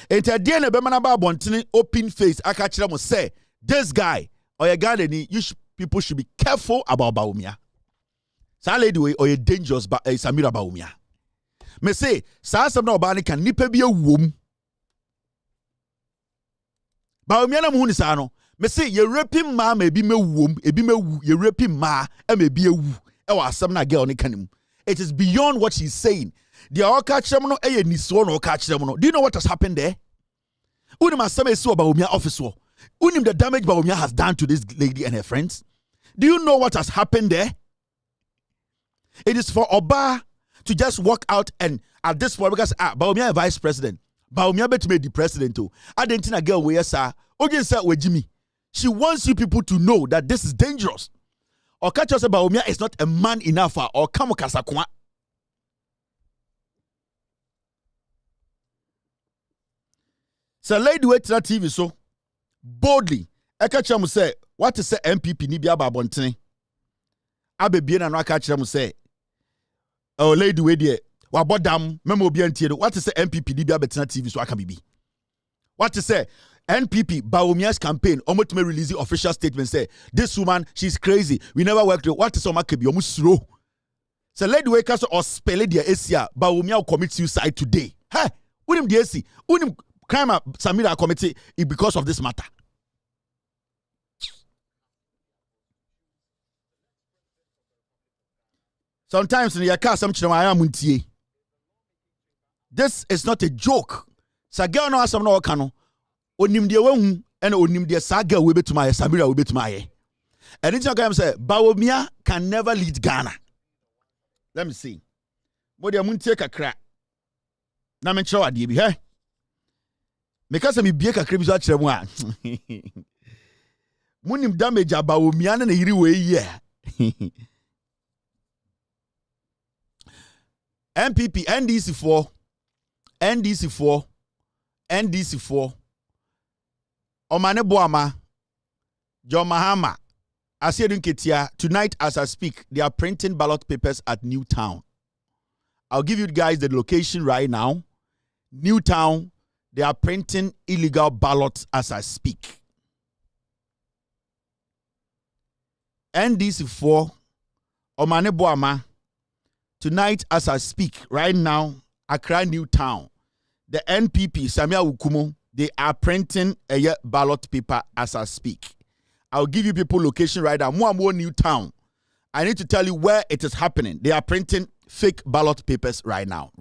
D: And at the end of the open face, I catch them say, this guy or your garden, people should be careful about Bawumia. Sa lady way or you dangerous Samira Bawumia. Me say, sa no bani can nipe be a womb. Bawumia na muhuni sa no. Me say ye raping ma maybe me womb, ebi me wu, ye raping ma e me be a wu. E wa asem na girl ni kanim. It is beyond what she's saying. The all catch them no e ni so no catch them no. Do you know what has happened there? Unim asem esi Bawumia office wo. Unim the damage Bawumia has done to this lady and her friends. Do you know what has happened there? It is for Oba to just walk out and at this point because Bawumia vice president. Bawumia betime the president too. Adentina girl we sir. Ogen say we Jimmy. She wants you people to know that this is dangerous. Or catch us about Bawumia is not a man enough or come kasakwa. So lady wait to that TV so boldly. I catch them say what is say MPP ni bia babontene. Abe bien and I catch them say oh lady wait there. Wa bodam memo bi antie what is say MPP ni bia betina TV so aka bibi. What is say NPP, Bawumia's campaign, almost may release the official statement say, this woman, she's crazy. We never worked with what is on my kebi, almost slow. So let the workers or spell it the Asia, Bawumia will commit suicide today. Hey, unim the AC, unim crime Samira committee because of this matter. Sometimes in your car, this is not a joke. Sagano asam no kano. Onim de wahu and onim de saga we betuma Samira we betuma. And it's okay say Bawumia can never lead Ghana. Let me see. Mo de muntie kakra. Na me chewa de bi he. Me ka se me bie kakra bi so akere mu a. Munim damage Bawumia na yiri we ye. MPP NDC4 Omane Boama, John Mahama, Asiedun Ketia, tonight as I speak, they are printing ballot papers at Newtown. I'll give you guys the location right now. Newtown, they are printing illegal ballots as I speak. NDC4, Omane Boama, tonight as I speak, right now, Accra Newtown, the NPP, Samia Ukumu, they are printing a ballot paper as I speak. I'll give you people location right now. More Newtown. I need to tell you where it is happening. They are printing fake ballot papers right now.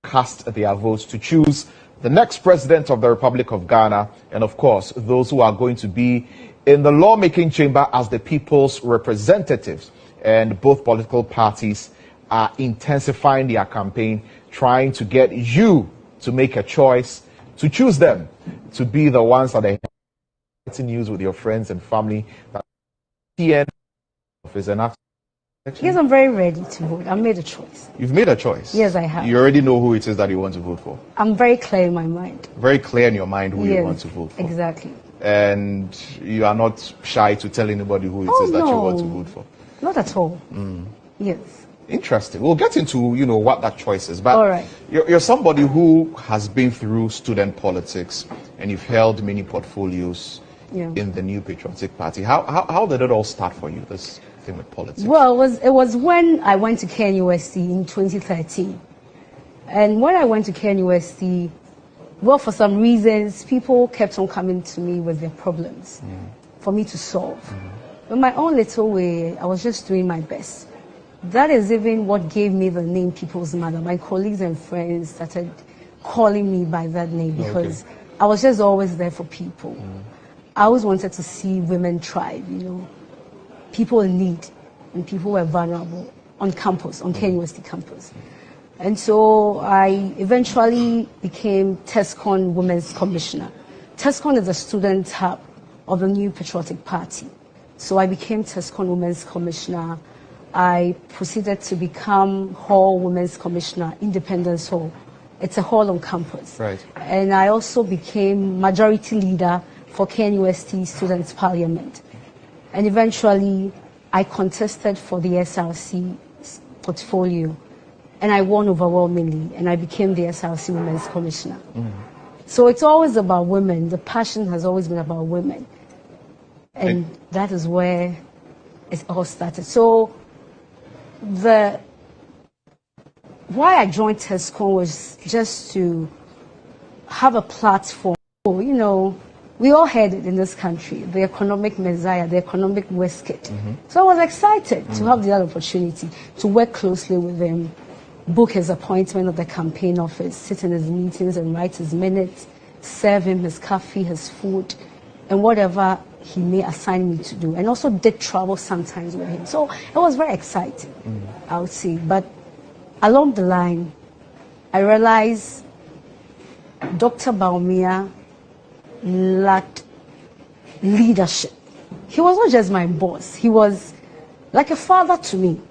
G: Cast their votes to choose the next president of the Republic of Ghana, and of course, those who are going to be in the lawmaking chamber as the people's representatives. And both political parties are intensifying their campaign, trying to get you to make a choice, to choose them to be the ones that are getting news with your friends and family. That TN office and after.
H: Yes, I'm very ready to vote. I made a choice.
G: You've made a choice?
H: Yes, I have.
G: You already know who it is that you want to vote for?
H: I'm very clear in my mind.
G: Very clear in your mind who you want to vote for?
H: Exactly.
G: And you are not shy to tell anybody who it is that you want to vote for?
H: Not at all. Yes.
G: Interesting. We'll get into, what that choice is. But
H: all right.
G: You're somebody who has been through student politics and you've held many portfolios in the New Patriotic Party. How did it all start for you, this thing with politics?
H: Well, it was when I went to KNUST in 2013. And when I went to KNUST, well, for some reasons, people kept on coming to me with their problems for me to solve. In my own little way, I was just doing my best. That is even what gave me the name People's Mother. My colleagues and friends started calling me by that name because I was just always there for people. I always wanted to see women thrive, people in need. and people were vulnerable on campus, on KNUST campus. And so I eventually became TESCON Women's Commissioner. TESCON is a student hub of the New Patriotic Party. So I became TESCON Women's Commissioner. I proceeded to become Hall Women's Commissioner, Independence Hall. It's a hall on campus.
G: Right.
H: And I also became majority leader for KNUST Students' Parliament. And eventually, I contested for the SRC portfolio. And I won overwhelmingly, and I became the SRC Women's Commissioner. So it's always about women. The passion has always been about women. And that is where it all started. So why I joined TESCON was just to have a platform. You know, we all heard it in this country, the economic messiah, the economic Westgate. So I was excited to have the opportunity to work closely with him, book his appointment at the campaign office, sit in his meetings and write his minutes, serve him his coffee, his food, and whatever he may assign me to do. And also did travel sometimes with him. So it was very exciting, I would say. But along the line, I realized Dr. Bawumia lacked leadership. He was not just my boss. He was like a father to me.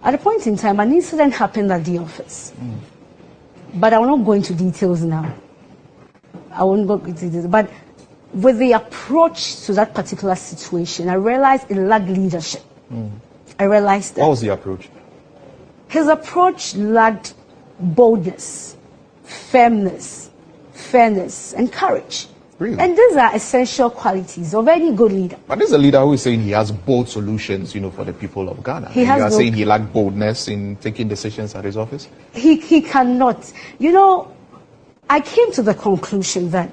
H: At a point in time, an incident happened at the office. But I will not go into details now. I won't go into details. But with the approach to that particular situation, I realized it lacked leadership. I realized that.
G: What was the approach?
H: His approach lacked boldness, firmness, fairness, and courage.
G: Really?
H: And these are essential qualities of any good leader.
G: But there's a leader who is saying he has bold solutions, you know, for the people of Ghana.
H: You are
G: saying he lacked boldness in taking decisions at his office?
H: He cannot. You know, I came to the conclusion that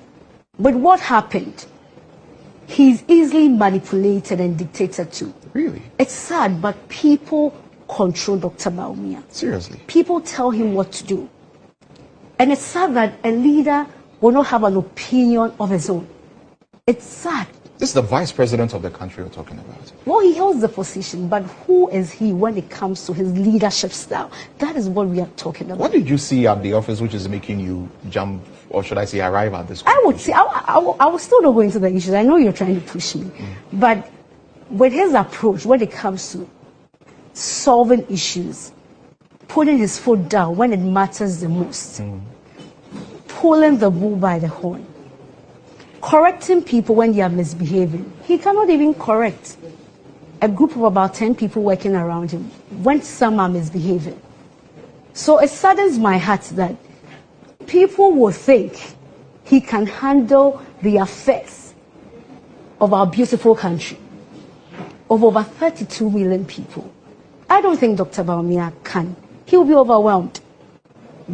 H: with what happened, he's easily manipulated and dictated to.
G: Really?
H: It's sad, but people control Dr. Bawumia.
G: Seriously?
H: People tell him what to do. And it's sad that a leader will not have an opinion of his own. It's sad.
G: This is the vice president of the country we're talking about.
H: Well, he holds the position, but who is he when it comes to his leadership style? That is what we are talking about.
G: What did you see at the office which is making you jump, or should I say arrive at this?
H: I would say, I will still not go into the issues. I know you're trying to push me. But with his approach, when it comes to solving issues, putting his foot down when it matters the most, pulling the bull by the horn, correcting people when they are misbehaving. He cannot even correct a group of about 10 people working around him when some are misbehaving. So it saddens my heart that people will think he can handle the affairs of our beautiful country of over 32 million people. I don't think Dr. Bawumia can. He will be overwhelmed.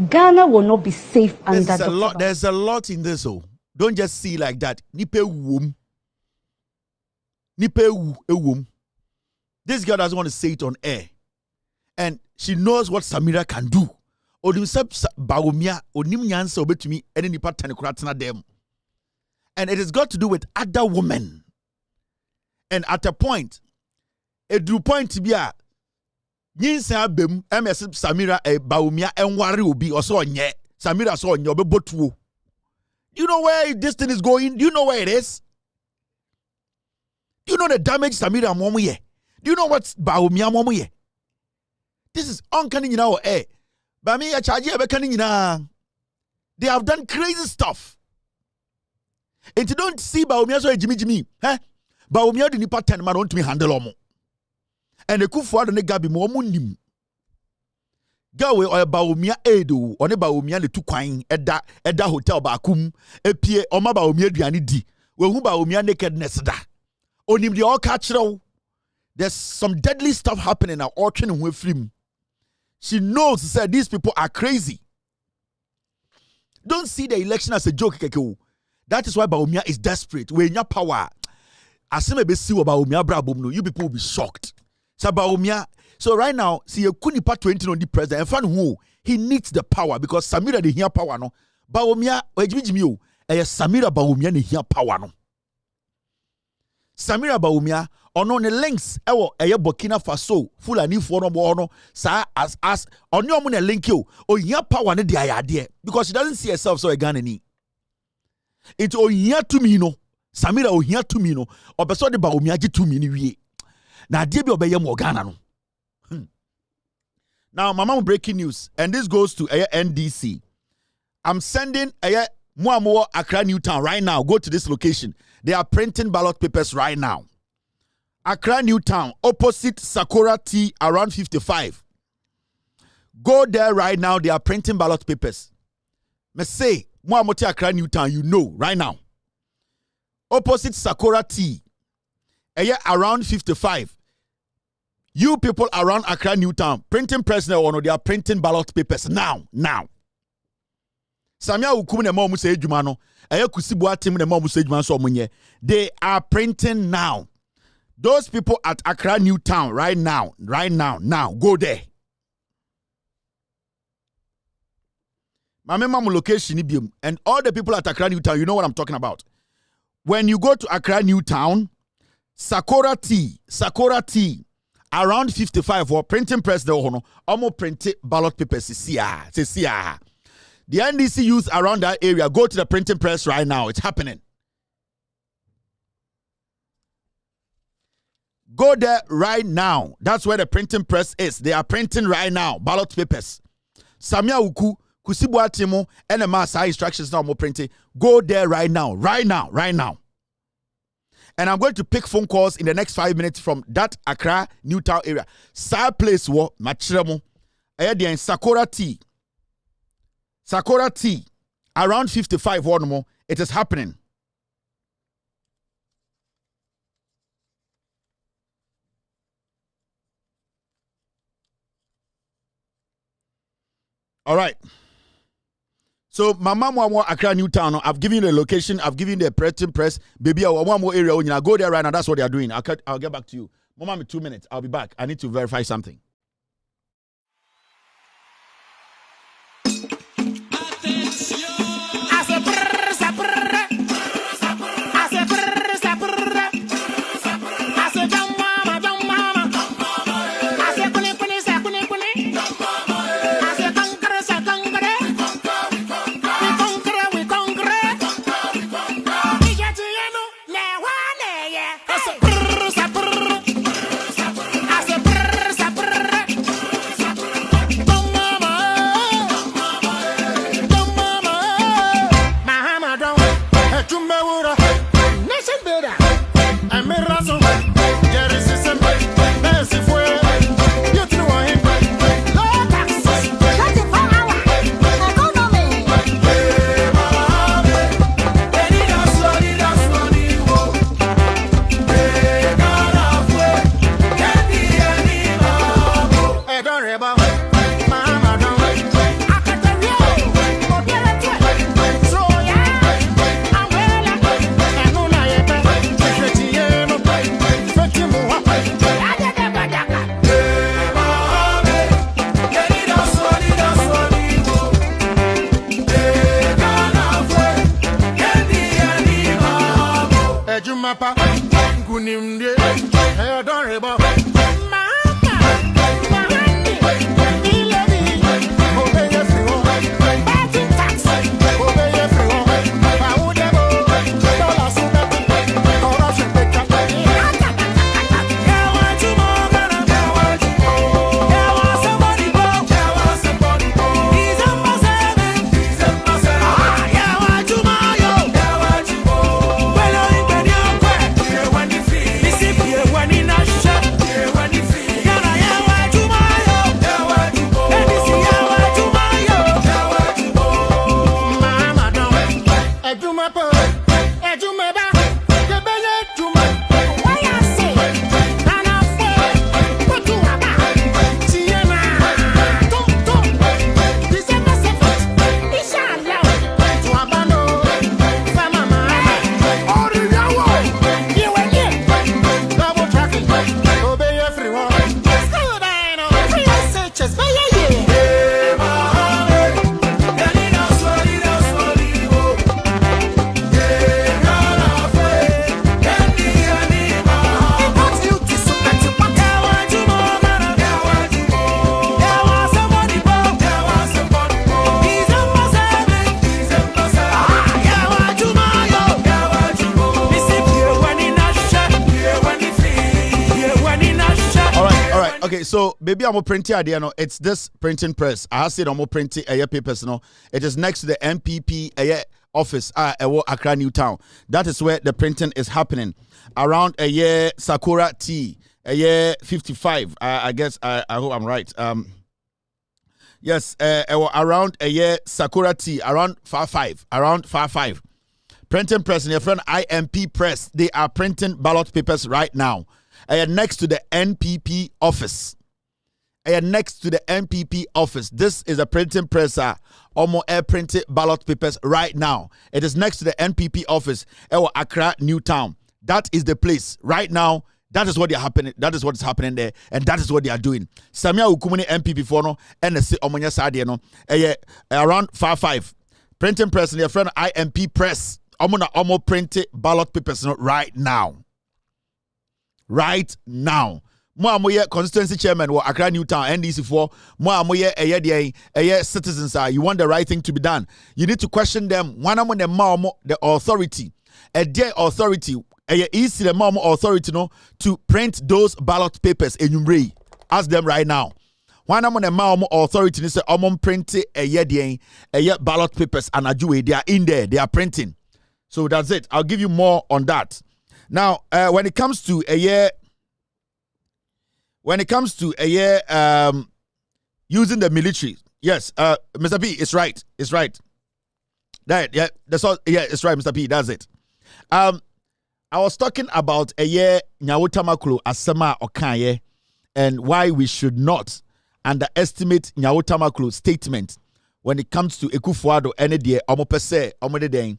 H: Ghana will not be safe under Dr. Bawumia.
D: There's a lot in this. Oh, don't just see like that. Nipe wum. This girl doesn't want to say it on air, and she knows what Samira can do. Bawumia onim nyansa obetumi ene nipa tanekratena dem, and it has got to do with other women. And at a point, point to be a nyinsa bem ms Samira Bawumia enware obi oso onye Samira so onye obebotuo. Do you know where this thing is going? Do you know where it is? Do you know the damage Samira momu ye? Do you know what Bawumia momu ye? This is uncanny in our air. But me, they have done crazy stuff. And you don't see Bawumia so Jimmy. Bawumia di nipa 10 man want me handle omo. And the Kufuor and the Gabi mo nim. Gawe or Bawumia edo or ne Bawumia le tukwan eda hotel bakum epie oma Bawumia duane di. We hu Bawumia nakedness da. Onim the all catch. There's some deadly stuff happening now. Orching with film. She knows that these people are crazy. Don't see the election as a joke. That is why Bawumia is desperate. When you power, as you may see Bawumia brabum, you people will be shocked. So Bawumia. So right now, see you couldn't put 20 on the president. And fan who he needs the power because Samira the here power no. Bawumia, Samira Bawumia the here power no. Samira Bawumia ono ne links ewo eye Burkina Faso Fulani fo no bo no sa as onyo mo ne link yo ohia power ne de ayade because she doesn't see herself so a Ghanaian. It ohia to me no Samira ohia to me no obeso de Bawumia gi to me ni wie na de bi obeye mo Ghana no. Now, mama, breaking news, and this goes to NDC. I'm sending Muamoa Accra Newtown right now. Go to this location. They are printing ballot papers right now. Accra Newtown, opposite Sakura T, around 55. Go there right now. They are printing ballot papers. Me say, Muamoa Accra Newtown, you know, right now. Opposite Sakura T, around 55. You people around Accra Newtown, printing press now, they are printing ballot papers now. Samia Ukum ne mo say jumano, kusibu team ne mo say juman so munye. They are printing now. Those people at Accra Newtown right now, go there. Mamema location ibium, and all the people at Accra Newtown, you know what I'm talking about. When you go to Accra Newtown, Sakura T, around 55 or printing press the hono almost printed ballot papers the NDC youth around that area, go to the printing press right now. It's happening. Go there right now. That's where the printing press is. They are printing right now ballot papers. Samia Uku Kusibu Atimo and the mass instructions now more printing. Go there right now. And I'm going to pick phone calls in the next 5 minutes from that Accra Newtown area. Side place wo machiremo. In Sakura T, around 55 one more. It is happening. All right. So, Mama Mwa Accra Newtown, I've given you the location, I've given you the printing press. Baby, one more area, when you go there right now, that's what they are doing. I'll get back to you. Mama, 2 minutes, I'll be back. I need to verify something. Okay, so maybe I'm printing idea. No, it's this printing press. I have said I'm printing papers. No, it is next to the MPP office at Accra New Town. That is where the printing is happening. Around Sakura T, 55. I guess I hope I'm right. Yes, around Sakura T, around 5. Around 5. Printing press in your friend IMP Press. They are printing ballot papers right now. Next to the NPP office. Next to the NPP office. This is a printing press. Almost air printed ballot papers right now. It is next to the NPP office. Accra New Town. That is the place right now. That is what they are happening. That is what is happening there, and that is what they are doing. Samia Ukumuni NPP for no, and the Omonya Sadia no. Around 5. Printing press in your friend IMP Press. Omo printed ballot papers right now. Right now. Mo amoye constituency chairman or Accra New Town NDC for mo amoye citizens you want the right thing to be done. You need to question them. One among the authority. A dear authority. Easy the mom authority no to print those ballot papers in ask them right now. One among the mom authority is print ballot papers and they are in there, they are printing. So that's it. I'll give you more on that. Now, when it comes to using the military, yes, Mr. P, it's right. It's right. That that's all. Yeah, it's right, Mr. P. That's it. I was talking about Nyawotamaklo Asema Okaye and why we should not underestimate Nyawotamaklo's statement when it comes to Ekufuado and the omopese omode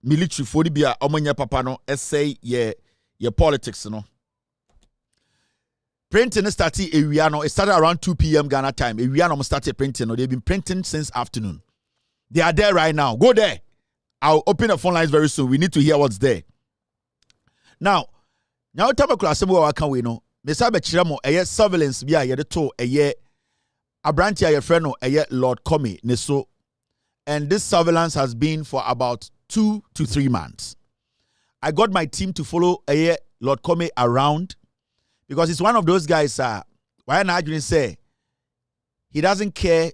D: military for the omonya papa no essay ye politics no. Printing started it started around 2 p.m. Ghana time. Ewiano started printing. They've been printing since afternoon. They are there right now. Go there. I'll open the phone lines very soon. We need to hear what's there. Now Nyawotamaklo Asema waka we no. Mesa be chiramo surveillance bi a ye de to abranti a ye friend no Lord Comey ne so. And this surveillance has been for about 2 to 3 months. I got my team to follow Lord Comey around because he's one of those guys. Why not say he doesn't care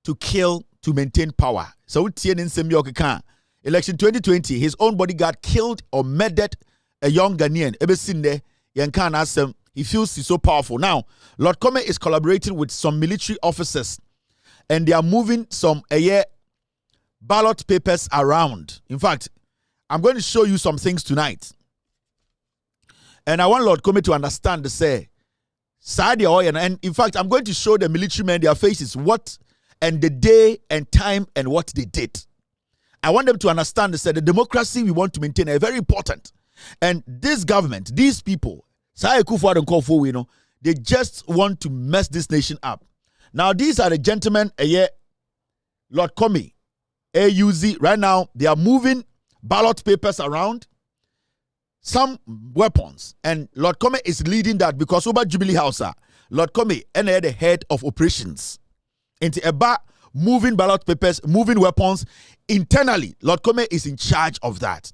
D: to kill to maintain power. So election 2020, his own bodyguard killed or murdered a young Ghanaian. He feels he's so powerful. Now, Lord Comey is collaborating with some military officers, and they are moving some ballot papers around. In fact, I'm going to show you some things tonight. And I want Lord Comey to understand the say. And in fact, I'm going to show the military men their faces, what and the day and time and what they did. I want them to understand the democracy we want to maintain is very important. And this government, these people, they just want to mess this nation up. Now, these are the gentlemen, Lord Comey, AUZ, right now, they are moving ballot papers around, some weapons. And Lord Comey is leading that because over Jubilee House, Lord Comey and the head of operations. Into Eba, moving ballot papers, moving weapons internally. Lord Comey is in charge of that.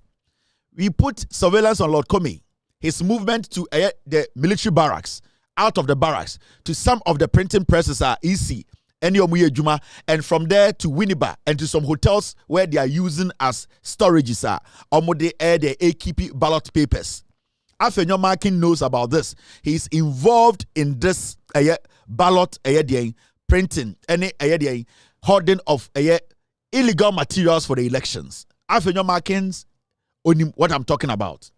D: We put surveillance on Lord Comey, his movement to the military barracks, out of the barracks, to some of the printing presses are easy, and from there to Winneba and to some hotels where they are using as storages the AKP ballot papers. Afenyo Markin knows about this. He's involved in this ballot printing, any hoarding of illegal materials for the elections. Afenyo Markins on what I'm talking about.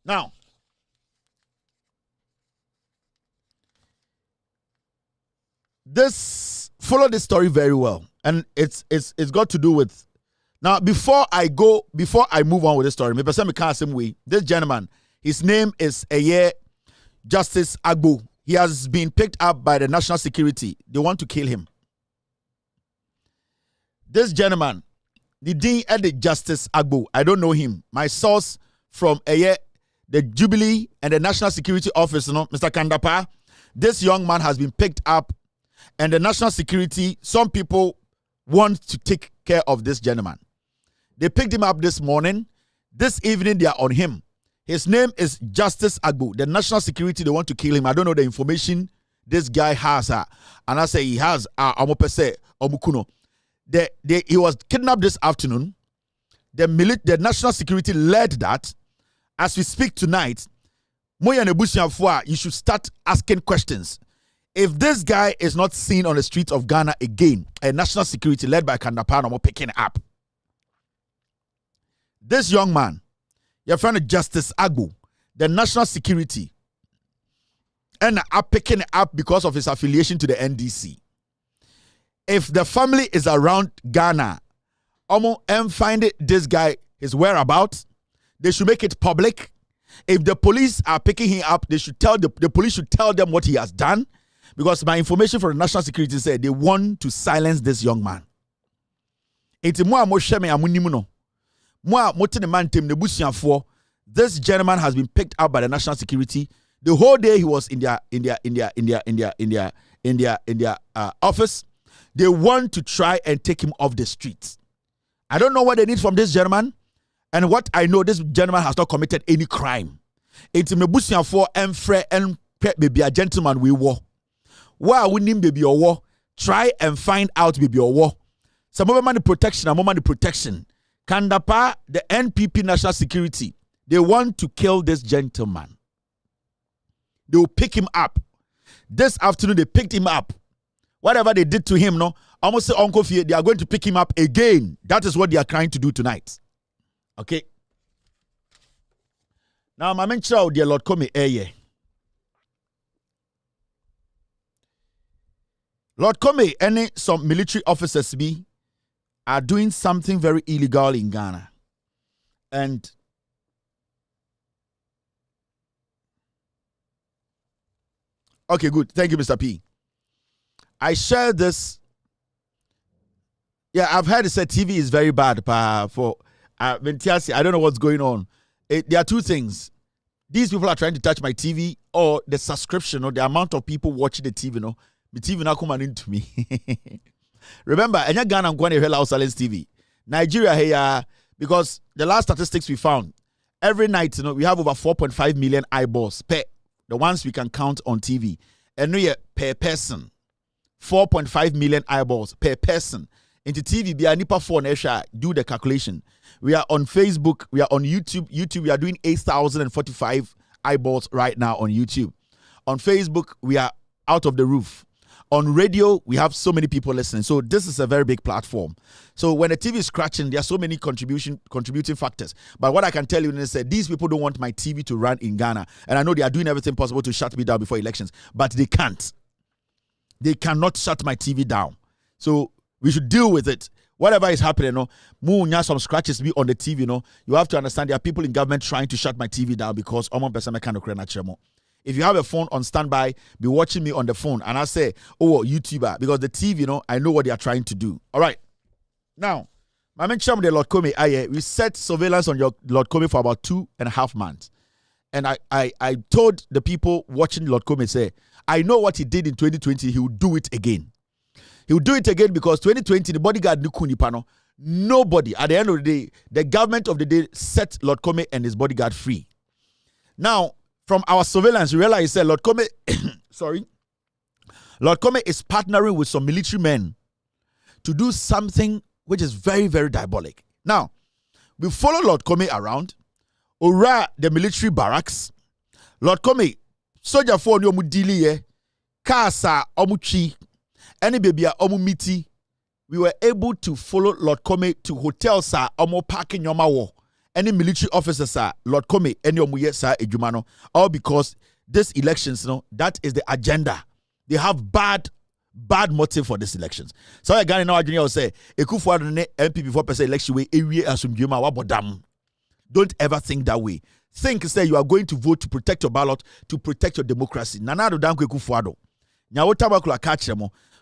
D: Now, follow this story very well, and it's got to do with. Now, before I move on with this story, this gentleman, his name is Justice Agbo. He has been picked up by the national security. They want to kill him. This gentleman, the Dean Edit Justice Agbo, I don't know him. My source from the Jubilee and the National Security Office, Mr. Kandapa, this young man has been picked up, and the national security, some people want to take care of this gentleman. They picked him up this morning. This evening, they are on him. His name is Justice Agbo. The national security, they want to kill him. I don't know the information this guy has. And I say he has. Omukuno. He was kidnapped this afternoon. The national security led that. As we speak tonight, Moya Nebusianfua, you should start asking questions. If this guy is not seen on the streets of Ghana again, a national security led by Kandapano will picking up. This young man, your friend Justice Agbo, the national security, and are picking up because of his affiliation to the NDC. If the family is around Ghana, and find this guy his whereabouts, they should make it public. If the police are picking him up, they should tell the police should tell them what he has done, because my information from the national security said they want to silence this young man. This gentleman has been picked up by the national security. The whole day he was in their office. They want to try and take him off the streets. I don't know what they need from this gentleman. And what I know, this gentleman has not committed any crime. It's a for and fre and baby a gentleman we war. Why we need baby or war? Try and find out baby or war. Some of money protection, a moment protection. Kandapa, the NPP national security, they want to kill this gentleman. They will pick him up. This afternoon they picked him up. Whatever they did to him, no, almost say Uncle Fie, they are going to pick him up again. That is what they are trying to do tonight. Okay. Now, my mention dear Lord Comey Eye. Lord Comey, some military officers are doing something very illegal in Ghana. And okay, good. Thank you, Mr. P. I share this. Yeah, I've heard it said TV is very bad for I don't know what's going on. There are two things. These people are trying to touch my TV, or the subscription, or the amount of people watching the TV. No, the TV now coming into me. Remember, in Ghana, I'm going to hear Silence TV. Nigeria here, because the last statistics we found, every night, we have over 4.5 million eyeballs per the ones we can count on TV, and we per person. 4.5 million eyeballs per person. Into TV, be a nipa phone, do the calculation. We are on Facebook, we are on YouTube. We are doing 8,045 eyeballs right now on YouTube. On Facebook, we are out of the roof. On radio, we have so many people listening. So this is a very big platform. So when the TV is scratching, there are so many contributing factors. But what I can tell you is that these people don't want my TV to run in Ghana. And I know they are doing everything possible to shut me down before elections, but they can't. They cannot shut my TV down. So we should deal with it. Whatever is happening, some scratches be on the TV. You have to understand there are people in government trying to shut my TV down because if you have a phone on standby, be watching me on the phone. And I say, YouTuber, because the TV, I know what they are trying to do. All right. Now, my mention the Lord Comey, we set surveillance on your Lord Comey for about 2.5 months. And I told the people watching Lord Comey, say, I know what he did in 2020, he will do it again. He will do it again because 2020, the bodyguard Nikunipano, nobody, at the end of the day, the government of the day set Lord Comey and his bodyguard free. Now, from our surveillance, we realize that Lord Comey, Lord Comey is partnering with some military men to do something which is very, very diabolic. Now, we follow Lord Comey around, Ora the military barracks. Lord Comey, soldier for omu dili kasa omu chi, any baby omu miti. We were able to follow Lord Comey to hotels sa omu parking yomawo. Any military officers sa Lord Comey any omu ye sa ejumano. All because this elections, that is the agenda. They have bad motive for these elections. So I got now Junior say Ekufuado ne MP before person election way ewie asumdwema wabodam. Don't ever think that way. Think say you are going to vote to protect your ballot, to protect your democracy. Nanado Dankwe Kufuado.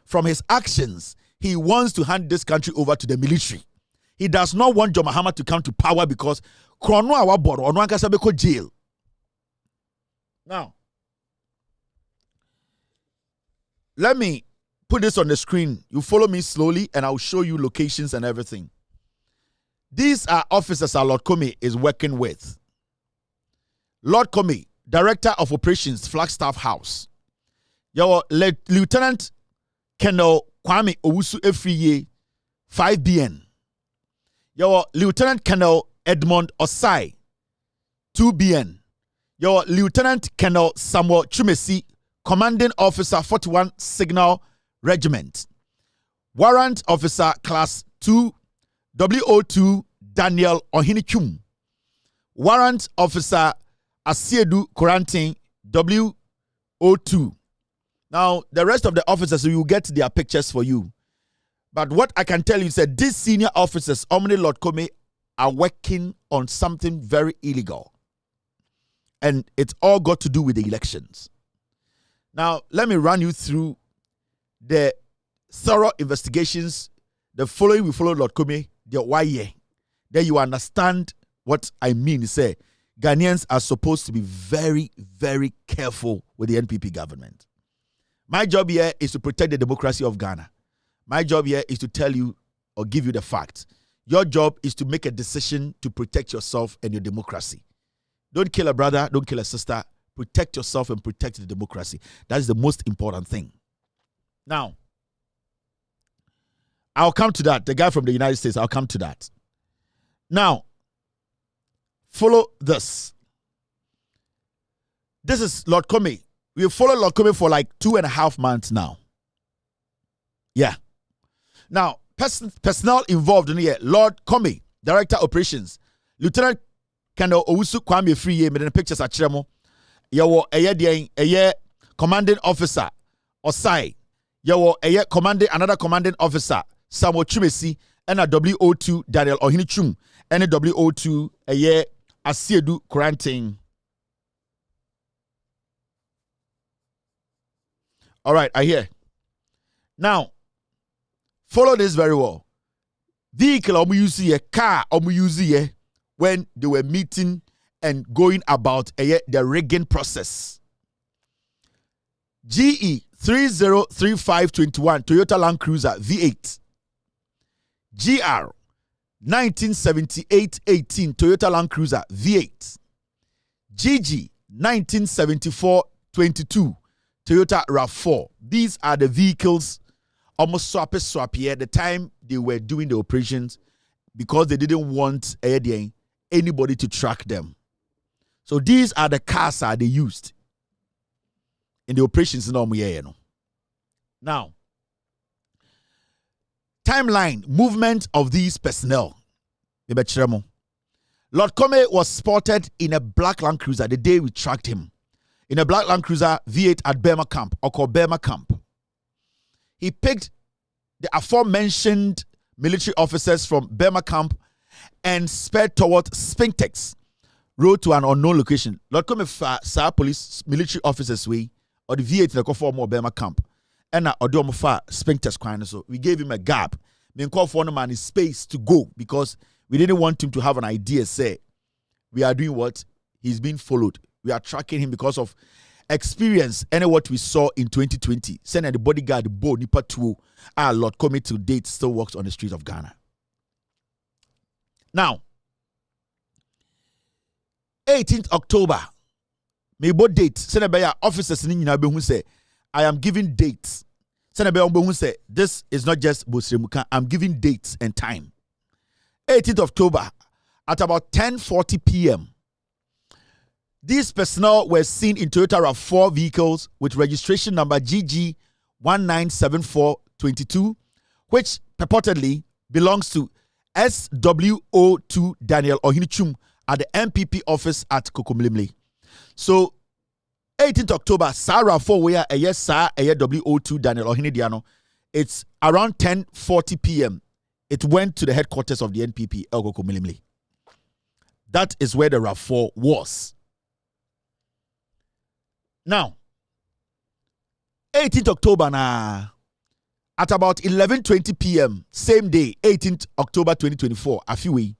D: From his actions, he wants to hand this country over to the military. He does not want John Mahama to come to power because Krono Awaboro or Nwankasabeko jail. Now, let me put this on the screen. You follow me slowly and I'll show you locations and everything. These are officers that Lord Comey is working with. Lord Comey, Director of Operations, Flagstaff House. Your Lieutenant Colonel Kwame Owusu Efriye, 5BN. Your Lieutenant Colonel Edmond Osai, 2BN. Your Lieutenant Colonel Samuel Chumesi, Commanding Officer, 41 Signal Regiment. Warrant Officer, Class 2, WO2 Daniel Ohinichum. Warrant Officer Asiedu Korantin, WO2. Now, the rest of the officers, we will get their pictures for you. But what I can tell you is that these senior officers, Omni Lord Comey, are working on something very illegal. And it's all got to do with the elections. Now, let me run you through the thorough investigations. The following we follow Lord Comey, the why year. Then you understand what I mean. Say, Ghanaians are supposed to be very, very careful with the NPP government. My job here is to protect the democracy of Ghana. My job here is to tell you or give you the facts. Your job is to make a decision to protect yourself and your democracy. Don't kill a brother, don't kill a sister. Protect yourself and protect the democracy. That is the most important thing. Now, I'll come to that. The guy from the United States, I'll come to that. Now, follow this. This is Lord Comey. We have followed Lord Comey for like 2.5 months now. Yeah. Now, personnel involved in here, Lord Comey, Director Operations, Lieutenant Colonel Owusu Kwame Efriye, made the pictures at Chiremo. Yawo eye Commanding Officer Osai. Yawo eye another Commanding Officer Samuel Chumesi, and a WO2 Daniel Ohinichum, and a WO2 Asiedu Korantin. All right, I hear. Now, follow this very well. Vehicle use car use when they were meeting and going about the rigging process. GE 303521 Toyota Land Cruiser V8. GR 1978-18 Toyota Land Cruiser V8. GG 1974-22 Toyota RAV4. These are the vehicles almost swap here at the time they were doing the operations because they didn't want anybody to track them. So these are the cars that they used in the operations in Omuye. Now, timeline, movement of these personnel. Lord Comey was spotted in a black Land Cruiser the day we tracked him. In a black Land Cruiser V8 at Burma Camp, or called Burma Camp. He picked the aforementioned military officers from Burma Camp and sped towards Spintex, road to an unknown location. Lord Comey sa police military officers way or the V8 the call more Burma Camp. And now Odom fa Spintex kwan, so we gave him a gap. Me call for one man his space to go because we didn't want him to have an idea. Say we are doing what he's being followed. We are tracking him because of experience and what we saw in 2020. Send the bodyguard Bo Nipa 2 Lord Comey to date still works on the streets of Ghana. Now, 18th October, may both date. Send a officers in who say, I am giving dates. Send a who say, this is not just Bosremuka, I'm giving dates and time. 18th October, at about 10:40 p.m., these personnel were seen in Toyota RAV4 vehicles with registration number GG 197422, which purportedly belongs to SWO2 Daniel Ohinichum at the MPP office at Kokomlimli. So, 18th October, Sarah 4 where a yes, sir, a WO2 Daniel Ohinidiano. It's around 10:40 p.m. It went to the headquarters of the NPP, El Kokomlimli. That is where the RAV4 was. Now, 18th October at about 11:20 p.m., same day, 18th October 2024, a few weeks,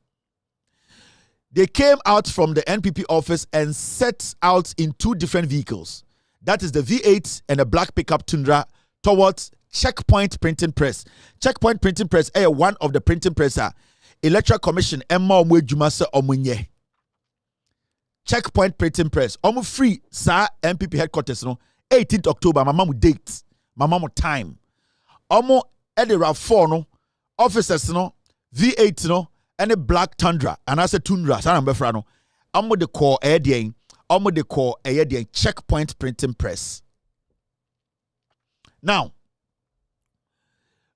D: they came out from the NPP office and set out in two different vehicles. That is the V8 and a black pickup Tundra towards Checkpoint Printing Press. Checkpoint Printing Press is one of the printing presses. Electoral Commission Emma Omwe Jumasa Omunye. Checkpoint Printing Press. Omo free sa MPP headquarters no 18th October. My mom date. My mom time. Omo edera 4 no officers no V8 no any Black Tundra and I said Tundra. Sana mbefra no. Omo de call edien. Omo de call edien Checkpoint Printing Press. Now,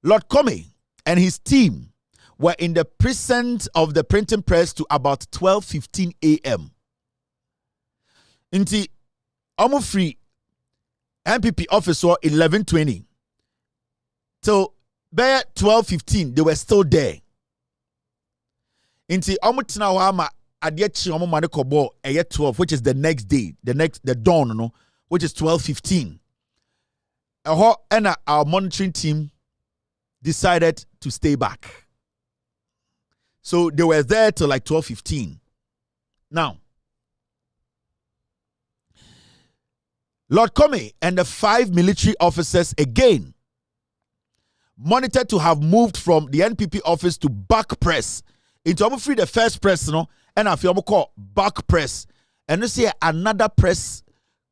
D: Lord Comey and his team were in the presence of the printing press to about 12:15 a.m. Inti omo free MPP officer 11:20 till by 12:15 they were still there. Inti omo tina wa ma adie chi omo mane kobo 12, which is the next day, the dawn no, which is 12:15. And our monitoring team decided to stay back. So they were there till like 12:15. Now, Lord Comey and the 5 military officers again monitored to have moved from the NPP office to back press into almost free the first press, no, and I feel call back press. And you see another press,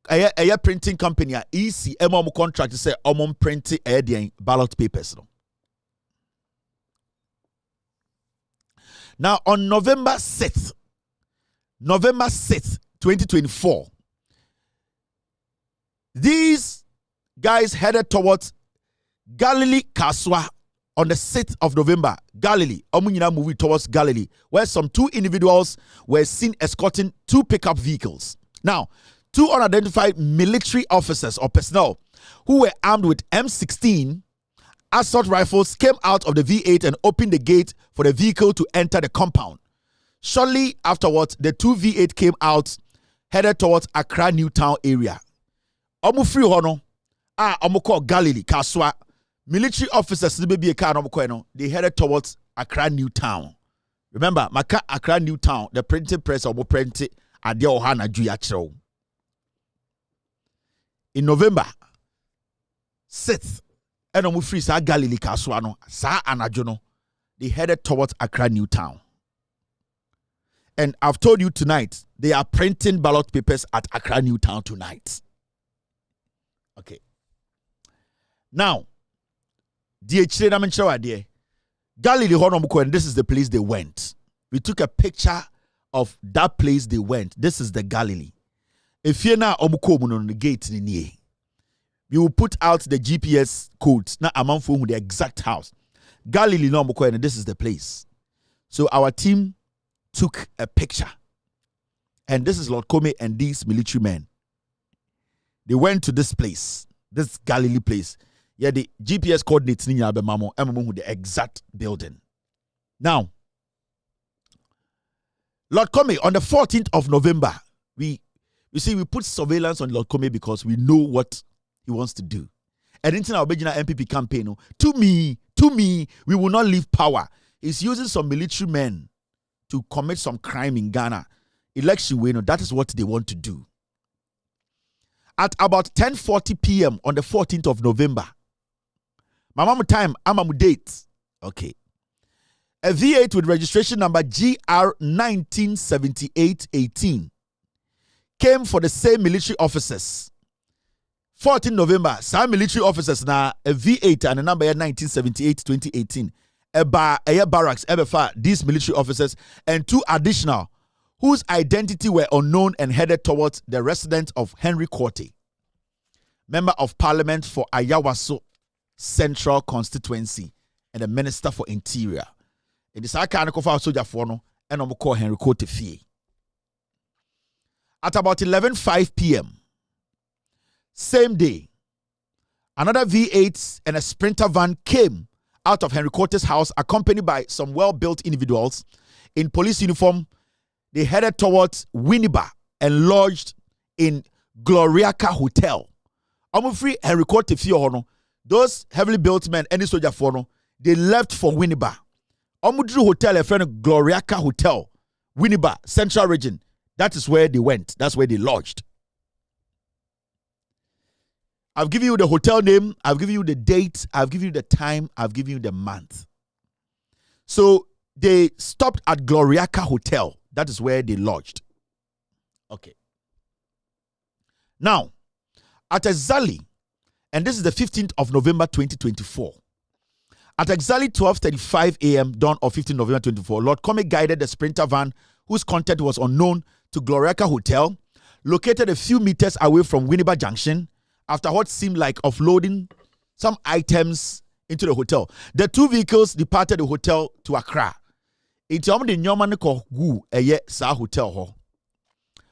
D: a printing company, ECM contract to say printing ballot papers, no. Now, on November 6th, 2024, these guys headed towards Galilee Kaswa on the 6th of November. Galilee, Omunyina moving towards Galilee, where some 2 individuals were seen escorting 2 pickup vehicles. Now, 2 unidentified military officers or personnel who were armed with M16 assault rifles came out of the V8 and opened the gate for the vehicle to enter the compound. Shortly afterwards, the 2 V8 came out, headed towards Accra Newtown area. Omu free hono, omu call Galilee, Kaswa. Military officers, they headed towards Accra Newtown. Remember, Maka Accra Newtown, the printing press omu printed at the Ohana Juyachro. In November 6th, and omu free sa Galilee Kaswano, sa anajono, they headed towards Accra Newtown. And I've told you tonight, they are printing ballot papers at Accra Newtown tonight. Okay. Now, Galilee, and this is the place they went. We took a picture of that place they went. This is the Galilee. If you're now on the gate, we will put out the GPS codes. Now I'm on the exact house. Galilee, no, and this is the place. So our team took a picture. And this is Lord Comey and these military men. They went to this place, this Galilee place. Yeah, the GPS coordinates ni nyabe mamo the exact building. Now, Lord Comey on the 14th of November, we put surveillance on Lord Comey because we know what he wants to do. And in our original MPP campaign, to me, we will not leave power. He's using some military men to commit some crime in Ghana. Election way, that is what they want to do. At about 10:40 p.m. on the 14th of November, my mama time, I'm a date. Okay. A V8 with registration number GR 197818 came for the same military officers. 14 November, some military officers now a V8 and a number 1978-2018. A barracks ever these military officers and 2 additional whose identity were unknown and headed towards the residence of Henry Korte, Member of Parliament for Ayawaso Central Constituency and the Minister for Interior. In the Saka soldier for no and I'm call Henry Korte fee. At about 11:05 p.m. same day, another V8 and a Sprinter van came out of Henry Korte's house accompanied by some well-built individuals in police uniform. They headed towards Winneba and lodged in Gloriaca Hotel. I'm free Henry Korte fee hono. Those heavily built men, any soldier for no, they left for Winneba. Omudru Hotel, a friend of Gloriaca Hotel, Winneba, Central Region. That is where they went. That's where they lodged. I've given you the hotel name. I've given you the date. I've given you the time. I've given you the month. So they stopped at Gloriaca Hotel. That is where they lodged. Okay. Now, at exactly, and this is the 15th of November 2024, at exactly 12:35 a.m. dawn of 15th November 2024, Lord Comey guided the Sprinter van, whose content was unknown, to Gloriaca Hotel, located a few meters away from Winneba Junction, after what seemed like offloading some items into the hotel. The two vehicles departed the hotel to Accra. It's the Nyoman ko gu eye sa hotel ho.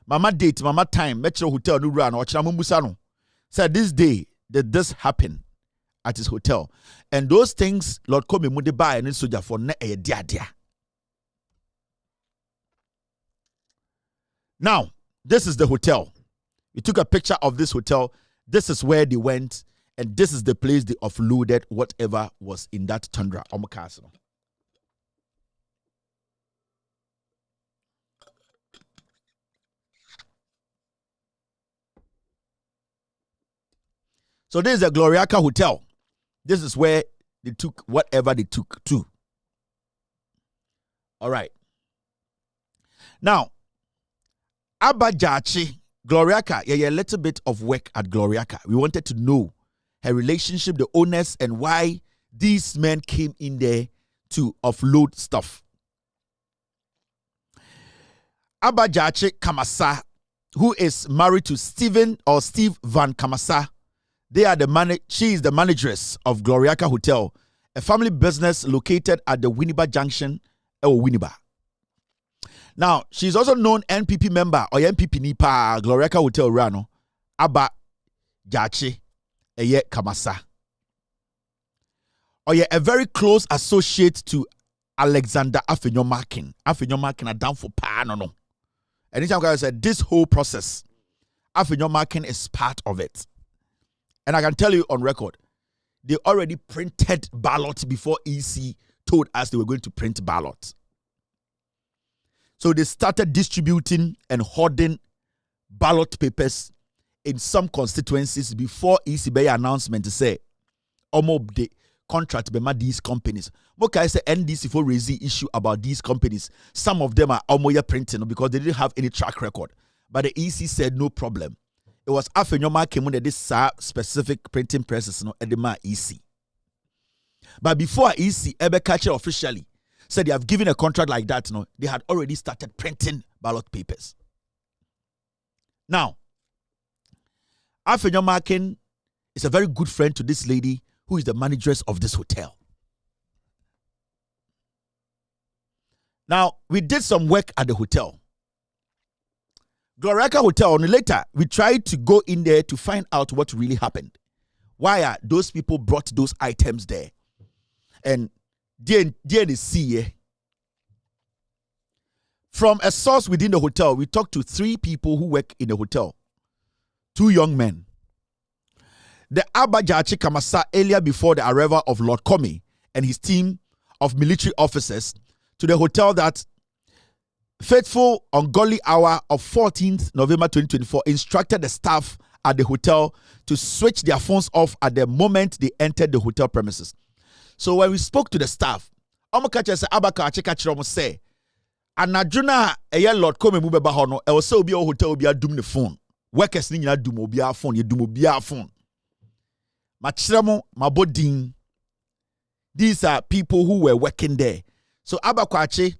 D: Mama date, mama time, Metro Hotel no run or Chamumusano. Said this day that this happened at his hotel. And those things Lord Comey mude buy and soldier for ne e dia. Now, this is the hotel. We took a picture of this hotel. This is where they went, and this is the place they offloaded whatever was in that Tundra Castle. So this is the Gloriaca Hotel. This is where they took whatever they took to. All right. Now, Abajachi, Gloriaca, a little bit of work at Gloriaca. We wanted to know her relationship, the owners, and why these men came in there to offload stuff. Abajachi Kamasa, who is married to Steve Van Kamasa, she is the manageress of Gloriaca Hotel, a family business located at the Winneba Junction, Winneba. Now, she's also known NPP member or NPP Nipa Gloriaca Hotel Rano, Abba Jachi, Eye Kamasa. Or a very close associate to Alexander Afenyomakin. Afenyomakin are down for no. Anytime I said this whole process, Afenyomakin is part of it. And I can tell you on record, they already printed ballots before EC told us they were going to print ballots. So they started distributing and hoarding ballot papers in some constituencies before ECB announcement to say, the contract by these companies. What I say NDC for raise the issue about these companies. Some of them are printing because they didn't have any track record. But the EC said no problem. It was after Nyoma came under this specific printing presses at the EC. But before EC ever catch it officially, said they have given a contract like that, they had already started printing ballot papers. Now, Afenyomakin is a very good friend to this lady who is the manageress of this hotel. Now, we did some work at the hotel. Gloriaca Hotel, later, we tried to go in there to find out what really happened. Why are those people brought those items there? And DNC, from a source within the hotel, we talked to 3 people who work in the hotel. 2 young men. The Abajachi Kamasa, earlier before the arrival of Lord Comey and his team of military officers to the hotel, that faithful ungodly hour of 14th November 2024 instructed the staff at the hotel to switch their phones off at the moment they entered the hotel premises. So when we spoke to the staff, Omakacha said, Abaka Chikachiromo say, Anajuna a Lord Comey Mubeba Hono, I was so be a hotel be a doom the phone. Workers need a doom be a phone, you doom be a phone. Machiramo, Mabodin. These are people who were working there. So Abakwache,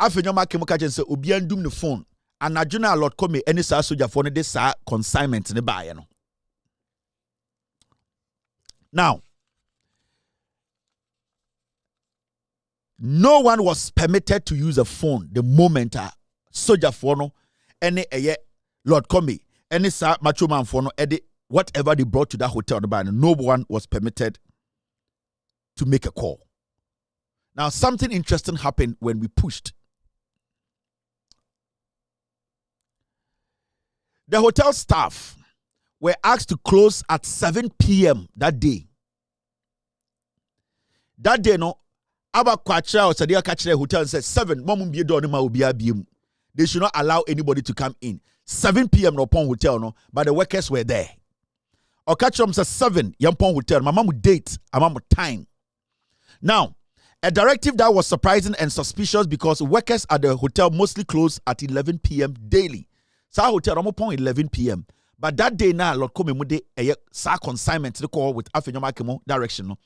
D: Afenyoma Kemokachen say, Obian doom the phone. Anajuna Lord Comey, any sa soldier phone, this consignment in the buy. Now, no one was permitted to use a phone the moment a soldier phone, any Lord Comey, any macho man phone, whatever they brought to that hotel, no one was permitted to make a call. Now, something interesting happened when we pushed. The hotel staff were asked to close at 7 p.m. that day. That day, Abakwacha or Sadia Kachre Hotel and said 7. They should not allow anybody to come in. 7 p.m. no pon hotel, but the workers were there. Or Kachram says 7 Yampon Hotel. My mom would date, my mom would time. Now, a directive that was surprising and suspicious because workers at the hotel mostly close at 11 p.m. daily. Sa hotel omo pon 11 p.m. But that day now, Lord come mu de sa consignment to call with Afenyomakemo direction. No.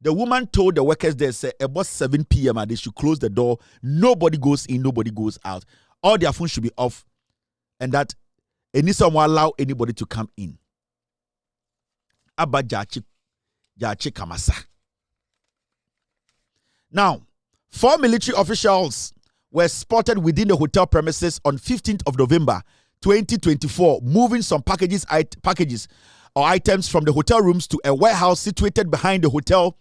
D: The woman told the workers there, say about 7 p.m. and they should close the door. Nobody goes in, nobody goes out. All their phones should be off. And that any someone allow anybody to come in. Abba Jachi Kamasa. Now, 4 military officials were spotted within the hotel premises on 15th of November 2024, moving some packages or items from the hotel rooms to a warehouse situated behind the hotel,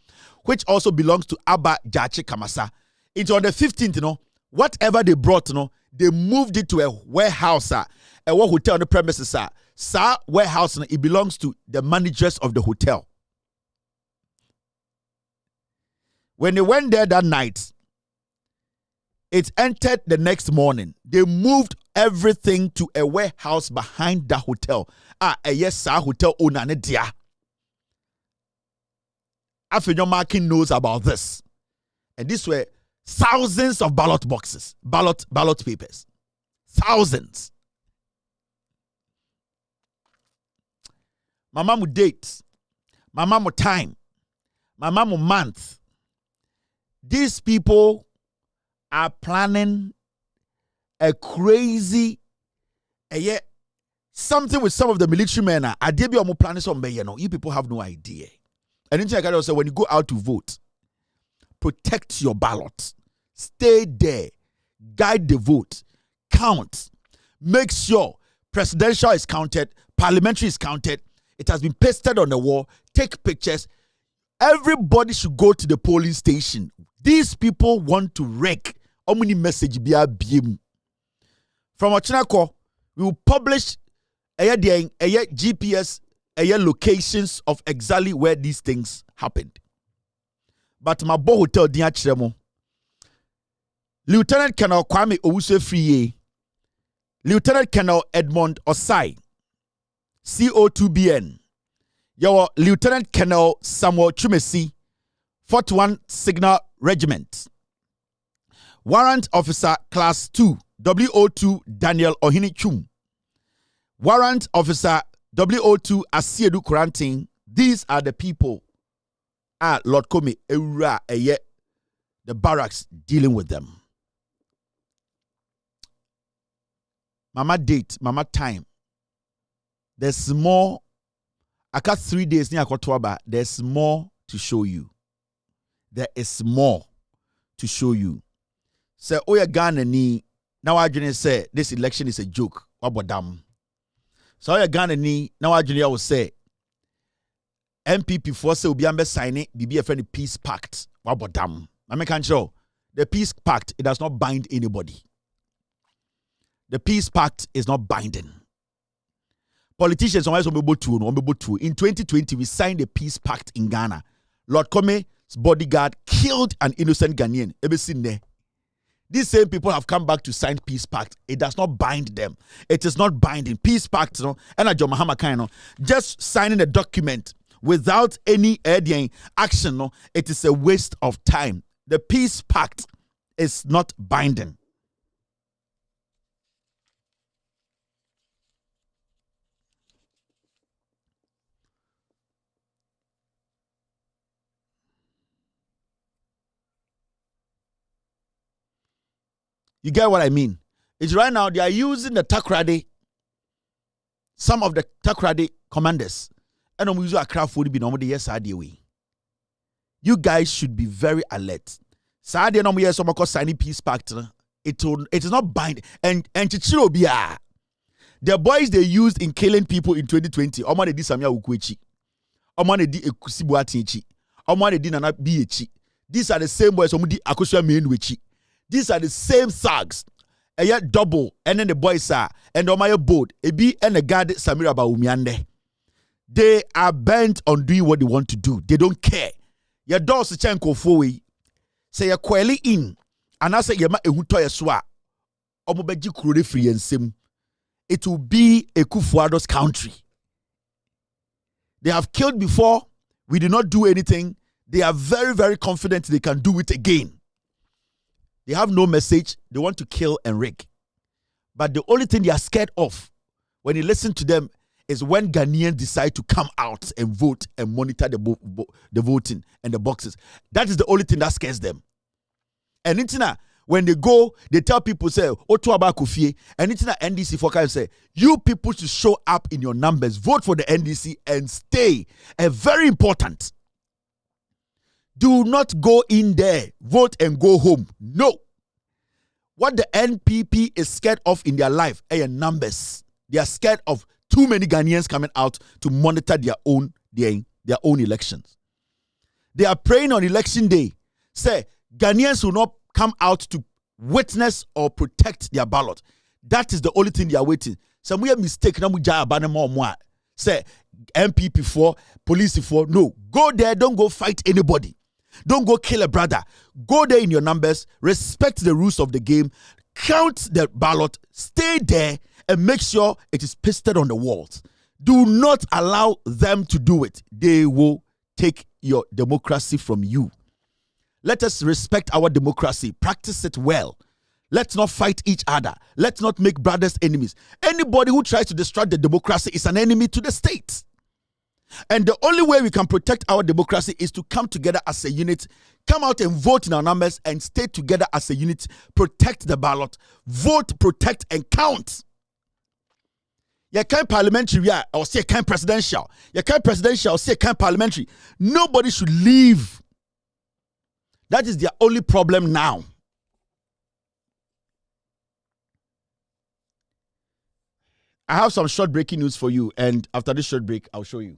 D: which also belongs to Abba Jachi Kamasa. It's on the 15th, whatever they brought, they moved it to a warehouse, a hotel on the premises. Sa warehouse, it belongs to the managers of the hotel. When they went there that night, it entered the next morning. They moved everything to a warehouse behind that hotel. Yes, hotel owner ne dia. Afenyomakin knows about this. And these were thousands of ballot boxes, ballot papers. Thousands. Mama mu date. Mama mu time. Mama mu month. These people are planning a crazy, something with some of the military men. Planning something, you people have no idea. And then I can say, when you go out to vote, protect your ballot. Stay there. Guide the vote. Count. Make sure presidential is counted, parliamentary is counted. It has been pasted on the wall. Take pictures. Everybody should go to the polling station. These people want to wreck. How many message be a BM? From Ochinako, we will publish a GPS, locations of exactly where these things happened. But my boy hotel diachiremo. Lieutenant Colonel Kwame Owusu-Friye, Lieutenant Colonel Edmond Osai, CO2BN, your Lieutenant Colonel Samuel Chumesi, 41 Signal Regiment, Warrant Officer Class 2, WO2 Daniel Ohini Chum, Warrant Officer WO2 Asiedu Kurantin. These are the people at Lord Komi Eura Eye, the barracks dealing with them. Mama date, mama time. There's more. I got 3 days near Kotwaba. There's more to show you. There is more to show you. Say, oh, you're Ghana ni. Now I just say this election is a joke. What about them? So you're Ghana ni. Now I will say MPP for say Obiambe signing BBFN peace pact. What about them? I can't show the peace pact. It does not bind anybody. The peace pact is not binding. Politicians always in 2020 we signed a peace pact in Ghana. Lord Kome's bodyguard killed an innocent Ghanaian. Ever seen there? These same people have come back to sign peace pact. It does not bind them. It is not binding. Peace pact, and John Mahama kind just signing a document without any action. It is a waste of time. The peace pact is not binding. You get what I mean? It's right now they are using the Takrade, some of the Takrade commanders, and I'm using a craft would be normally yes way. You guys should be very alert. Sadia no yes some signing peace pact. It is not binding. And Chichiro the boys they used in killing people in 2020. Omo de di Samia Ukwechi. Omo de di Ekusibuatinchi. Omo de di Nana Biyechi. These are the same boys omo di Akosua Menwechi. These are the same thugs. A yet double, and then the boys are, and on my boat, a B and a guard Samira Baumiande. They are bent on doing what they want to do. They don't care. Your doors chanko forward. Say you're quelly in, and I say you're a hutoya swa. Omobeji Kure free and sim. It will be a Kufuado's country. They have killed before. We did not do anything. They are very, very confident they can do it again. They have no message. They want to kill and wreck. But the only thing they are scared of when you listen to them, is when Ghanaians decide to come out and vote and monitor the voting and the boxes. That is the only thing that scares them. And when they go, they tell people, say, Otu Abakufie, and NDC for kind say, you people should show up in your numbers, vote for the NDC and stay. Very important. Do not go in there, vote and go home. No. What the NPP is scared of in their life are numbers. They are scared of too many Ghanaians coming out to monitor their own elections. They are praying on election day. Say, Ghanaians will not come out to witness or protect their ballot. That is the only thing they are waiting. Some we mistake. Say, MPP for, police for. No, go there. Don't go fight anybody. Don't go kill a brother. Go there in your numbers. Respect the rules of the game. Count the ballot. Stay there. And make sure it is pasted on the walls. Do not allow them to do it. They will take your democracy from you. Let us respect our democracy. Practice it well. Let's not fight each other. Let's not make brothers enemies. Anybody who tries to destroy the democracy is an enemy to the state. And the only way we can protect our democracy is to come together as a unit, come out and vote in our numbers and stay together as a unit, protect the ballot, vote, protect, and count. You can't parliamentary or say can't presidential. You can't presidential or say can't parliamentary. Nobody should leave. That is their only problem now. I have some short breaking news for you, and after this short break, I'll show you.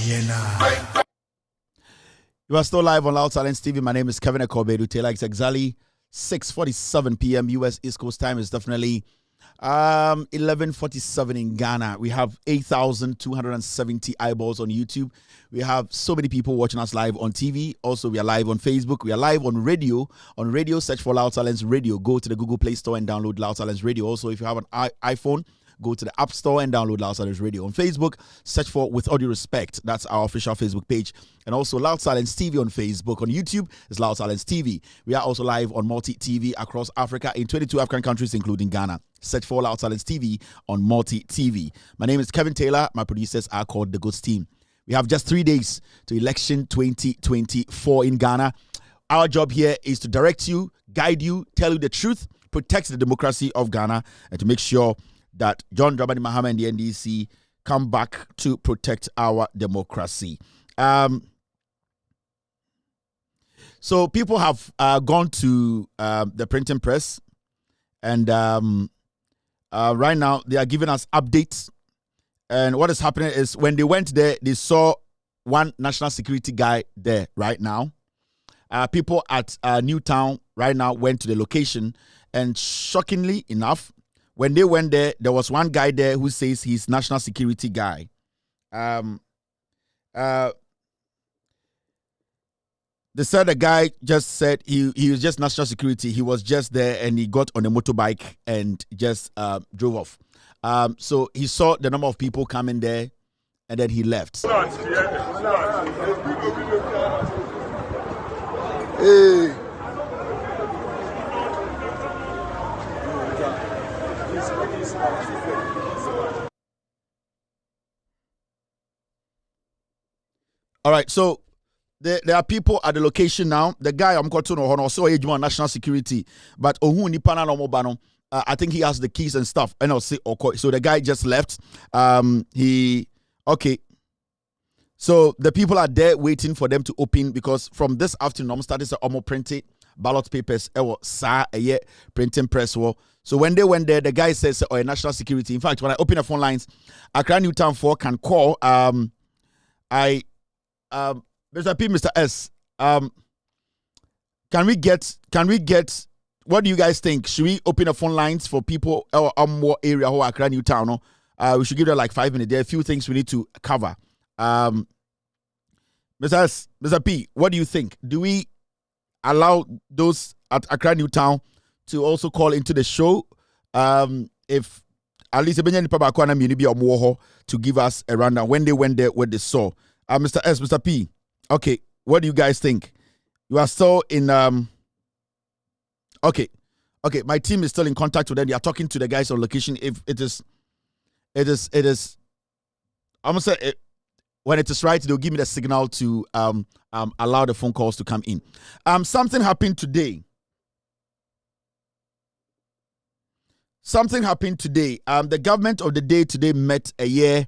D: You are still live on Loud Silence TV. My name is Kevin Ekobedu-Taylor. It's exactly 6:47 p.m. U.S. East Coast time. Is definitely 11:47 in Ghana. We have 8,270 eyeballs on YouTube. We have so many people watching us live on TV. Also, we are live on Facebook. We are live on radio. On radio, search for Loud Silence Radio. Go to the Google Play Store and download Loud Silence Radio. Also, if you have an iPhone, go to the App Store and download Loud Silence Radio. On Facebook, search for With All Due Respect. That's our official Facebook page. And also Loud Silence TV on Facebook. On YouTube, it's Loud Silence TV. We are also live on Multi TV across Africa in 22 African countries, including Ghana. Search for Loud Silence TV on Multi TV. My name is Kevin Taylor. My producers are called The Goods Team. We have just 3 days to election 2024 in Ghana. Our job here is to direct you, guide you, tell you the truth, protect the democracy of Ghana, and to make sure that John Dramani Mahama and the NDC come back to protect our democracy. So people have gone to the printing press, and right now they are giving us updates. And what is happening is when they went there, they saw one national security guy there right now. People at Newtown right now went to the location, and shockingly enough, when they went there, there was one guy there who says he's national security guy. They said the guy just said he was just national security. He was just there and he got on a motorbike and just drove off. So he saw the number of people coming there and then he left. Hey. All right, so there are people at the location now. The guy I'm going to know also national security, but I think he has the keys and stuff. And I'll say okay. So the guy just left. Okay. So the people are there waiting for them to open because from this afternoon, I'm starting to almost print ballot papers. Printing press. So when they went there, the guy says, national security. In fact, when I open the phone lines, Accra Newtown 4 can call. Mr. P, Mr. S, can we get, what do you guys think? Should we open the phone lines for people more area who are Accra Newtown? No? We should give them like 5 minutes. There are a few things we need to cover. Mr. S, Mr. P, what do you think? Do we allow those at Accra Newtown to also call into the show? If at least to give us a rundown when they went there, what they saw. Mr. S, Mr. P, okay, what do you guys think? You are still in, okay, my team is still in contact with them. They are talking to the guys on location. If it is, I'm going to say, when it is right, they'll give me the signal to allow the phone calls to come in. Something happened today. The government of the day today met a year.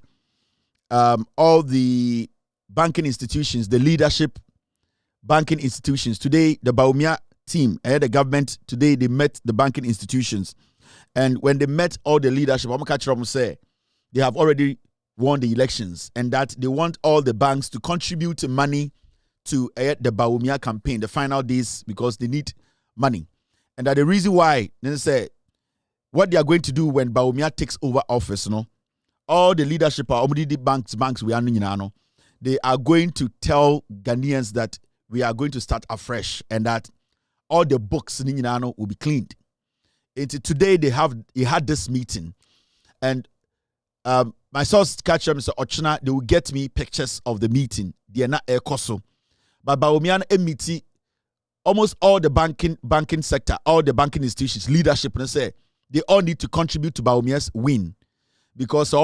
D: All the banking institutions, the leadership banking institutions. Today, the Bawumia team, the government, today they met the banking institutions. And when they met all the leadership, I'm going to say they have already won the elections and that they want all the banks to contribute money to the Bawumia campaign, the final days, because they need money. And that the reason why, they say, what they are going to do when Bawumia takes over office, all the leadership are already banks we are no. They are going to tell Ghanaians that we are going to start afresh and that all the books will be cleaned. Today they had this meeting, and my source catcher Mr. Ochina, they will get me pictures of the meeting. They are not Ekoso, but Bawumia meeting almost all the banking sector, all the banking institutions, leadership, and say they all need to contribute to Bawumia's win. Because they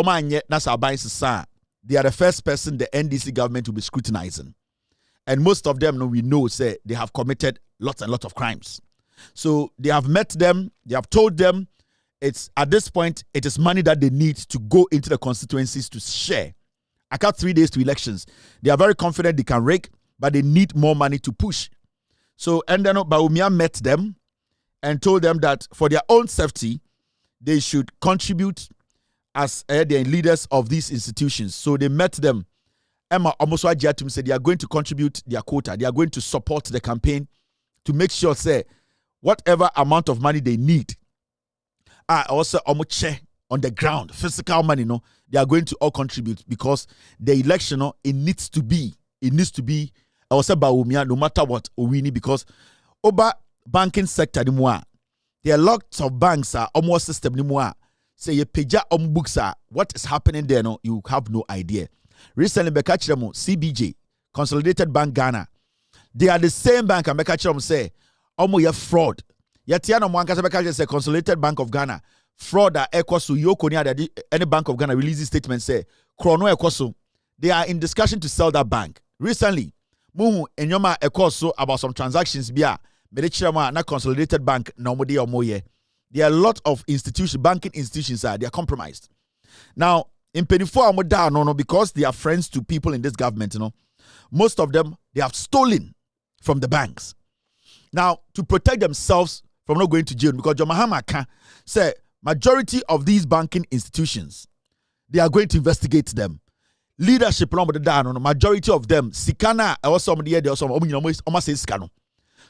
D: are the first person the NDC government will be scrutinizing. And most of them, we know, say they have committed lots and lots of crimes. So they have met them, they have told them it's at this point, it is money that they need to go into the constituencies to share. I got 3 days to elections. They are very confident they can rake, but they need more money to push. So, and then Bawumia met them and told them that for their own safety, they should contribute as the leaders of these institutions. So they met them Emma almost Ajatum said they are going to contribute their quota. They are going to support the campaign to make sure, say, whatever amount of money they need, also omoche on the ground, physical money, they are going to all contribute because the election, it needs to be, also Bawumia, no matter what, Owini, because over banking sector, there are lots of banks are almost system say you peja books what is happening there, you have no idea. Recently, Bekachiremo, CBJ, Consolidated Bank Ghana, they are the same bank, and Bekachiremo say, you fraud. Yatiano Mwankasa Bekachiremo say, Consolidated Bank of Ghana, fraud that Ekosu, Yoko, any Bank of Ghana releases statement say, Chrono Ekosu, they are in discussion to sell that bank. Recently, Muhu Enyoma Ekosu about some transactions, Bia, Bekachiremo, na Consolidated Bank, Nomodi or Moye. There are a lot of institutions, banking institutions, they are compromised. Now, in 24 because they are friends to people in this government, most of them, they have stolen from the banks. Now, to protect themselves from not going to jail, because John Mahama can say majority of these banking institutions, they are going to investigate them. Leadership, majority of them, Sikana, also almost say Sikano.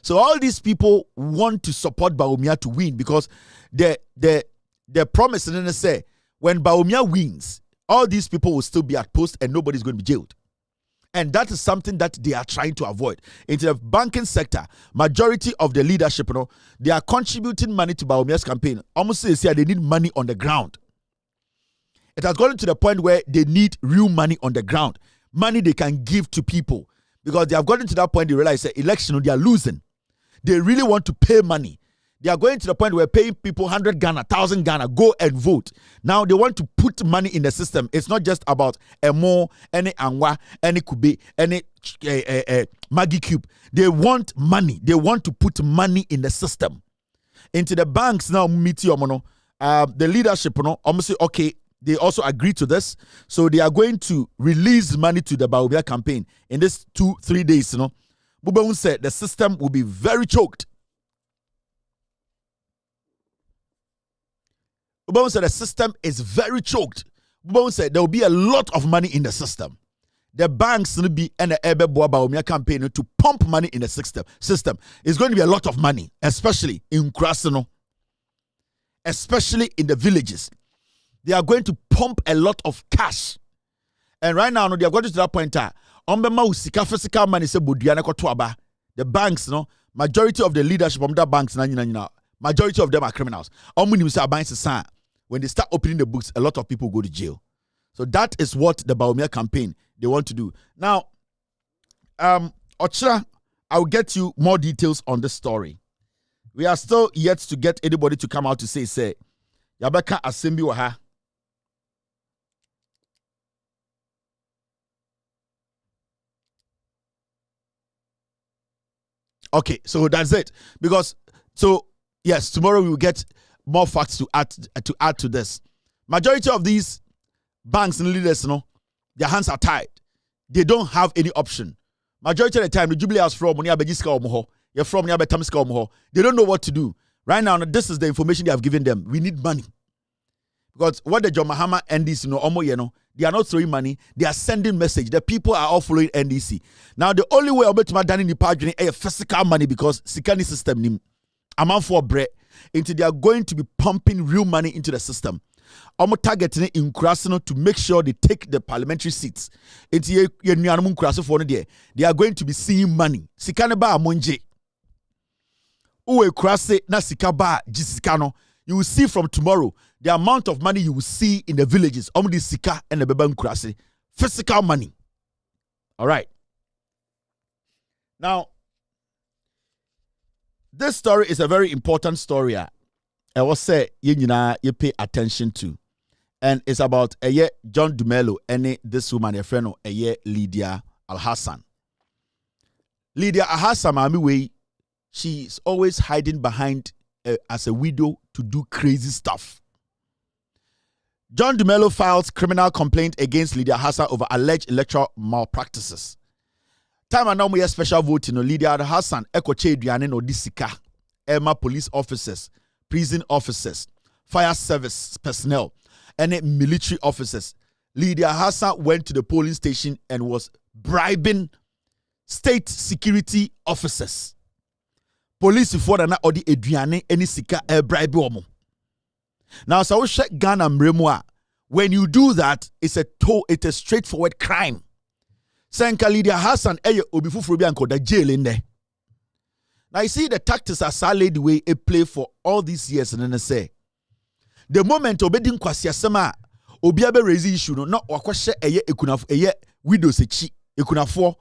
D: So all these people want to support Bawumia to win because the promise and then say when Bawumia wins, all these people will still be at post and nobody's going to be jailed. And that is something that they are trying to avoid. In the banking sector, majority of the leadership, they are contributing money to Bawumia's campaign. Almost say they need money on the ground. It has gotten to the point where they need real money on the ground. Money they can give to people. Because they have gotten to that point, they realize that election, they are losing. They really want to pay money. They are going to the point where paying people 100 Ghana, 1,000 Ghana, go and vote. Now they want to put money in the system. It's not just about Emo, any Angwa, any Kube, any Maggie Cube. They want money. They want to put money in the system. Into the banks now, the leadership, almost say, okay, they also agree to this. So they are going to release money to the Bawumia campaign in this 2-3 days. Bubawun said the system will be very choked. Bubawun said the system is very choked. Bubawun said there will be a lot of money in the system. The banks will be in the Bawumia campaign to pump money in the system. It's going to be a lot of money, especially in Krasno, especially in the villages. They are going to pump a lot of cash. And right now, they are going to that point. Physical money the banks, majority of the leadership from that banks, majority of them are criminals. When they start opening the books, a lot of people go to jail. So that is what the Bawumia campaign they want to do. Now, Ochra, I'll get you more details on this story. We are still yet to get anybody to come out to say, Yabeka Asembi Waha. Okay, so that's it. Because yes, tomorrow we will get more facts to add to this. Majority of these banks and leaders, their hands are tied. They don't have any option. Majority of the time, the Jubilee House from Niabejiska Omoho, you're from Niabetamska Omoho. They don't know what to do. Right now, this is the information they have given them. We need money. Because what the John Mahama NDC, they are not throwing money, they are sending message. The people are all following NDC. Now, the only way Obetuma done in the party is physical money because Sikani system nim amount for bread until they are going to be pumping real money into the system. I'm targeting in Krasno to make sure they take the parliamentary seats. They are going to be seeing money. Sikane ba monje. Uwe krase na sikaba jisikano. You will see from tomorrow the amount of money you will see in the villages. Omdi sika and the beba krase. Physical money. All right. Now, this story is a very important story. I will say you pay attention to. And it's about John Dumelo and this woman, a friend of Lydia Alhassan. Lydia Alhassan, Mami, she's always hiding behind as a widow to do crazy stuff. John Dumelo files criminal complaint against Lydia Alhassan over alleged electoral malpractices. Time and now we have special voting. Lydia Alhassan, Ekoche Duane no Disika, Emma police officers, prison officers, fire service personnel, and military officers. Lydia Hassan went to the polling station and was bribing state security officers. Police for na odi eduane any sika bribe omo. Now, so we check Ghana mremwa. When you do that, it's a straightforward crime. Senka Lydia Hassan eye obi fufuro bi ankoda jail in there. Now you see the tactics are solid the way it play for all these years, and then I say the moment obedi nkwasi asema obi abe raise issue no na wakwahye eye ekunafo eye widow sechi ekunafo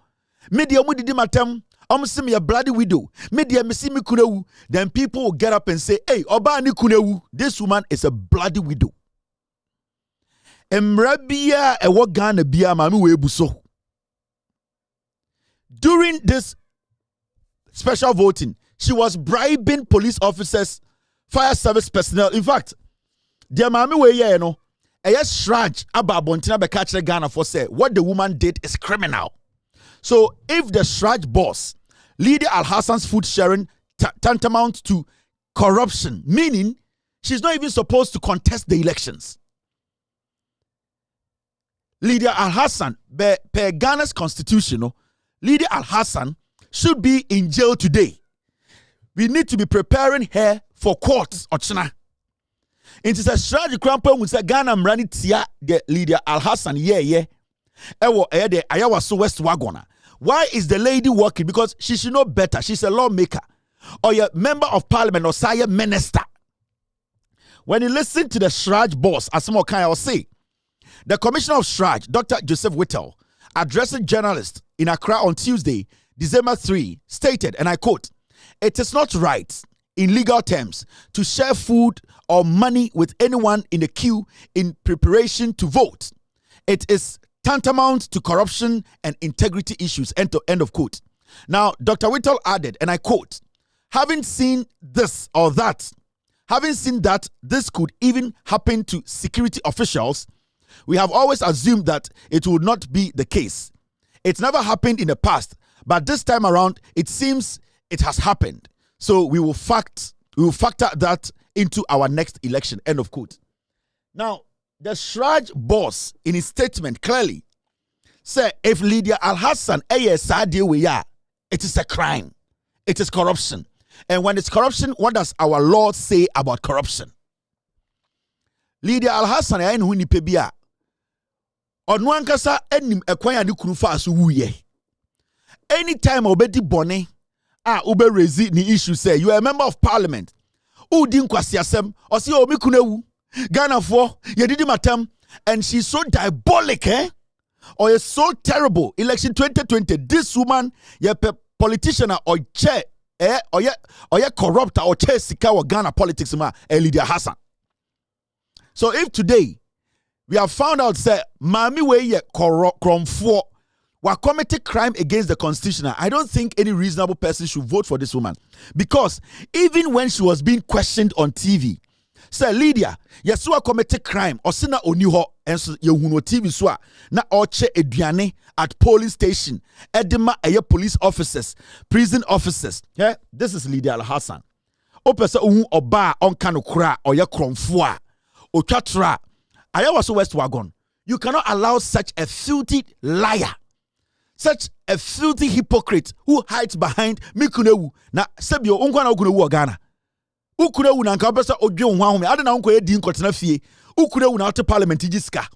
D: media mu didi matem sim ya bloody widow media mesi mi kunewu, then people will get up and say, hey, oba ni kunewu, this woman is a bloody widow. Emrabia ewo Ghana bia mami we buso. During this special voting, she was bribing police officers, fire service personnel. In fact, dear mami we ye no, shraj aba bontina be catch Ghana for say what the woman did is criminal. So if the Shraj boss, Lydia Al-Hassan's food sharing tantamount to corruption, meaning she's not even supposed to contest the elections. Lydia Al-Hassan, per Ghana's constitution, Lydia Al-Hassan should be in jail today. We need to be preparing her for court, Ochina. It is a Shraj Krampo with Ghana Mrani Tia, the Lydia Al-Hassan, Ewo de Ayawaso West Wagona. Why is the lady working? Because she should know better. She's a lawmaker or a member of parliament or sire minister. When you listen to the Shraj boss, as some kind of say, the commissioner of Shraj, Dr. Joseph Whittle, addressing journalists in Accra on Tuesday, December 3, stated, and I quote, "It is not right in legal terms to share food or money with anyone in the queue in preparation to vote. It is tantamount to corruption and integrity issues," end of quote. Now, Dr. Whittle added, and I quote, having seen that this could even happen to security officials, we have always assumed that it would not be the case. It's never happened in the past, but this time around, it seems it has happened. So we will factor that into our next election, end of quote. Now, the Shraj boss, in his statement, clearly said, if Lydia Al-Hassan it is a crime. It is corruption. And when it's corruption, what does our law say about corruption? Lydia Al-Hassan anytime obedi bone ube raise ni issue say you are a member of parliament. Udin kwasiasem osi o mi kunewu Ghana for yedidi matem, and she's so diabolic, or is so terrible. Election 2020, this woman, politician or chair, or corrupt or chair sika or Ghana politics ma Lydia Hassan. So if today we have found out say mami we ye kromfo wa committed crime against the constitution, I don't think any reasonable person should vote for this woman, because even when she was being questioned on TV, say Lydia, yesu committed crime or sina oni ho enso ye huno TV so na oche eduane at polling station edema eye police officers, prison officers. This is Lydia Al-Hassan. Opese ohun oba onka no kura oye kromfo a otwatra Ayawaso West Wagon. You cannot allow such a filthy liar, such a filthy hypocrite who hides behind mikunewu na sebio unkwa na ukunewu Ghana. Ukunewu na nka pesa odwe ho ahome ade na unko ye di nkotena fie. Ukunewu na ote parliament jiska.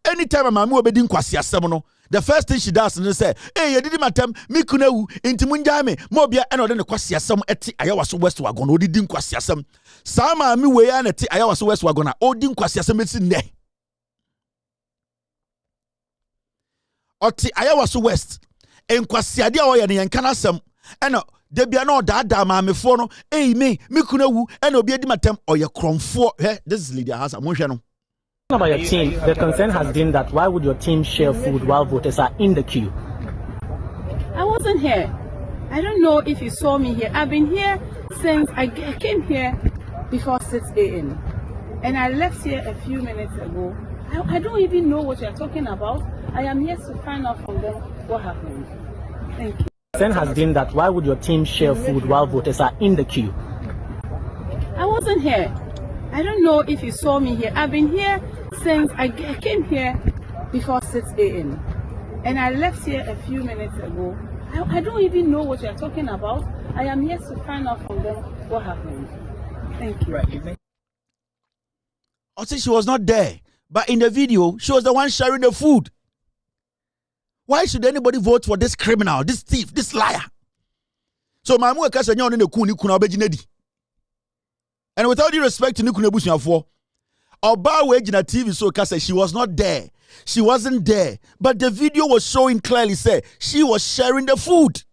D: Anytime mama obedi nkwasi asem no, the first thing she does is say, "Hey, you did matem mikunewu inti munjame mo bia ene ode ne kwasi asem eti Ayawaso West Wagon odidi nkwasi asem. Sa mama we ya na eti Ayawaso West Wagon na odi nkwasi asem eti ne. Oti Ayawaso West enkwasi ade a oye ne yankana asem ena debia no da maamefo no me kunewu ena obi edi matem oye kromfo. This is Lydia Hassan mo hwe no.
I: About your team, the concern has been that why would your team share food while voters are in the queue?
E: I wasn't here. I don't know if you saw me here. I've been here since I came here before 6 a.m. and I left here a few minutes ago. I don't even know what you're talking about. I am here to find out from them what happened. Thank you.
I: The concern has been that why would your team share food while voters are in the queue?
E: I wasn't here. I don't know if you saw me here. I've been here since I came here before 6 a.m. And I left here a few minutes ago. I don't even know what you're talking about. I am here to find out from them what happened. Thank you.
D: Right. I say she was not there, but in the video, she was the one sharing the food. Why should anybody vote for this criminal, this thief, this liar? So my mother kasa nyawo ne ku ni kuna obejinedi. And with all due respect to Nikuna Bushafo, Oba Wejina TV so kasa she was not there. She wasn't there. But the video was showing clearly say she was sharing the food.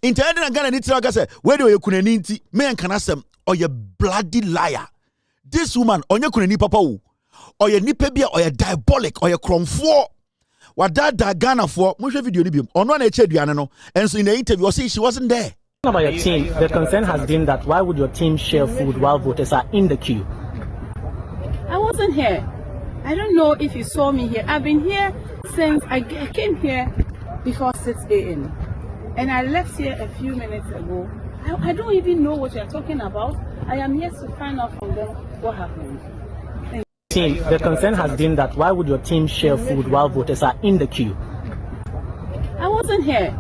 D: Intended and Ghana Nitra say, where do you kunaninti? Me and Kanasem or you bloody liar. This woman on your kunani papa or your nipebia or your diabolic or your cromfo. What that Ghana for most video nibium on one HDiano. And so in the interview, see she wasn't there.
I: About your team, the concern has been that why would your team share food while voters are in the queue?
E: I wasn't here. I don't know if you saw me here. I've been here since I came here before 6 a.m. And I left here a few minutes ago. I don't even know what you're talking about. I am here to find out from them what happened.
I: Team, the concern has been that why would your team share food while voters are in the queue?
E: I wasn't here.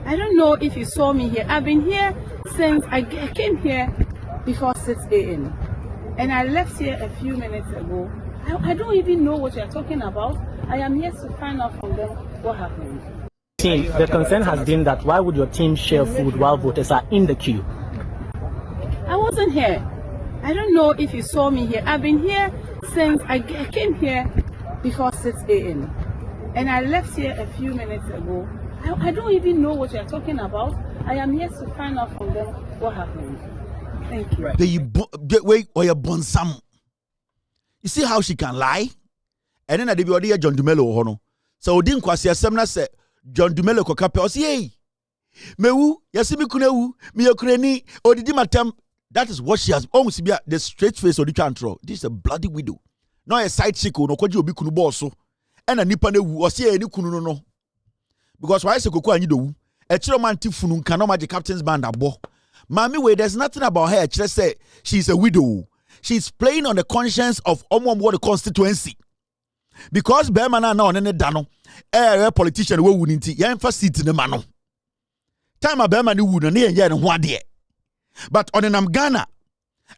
E: I don't know if you saw me here. I've been here since I came here before 6 a.m. And I left here a few minutes ago. I don't even know what you're talking about. I am here to find out from them what happened.
I: Team, the concern has been that why would your team share food while voters are in the queue?
E: I wasn't here. I don't know if you saw me here. I've been here since I came here before 6 a.m. And I left here a few minutes ago. I don't even know what you're talking about. I am here to find out from them what happened. Thank you.
D: Wait, or your bonsam. You see how she can lie? And then I did be John Dumelo hono. So Odin Kwasi Asemna said John Dumelo kokape o say mewu yasimi kunewu mi yokureni odidi matam. That is what she has almost be the straight face of the control. This is a bloody widow. No a side chick no kwaji obi kunu bosso. And a nipa newu o say any kunu no. Because why se koko anyi dowu? E chiro man ti funu kan no magic captain's band abo. Mami way there's nothing about her. She say she's a widow. She's playing on the conscience of the constituency. Because Bermana now on any dano, a politician we wouldn't seat in the mano. Time a Berman would near yen and 1 day. But on an Ghana,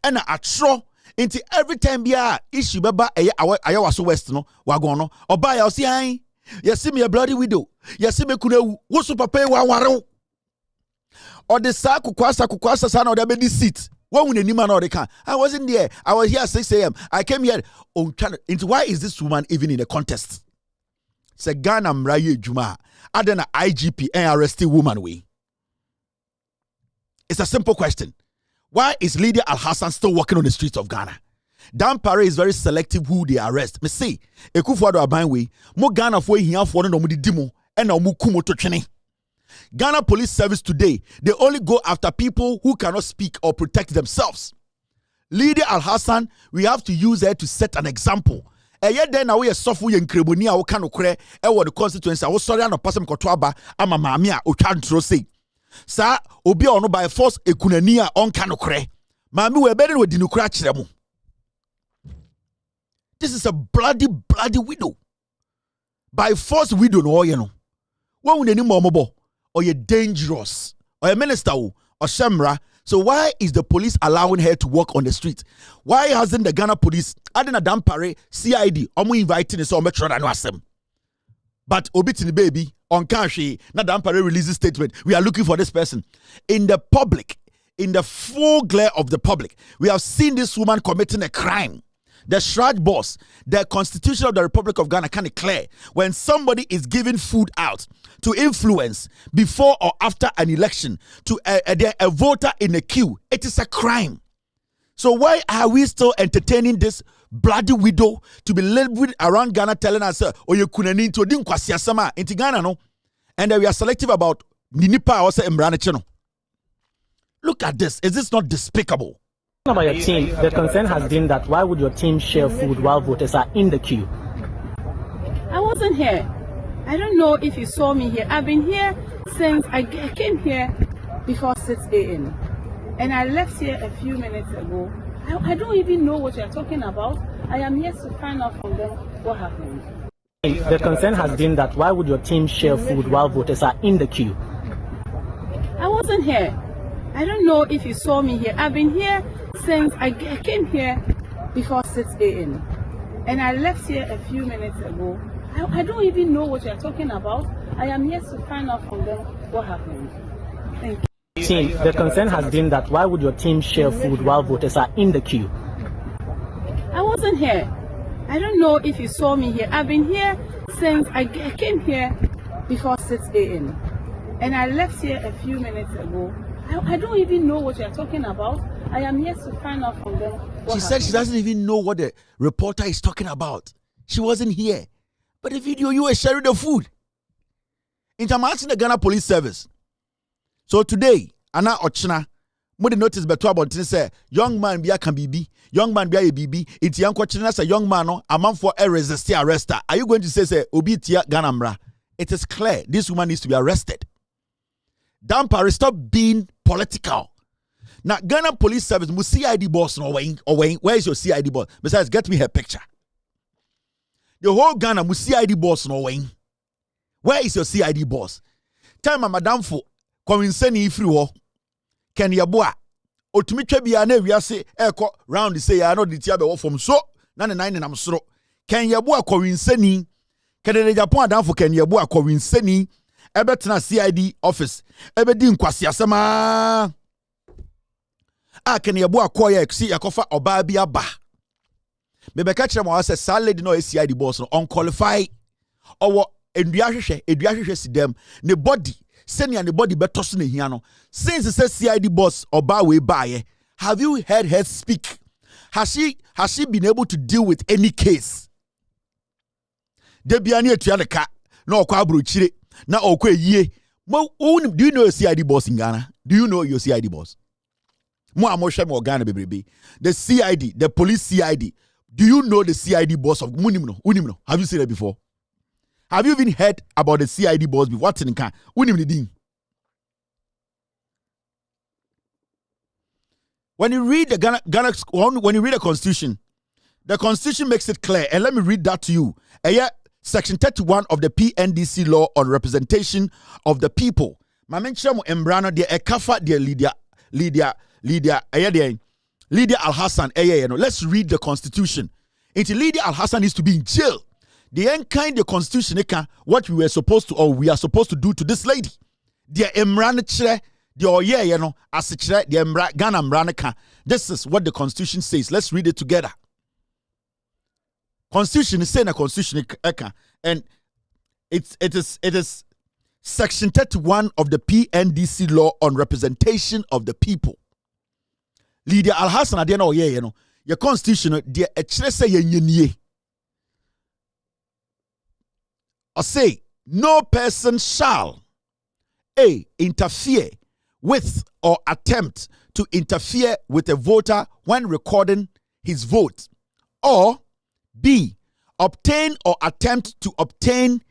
D: and a tro into every time be a issue baba a was west no wagono or buy or see you see me a bloody widow. You see me kuno what's up pay one or the sakukwasa son or the baby seat. When we man or they can. I wasn't there. I was here at 6 a.m. I came here on into why is this woman even in a contest? It's a Ghana Mraye Juma. Other than IGP and arrested woman way. It's a simple question. Why is Lydia Al-Hassan still walking on the streets of Ghana? Dan Pare is very selective who they arrest. Me say, Ekufuado Abanwe, mo Ghana for here for no mudi dimo and no mukumo to chene. Ghana Police Service today, they only go after people who cannot speak or protect themselves. Lydia Al-Hassan, we have to use her to set an example. And yet then we are software in Krebonia or Kanokre, or the constituency. I was sorry, I'm a person Kotwaba, I'm a mamia, or can't say. Sir, Obi or no by force, a Kunania on Kanokre. Mammy, we're better with the Nukrach. This is a bloody widow. By force, widow, no, you know. What would any more? Or you're dangerous, or a minister, or Shamra. So why is the police allowing her to walk on the street? Why hasn't the Ghana police, Adena Dampare, CID, omu inviting us on Metro and Wasem? But Obitini baby, on Kanshi, na Dampare releases statement. We are looking for this person. In the public, in the full glare of the public, we have seen this woman committing a crime. The Shraj boss, the Constitution of the Republic of Ghana can declare when somebody is giving food out to influence before or after an election to a voter in a queue, it is a crime. So why are we still entertaining this bloody widow to be living around Ghana telling us, oh, you couldn't into Dinkwasiasama into Ghana, no? And we are selective about Ninipa or Embrane. Look at this. Is this not despicable?
I: About your team, the concern has been that why would your team share food while voters are in the queue?
E: I wasn't here. I don't know if you saw me here. I've been here since I came here before 6 a.m. And I left here a few minutes ago. I don't even know what you're talking about. I am here to find out from them what happened.
I: The concern has been that why would your team share food while voters are in the queue?
E: I wasn't here. I don't know if you saw me here. I've been here since I came here before 6 a.m. And I left here a few minutes ago. I don't even know what you're talking about. I am here to find out from them what happened. Thank you.
I: Team, the concern has been that why would your team share food while voters are in the queue?
E: I wasn't here. I don't know if you saw me here. I've been here since I came here before 6 a.m. And I left here a few minutes ago. I don't even know what you're talking about. I am here to find out from them.
D: She said she doesn't even know what the reporter is talking about. She wasn't here. But the video, you were sharing the food. I'm asking the Ghana Police Service. So today, Anna Ochna, mo the notice beto about say young man bia can be young man bia bibi iti yanko china say young man no a man for a resist arrester. Are you going to say obi tia Ghana mra? It is clear this woman needs to be arrested. Dampare, stop being political. Now Ghana Police Service mu CID boss no where is your CID boss? Besides, get me her picture. The whole Ghana mu CID boss no where is your CID boss? Tell my madam for convincing if you Ken Yabua otumi twa bia na wiase eko round say ya no de tia be wo from so na ne nine nam soro Ken Yabua kowinsani kedede Japan adamfo Ken Yabua kowinsani ebetena CID office ebedi nkwase asema Ken Yabua koya eksi yakofa oba bia ba mebeka kire mo say sa lady no CID boss no unqualified owo endua hwehwe sidem ne body senior the body better so na no since the CID boss oba we buy. Have you heard her speak? Has she been able to deal with any case? Debiani etua de ka na okwa abrochire na okwa yie. Do you know your CID boss in Ghana? Do you know your CID boss? Mo amoshe mo Ghana bebrebe. The CID, the police CID. Do you know the CID boss of Munimno? Unimno. Have you seen it before? Have you even heard about the CID boss before? What's in the When you read the when you read the Constitution makes it clear, and let me read that to you. Section 31 of the PNDC law on representation of the people. Ma menchamo embrano de ekafa de Lydia Al-Hassan. Let's read the Constitution. Until Lydia Al-Hassan is to be in jail. The kind the Constitution what we were supposed to or we are supposed to do to this lady. The embrano chere the as the Ghana mranaka. This is what the Constitution says. Let's read it together. Constitution is saying a Constitution and it is Section 31 of the PNDC law on representation of the people. Lydia Al-Hassan at the end your Constitution the say ye or say no person shall interfere with or attempt to interfere with a voter when recording his vote, or B, obtain or attempt to obtain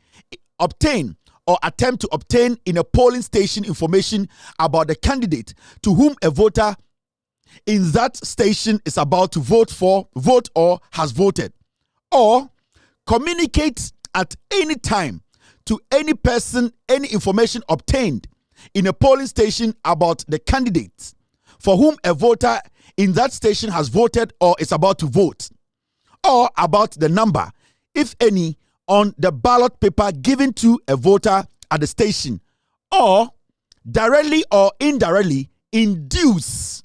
D: in a polling station information about the candidate to whom a voter in that station is about to vote or has voted, or communicate at any time to any person any information obtained in a polling station about the candidates for whom a voter in that station has voted or is about to vote, or about the number, if any, on the ballot paper given to a voter at the station, or directly or indirectly induce.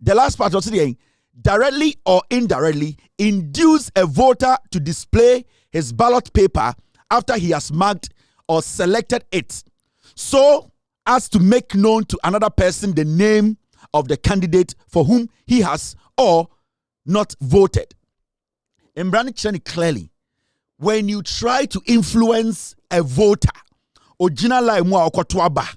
D: The last part was saying, directly or indirectly induce a voter to display his ballot paper after he has marked or selected it, so as to make known to another person the name of the candidate for whom he has or not voted. In Brandon clearly, when you try to influence a voter, ojina la mu a okotwaba,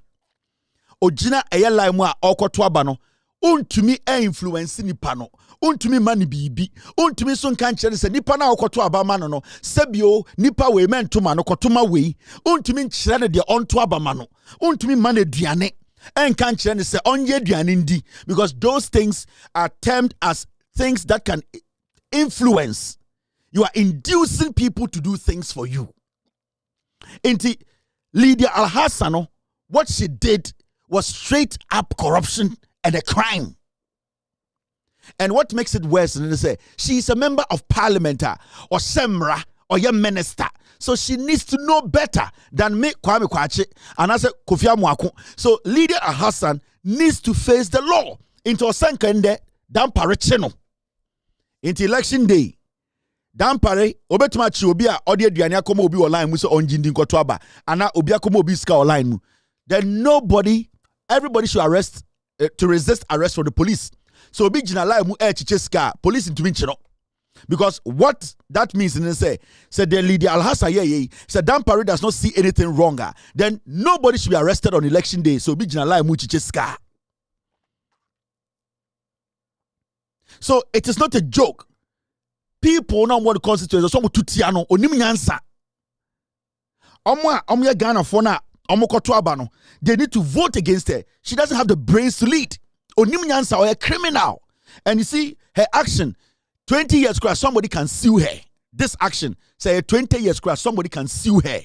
D: ojina eye la mu a okotwaba no, untumi influence nipa no, untumi mani bibi, untumi so nka nkyere se nipa na okotwaba ma no no, sebio nipa we mentuma no kotuma we, untumi nkyere ne de ontwaba ma no, untumi mane aduane, enka nkyere ne se onye aduane ndi, because those things are termed as things that can influence You are inducing people to do things for you. Inti Lydia Alhassan, what she did was straight up corruption and a crime. And what makes it worse is say she is a member of parliament or Semra or your minister. So she needs to know better than me Kwame Kwache and as a Kofi Amwako. So Lydia Alhassan needs to face the law into Osankende Dampare channel. Into election day. Dampare obetuma chi obi a ode aduane akoma obi online mu so onjindi nkoto aba ana obi akoma obi ska online mu. Then everybody should arrest to resist arrest from the police. So obi jina line mu chiche ska police ntumi nchino. Because what that means is say the Lydia Alhassan said Dampare does not see anything wronger. Then nobody should be arrested on election day. So obi jina line mu chiche ska. So it is not a joke. People now want the constituency. So to tiano onim nyansa. Omo Ghana for na omo koto abano. They need to vote against her. She doesn't have the brains to lead. Onim nyansa or a criminal. And you see her action. 20 years crash, somebody can sue her. This action, say 20 years crash, somebody can sue her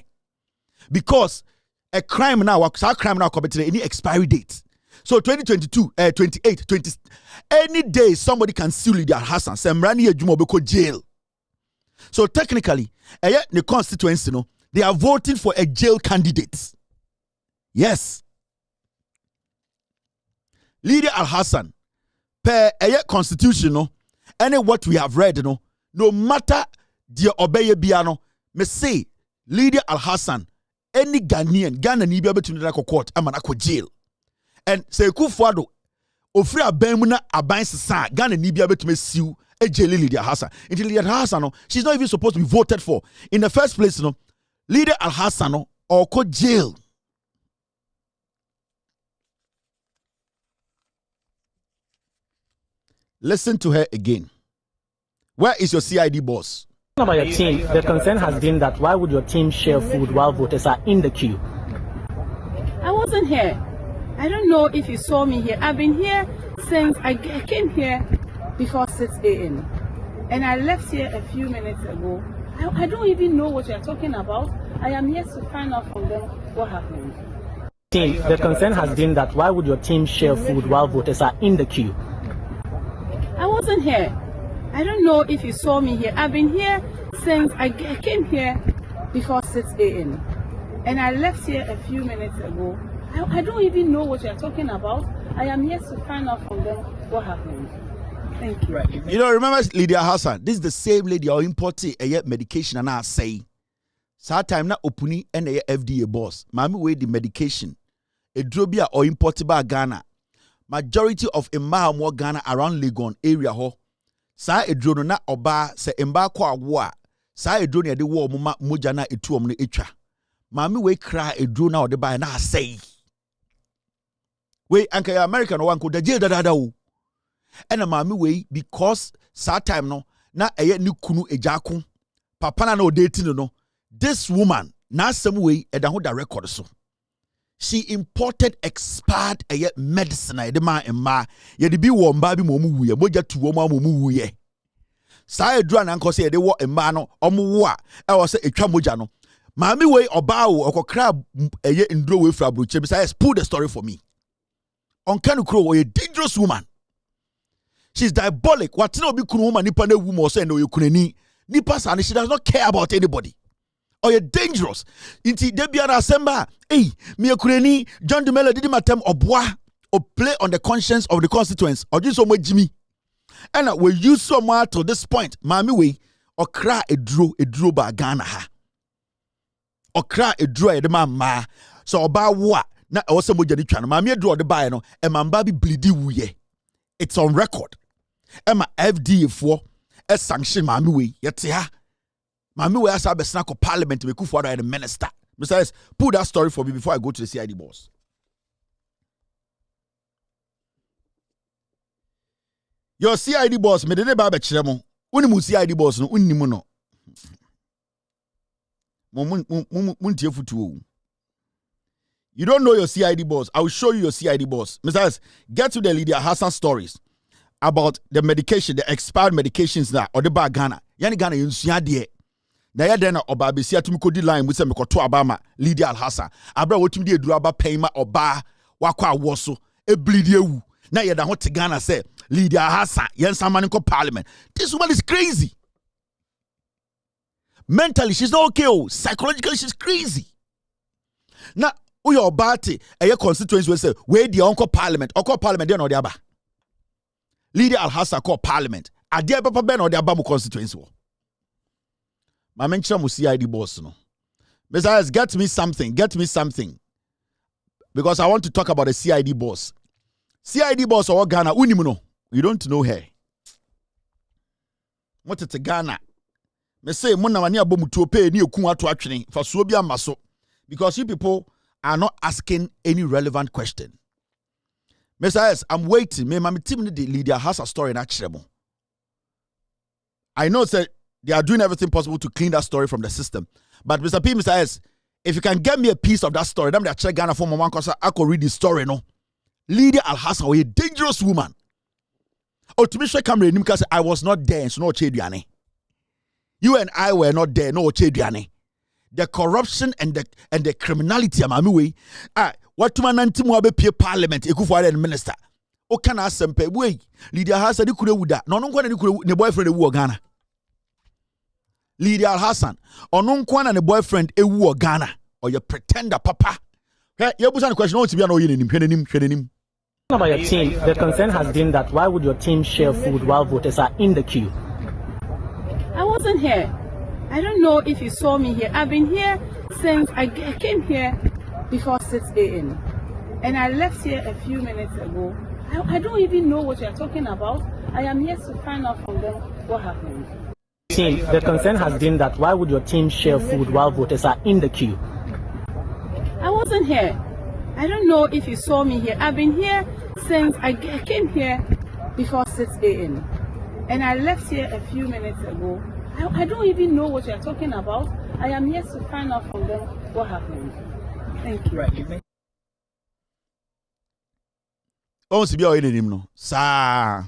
D: because a crime now committed any expiry date. So 2022, 28, 20, any day somebody can sue Lydia Alhassan. Semrani Ejumobeko jail. So technically, the constituency, they are voting for a jail candidate. Yes. Lydia Alhassan, per constitution, and what we have read, no matter the obey biano, me say Lydia Alhassan, any Ghana ni be able to court, amanako jail. And say Kufuado, ofri abemuna abansisa Ghana ni bia betume siu ejeli Lydia Alhassan. Until Lydia Alhassan, she's not even supposed to be voted for. In the first place, Lydia Alhassan or co jail. Listen to her again. Where is your CID boss?
I: About your team, the concern has been that why would your team share food while voters are in the queue?
E: I wasn't here. I don't know if you saw me here. I've been here since I came here before 6 a.m. And I left here a few minutes ago. I don't even know what you're talking about. I am here to find out from them what happened.
I: Team, the concern has been that why would your team share food while voters are in the queue?
E: I wasn't here. I don't know if you saw me here. I've been here since I came here before 6 a.m. And I left here a few minutes ago. I don't even know what you're talking about. I am here to find out from them what happened. Thank you.
D: You know, remember Lydia Alhassan? This is the same lady who imported a medication and I say, "Sad time na opuni and a FDA boss. Mami way the medication. A drobia or imported by Ghana. Majority of Imahamo Ghana around Legon area ho. Sa a drone na oba se emba kwa wa. Sa a drone ya de war muma mujana etu omne echa. Mami way cry a drone now the by na say. We anka American one ko the jail da. And a mami way because sad time no na eye ni kunu ejako. Papa na no dating no. This woman na some way e da ho da record so. She imported expired medicine a ma emma ye de bi wo mba bi mo mu wuye moja tu wo ma mo mu wuye sa edura na nko se ye de wo emma no omo wo a e wo se etwa moja no maami we oba wo okokra ndro we fra broche bi say pull the story for me on kanu kro wo a dangerous woman. She's diabolic. What no be kunu woman nipa na wu mo so no ye kunani nipa sa she does not care about anybody. Or you're dangerous. Inti debiara assemba. Hey, me kureni John Dumelo did matem obwa or play on the conscience of the constituents or just so much Jimmy. And we use so much to this point. Mami we or cry a drew ba Ghana ha. Or cry a drew the ma. So about what? Na also mojani channel. Mami draw the buy no and mambabi bleedy wuye. It's on record. Emma FDA for a sanction mami we yet ya. Mami we ask a snack of parliament to make Kufuado and the minister. Besides, pull that story for me before I go to the CID boss. Your CID boss, me dene ba be chiremo. Unimu CID boss no unimu no. Muntie futu. You don't know your CID boss. I will show you your CID boss. Besides, get to the Lydia Alhassan stories about the medication, the expired medications that or the bar Ghana. Yani Ghana yensua de. Na ya den na oba besia tumi kodi line mu se mekoto abama Lydia Alhassan. Abra wotumi de eduru aba payma oba wakwa awoso e bleed ewu. Na ya da ho te Ghana say Lydia Alhassan yensamane ko parliament. This woman is crazy. Mentally she's not okay. Psychologically she's crazy. Na uyo obate eye constituency we say we di onko parliament dey no de aba. Lydia Alhassan call parliament. Ade papa be no de aba mu constituency wo. Ma menchira mu CID boss no. Mr. Get me something. Because I want to talk about the CID boss. CID boss or Ghana unim no. You don't know her. What is Ghana? Me say mo na mani abomutuo pe ni ekun ato atwene fa so bi amaso. Because you people are not asking any relevant question. Mr. S, I'm waiting. Me my team the leader has a story in Achiremo. I know that they are doing everything possible to clean that story from the system. But Mr. P, Mr. S, if you can get me a piece of that story, then they check Ghana for one because I could read the story, no. Lydia Alhassan, a dangerous woman. Oh, to me, because I was not there, so no Chediane. You and I were not there, no Chediane. The corruption and the criminality, way. What to man antimu abe parliament, ekufu and minister. O can ask some pay way. Lydia Alhassan, you could wuda. No, the boyfriend ewu Ghana. Lydia Alhassan, or no one and a boyfriend ewu Ghana, or you pretender papa. Hey, you have a question. To be him.
I: About your team, the concern has been that why would your team share food while voters are in the queue?
E: I wasn't here. I don't know if you saw me here. I've been here since I came here before 6 a.m. And I left here a few minutes ago. I don't even know what you're talking about. I am here to find out from them what happened.
I: Team, the concern has been that why would your team share food while voters are in the queue?
E: I wasn't here. I don't know if you saw me here. I've been here since I came here before 6 a.m. And I left here a few minutes ago. I don't even know what you're talking about. I am here to find out from them what happened. Thank you. Right.
D: Oh, si bia him no. Sa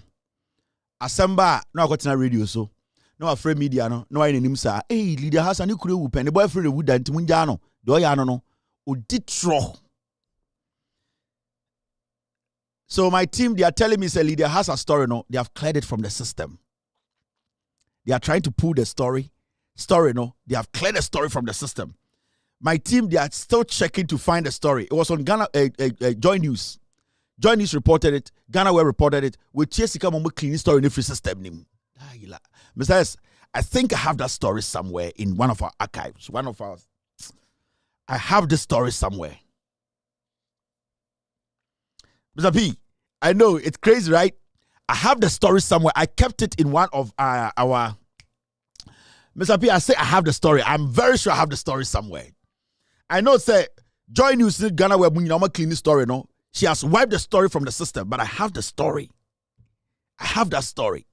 D: Asamba no akotina radio so. No afraid media no. No him sa. Hey, Lydia Alhassan you kure wu pen. The boyfriend wu da ntimu nja no. De o ya no. Odi tro. So my team, they are telling me, say, Lydia has a story, no, they have cleared it from the system. They are trying to pull the story, no, they have cleared the story from the system. My team, they are still checking to find the story. It was on Ghana, Joy News. Joy News reported it, Ghana Web reported it, with Jessica Momo clean story in the free system. Mr. S, I think I have that story somewhere in one of our archives. I have this story somewhere. Mr. P, I know it's crazy, right? I have the story somewhere. I kept it in one of our. Mr. P, I say I have the story. I'm very sure I have the story somewhere. I know, say, Joy News Ghana Web clean the story, no? She has wiped the story from the system, but I have the story. I have that story.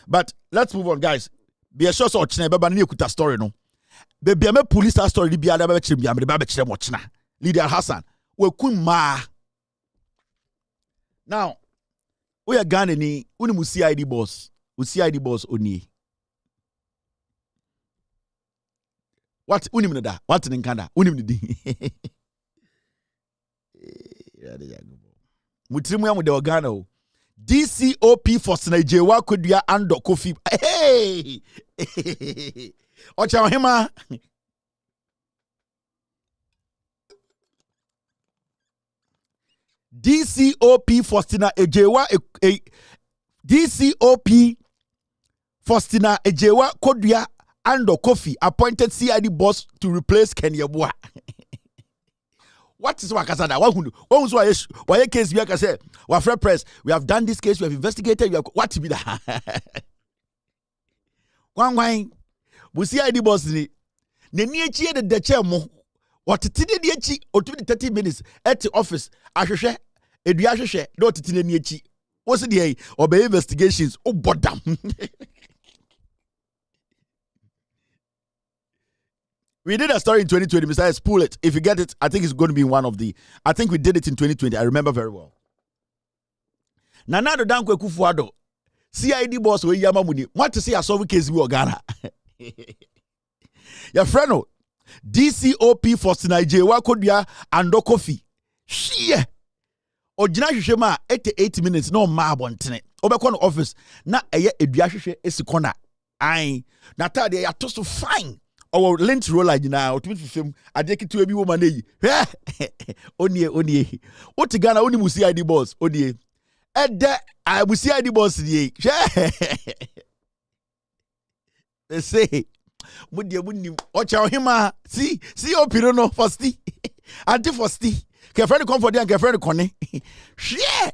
D: But let's move on, guys. Be sure so kuta story, no? Be me police story be ada be Lydia Alhassan. We ma. Now, we are Ghana ni unimu CID boss. CID boss oni. What unimu da? What in Canada? Unimu di. Mutrimu ya mude Ghana o. DCOP for Senejewa Kodia Ando Kofi. Hey! Ocha hima. DCOP Faustina Ejewa DCOP Faustina Ejewa Kodia Ando Kofi appointed CID boss to replace Kenya Bua. What is Wakasada? Why case we can say, we have press, we have done this case, we have investigated, we have what to be that? Wang we CID boss ni nechi de dechemo. What titine niechi or 30 minutes at the office. Asheshe, edua hwehwe, no titine niechi. What's the obey investigations? Oh, bodam. We did a story in 2020. Besides, pull it. If you get it, I think it's going to be one of the. I think we did it in 2020. I remember very well. Nana Danko Akufo-Addo CID boss we yama muni. What to say a solve case we Ghana. Your friend DCOP for Nigeria Wakodia and Kofi. Shie. Ojina hwehwema 88 minutes no ma bontene. Obekọ no office na eye eduahwehwe esikona. Ai. Na tade ya to so fine. Owo lint roller nyina otumi fifem ade kitu ebi wo ma na yi. Onie. Oti Ghana oni mu CID boss odie. Ede mu CID boss die. They say Mudi ocha ohima see opiro no firsti anti firsti ke friend come for there ke friend kone share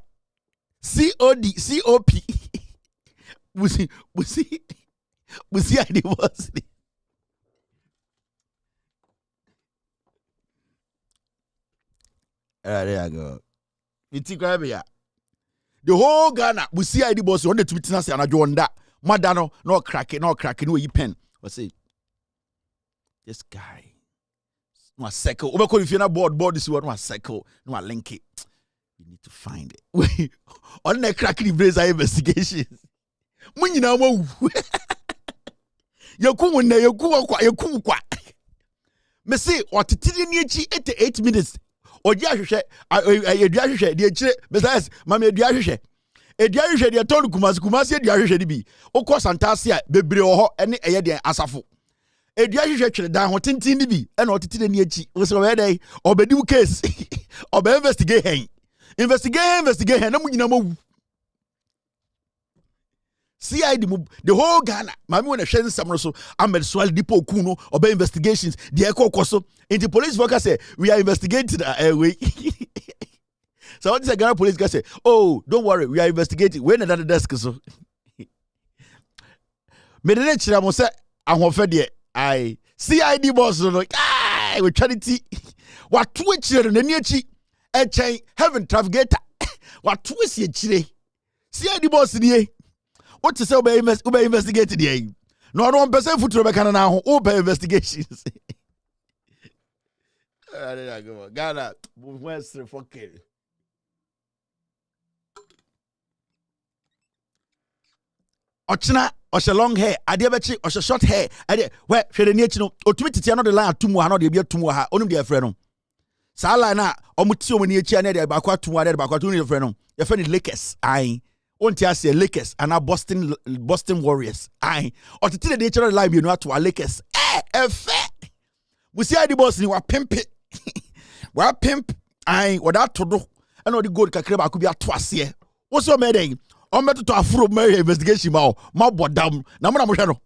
D: COP busi ID boss there you go it's grab ya the whole Ghana busi ID boss on the Twitter na say anajo onda madano no crack no yi pen what say this guy no a circle obeko if you na board this one no a circle no a link it you need to find it on the crack the brazen investigations munyina mo yaku kwa me say otitiri ni echi 88 minutes oji ahwehwe eduahwehwe de echire me say mama eduahwehwe de ton kumasi eduahwehwe de bi okọ santase a bebre ho ene eye de asafo eduahwehwe twere dan ho tintin ni bi ena otitiri ni echi we say we dey obedi case obe investigate hen na munyina mo CID the whole Ghana mami when a shen samro so Ahmed Swal Dipo Kuno obe investigations the ekokoso in the police worker say we are investigating way so what is a Ghana police guy say oh don't worry we are investigating when another desk so me dey chira mo say ahofe de I CID boss no we charity what to chire na ni achi e chen heaven navigator what to see chire CID boss ni what to say ube investigate the no I don't person futuro be kana na ho ube investigations there you go Ghana what's the fucking ochina oshe long hair ade bechi oshe short hair ade we hwede ni echi no otumi tete no de line atumu ha no de bi atumu ha onum de afre no sa line na omuti omani echi na de ba kwa atumu ade ba kwa atumu de afre no ye fe ni Lakers ai onti ase Lakers and Boston Warriors ai otete de echi no de line bi no ato Lakers efe musi adi boss ni wa pimp ai wada todo and o di gold kakre ba ku bi ato ase wo so me dey on met to afro my investigation ma bodam na mo hwe no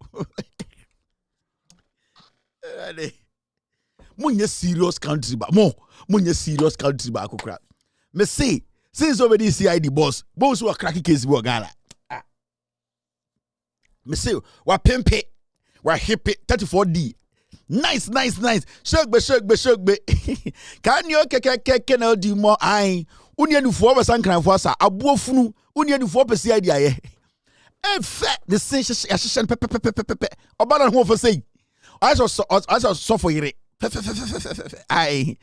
D: munye serious country ba munye serious country ba akokra me say since already CID boss who are cracking case we Ghana me say wa pimpe wa hippie 34D nice shogbe can you keke na di mo ai unie nufuo be sankranfo asa aboofunu unie nufuo pese ide aye efe the sensation pepe obana ho for say I saw for yire ai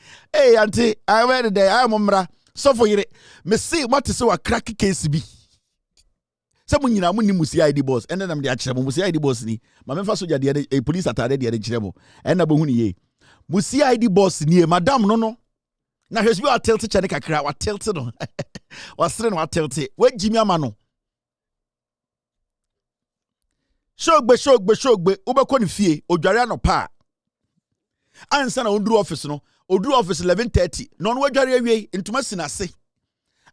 D: auntie I went there I am mra so for yire me see what is so a crack case bi se munyina munni CID boss ene nam de a kire mo CID boss ni ma memfa soja de police atade de kire mo ene ba hunu ye CID boss ni madam no na hwesi wa tilt chane kakra wa tilt no wa sere no wa tilt wa jimi ama no shogbe ubekọ ni fie odware anopa ansa na oduru office no oduru office 11:30 no no wadware awie ntuma sinase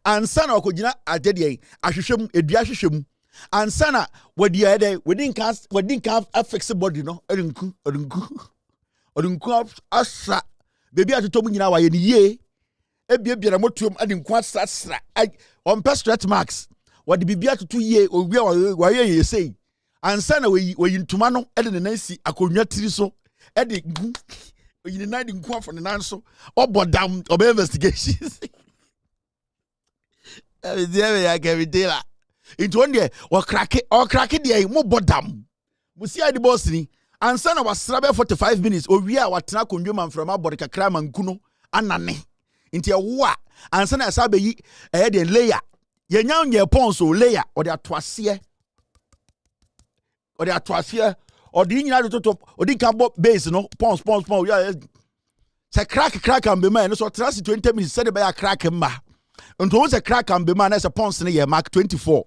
D: ansa na okogina adede ahwehwem edua hwehwem ansa na wadi ade wedin can affix body no odinku asa bebi atotom nyina wa ye ni ye ebiebia motuom adinku asasra on stretch marks wadi bibia atoto ye owia wa ye sei ansa na we ntuma no ede ne nansi akonwa tiri so ede ngu oyine na de ngu afọ ne nanso obodam obe investigations ebiebe ya kevitela into one day or crack dey mo bodam musi adi boss ni ansa na wasra be 45 minutes owia watena konjuma from abode kakra mankuno anane into wo a ansa na asa be yi de layer yenya onye ponso layer or de atoase or the atmosphere, or the United or the cabo base, no, pons, yeah. Say crack and be man, so trust 20 minutes said by a crack and ma. And to a crack and be man as a pons in a year, Mark 24.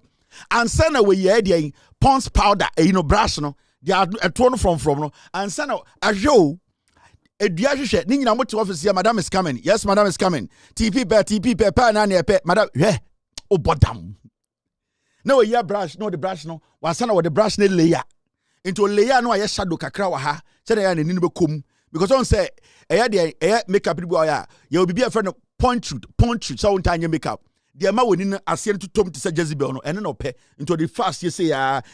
D: And send away ye pons powder, brush, no, they are a tone from, no, and send out a show. A diashe, Nina went to office here, Madam is coming. Yes, Madam is coming. TP, Madam, yeah, oh, bottom. No, yeah, brush, no, the brush, no, one son of the brush, ne layer. Into a layer, no, I shadow kakra ha, said I need to come. Because on say, makeup, you'll be a friend of point shoot, so time you make up. The amount within a sent to Tom to say Jezebel, and no pay into the fast, you say,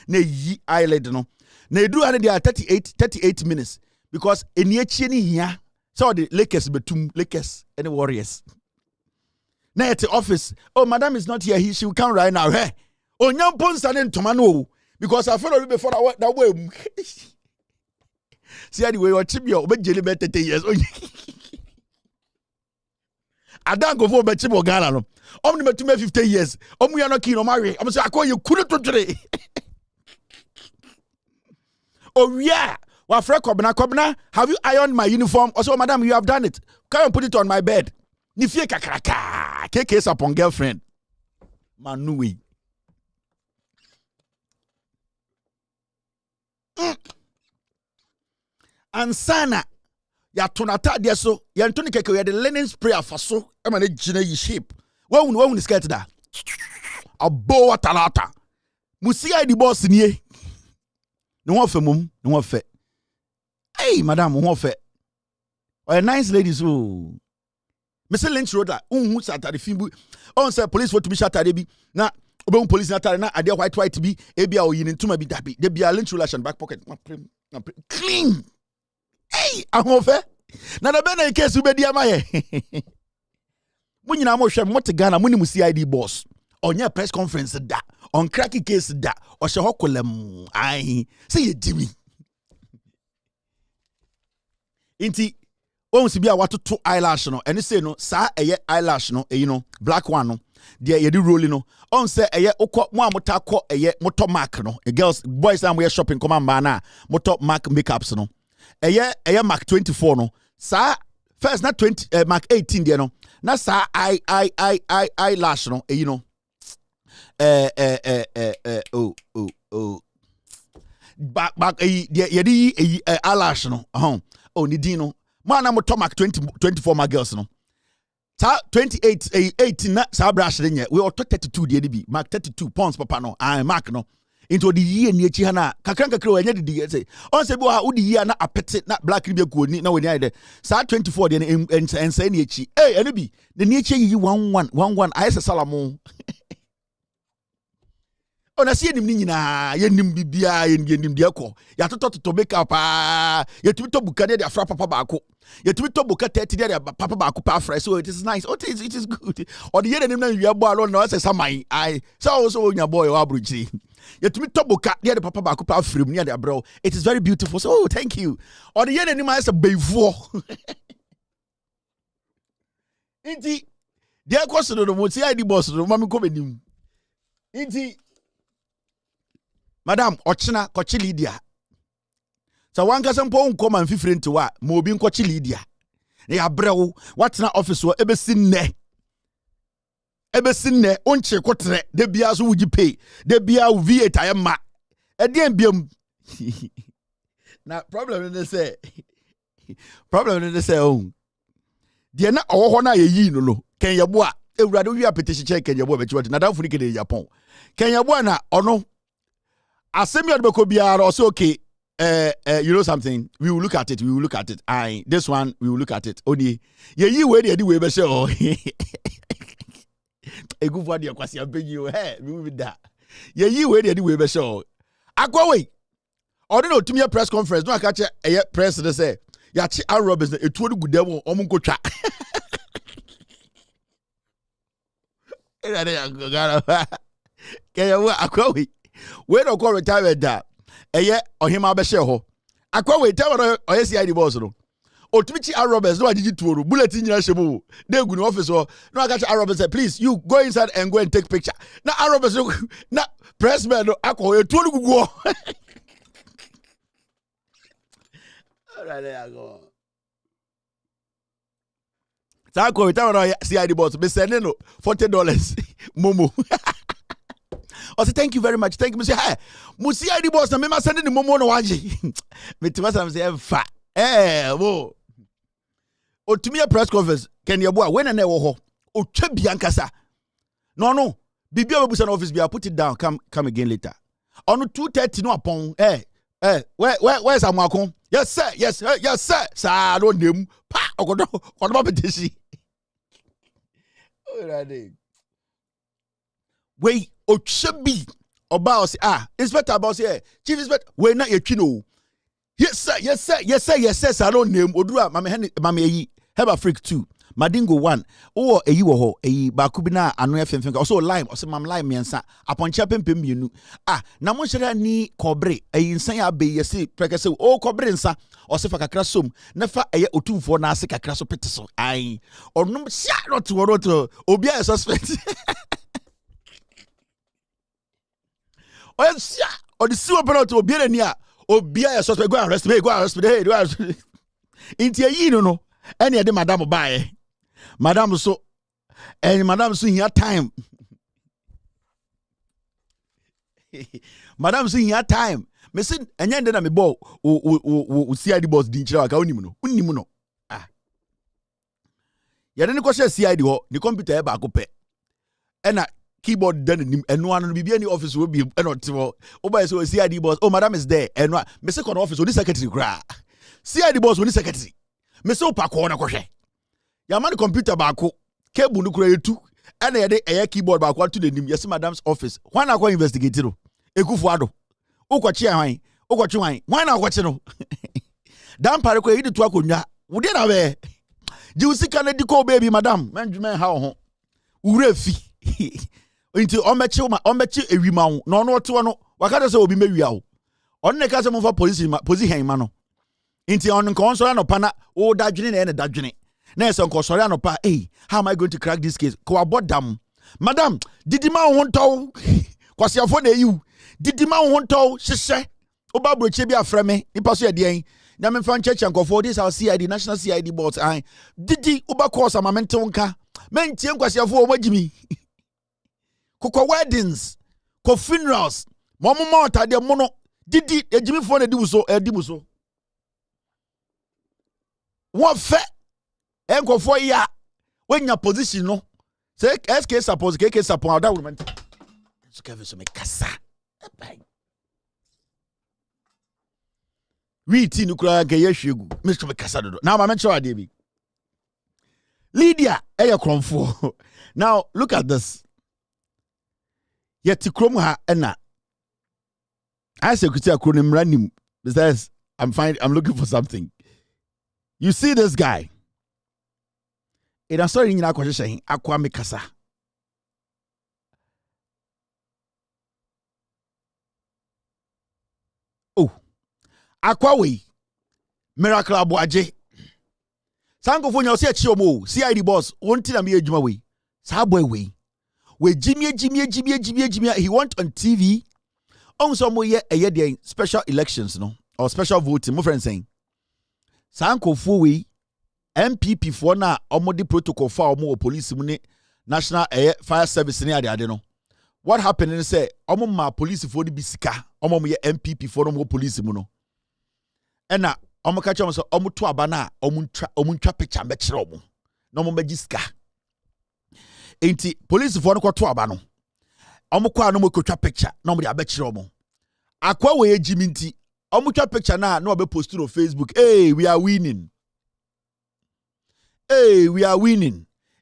D: ne ye eyelid, no. They do 38 minutes. Because in here, so the Lakers betum Lakers and the Warriors. Now at the office, oh, Madam is not here. She will come right now. Hey, oh, young pons and Tomano. Because I follow before I went that way. See, anyway, or Chibio, but Jelly better 10 years. I don't go for Chibo Gala. Only about 15 years. We are not keen on marry. I'm saying, I call you couldn't today. Oh, yeah. Well, Fred Kobna, have you ironed my uniform? Also, Madam, you have done it. Come and put it on my bed. Nifie kakraka. Case upon girlfriend. Manui. And Sana, ya tonata dia so, ya ntoni keke ya the linen sprayer for so, ema ne jine yi shape. Wa unu skirt da. Abo watalata. Musia di boss niye. No one fe mum, no one fe. Hey, Madam, who fe? Oh, nice ladies who. Mr. Lynch wrote that. Who's at the film? On say police for to be shot at Debbie. Now, obey police not na idea white to be Abia or yin to maybe Debbie. Debbie a Lynch relation back pocket. Clean. Hey, I'm over. Now the banner case will be dear my. When you know what to Ghana, when you see ID boss on your press conference that on cracky case that or shahokolem. I see you, Jimmy. Inti on si bia watoto eyelash no ene say no sa eye eyelash no black one no de ye di roll no on say eye okọ mo amota kọ eye moto mark no girls boys am we shopping come man na moto mark makeups no eye mark 24 no sa first na 20 mark 18 there no na sa eyelash no back ye di eyelash no oh, Nidino. Man, I'm a Tomac 24 my girls, no. 28, 18, Sabrash, we are 32, DDB, Mark 32 pounds, Papa, no. I mark, no. Into the year near Chihana, Kakanka Crow, and yet say, on Sebo, who the year not a pettit, not black ribia good, no, when either. Sa 24, and say, hey, enemy, the nature you 1 I say Salamo. On a see him nina, yenim bibia, yenim diako. Ya to make up, ya to bukade de afra papa bako. Ya to bukate de papa bako pa fresh. So it is nice. Oh, it is good. Or the year name you are born no say samai. I so also your boy abruchi. Ya to buka de papa bako pa frame near the bro. It is very beautiful. So thank you. Or the year name I say bevo. Inti, dear question no mo see ID boss no mami come nim. Inti Madam, Ochina, Kochi Lydia. So one person pon come and fifre into what? Mobin Kochi Lydia. They are bro, what's na office or ever seen ne? Ever seen ne? Onche kotre, de bias would you pay? De bia V8 I am ma. Again, bium. Now, problem in the say. Problem in the say, oh. Dear not all honor ye no. Can you boa? A rather you petition check and your boy, but you want another freak in Japan. Can you boa or no? Asemi Adbekobia also okay. You know something? We will look at it. This one we will look at it. Only you wait anyway, be sure. A good one, kwasi abeg you. Hey, move that. You wait anyway, be sure. Akwa way. Or no to me a press conference. No, I catch a press to say. Yachi Aaron Roberts. It would good devil. Omunko cha. Can you akwa way? We don't call retirement that. Or him abeshe ho. Akwa we tell or SCID boss no. O Timichi Aaron Roberts no did to bulletin ya shebo. They go in office no I got Aaron Roberts say please you go inside and go and take picture. Now Aaron Roberts na pressman no akwa e to go. Sako, CID boss, me sending no $40 Momo. I say thank you very much. Thank you. Me say hi. Mu CID boss na me ma sending the Momo no waji. Me tima say say fa. Wo. O tumi a press conference. Ken yeboa when na wo ho. O twa biankasa. No. Bibi a busa na office bi put it down. Come again later. On 2:30 no upon. Where's Amwakon? Yes sir. Yes sir. Sa no name. Pa okodo petition. Wait, Ochebi about inspector about say chief inspector we na yetwino. Yes sir. I don't name Odura mama yi Heba Freak 2 Madingo 1 o eyi wo ho eyi ba ku bi na ano efemfem also lime o se mam lime miensa aponcha pempem mienu na mo hire ni kobre eyi nsan ya be yesi prekese o kobre nsa o se fa kakra som na fa eye otumfo na ase kakra so pete so ai onum sha not obi a suspect o sha o di siwo penalty obi na ni a obi a suspect go arrest me hey do arrest inti eyi no ene e de madam baaye madam so here time madam so here time me say enye nde na me ball o CID boss din kira ka onimu no ya de ne ko share CID ho ni computer e ba ko pe ena keyboard dan nim eno anu bibia ni office wo bi ena otiwo o ba so CID boss oh madam is there eno me say ko na office o ni secretary kra CID boss o ni secretary me say o pa ko na ko hwe ya man computer ba ko cable no kra etu ena ye de eye keyboard ba ko to the nim yes madam's office why na ko investigate no Ekufuado ukwachi hwan ukwachi hwan na ukwachi no dan pare ko yidi to akonwa wo de na we ji usika na diko baby madam manjumen ha ho ure fi nti omechi ewima wo no no to no wakata se obi mewia wo on ne ka se mo fa police hen ma no nti on nko so na pa na wo dadwene na dadwene na ese nko so na pa how am I going to crack this case ko abodam madam didi ma wo ntaw kwasiafo na eyu didi ma wo ntaw hyehyɛ oba broche bi afreme nipa so ye de na me fan church ankofo this our CID national CID board didi oba course amamente nka mentie kwasiafo o magimi kokɔ weddings ko funerals momo otade mono didi ejimi fo na di so wo fe enkofo ya wenya position no say SK suppose KK support that woman so Kevin so me kasa we ti nukura ga yehwegu Mr. me kasa dodo now ma mention ade bi Lydia kromfo now look at this yet krom ha ena I say kuti akronim ranim says I'm looking for something. You see this guy ina sorry nyina akohyehyɛ akwa me kasa akwa we miracle aboaje sankofo nya o se achi omo CID boss wonti na me adwuma we sa boy we jimie he went on TV on some ye eye special elections no or special voting my friend saying sankofo we MPP for na omodi protocol for omo police mu ne national fire service ne ade no what happened is say omo ma police for di bisika omo ye MPP for no police mu no ena omo ka chom so omo to aba na omo ntwa picture be kire omo na omo magiska enti police for no ko to aba no omo kwa no mo ko twa picture na omo de aba kire omo akwa we ejimi nti omo twa picture na obe post no Facebook we are winning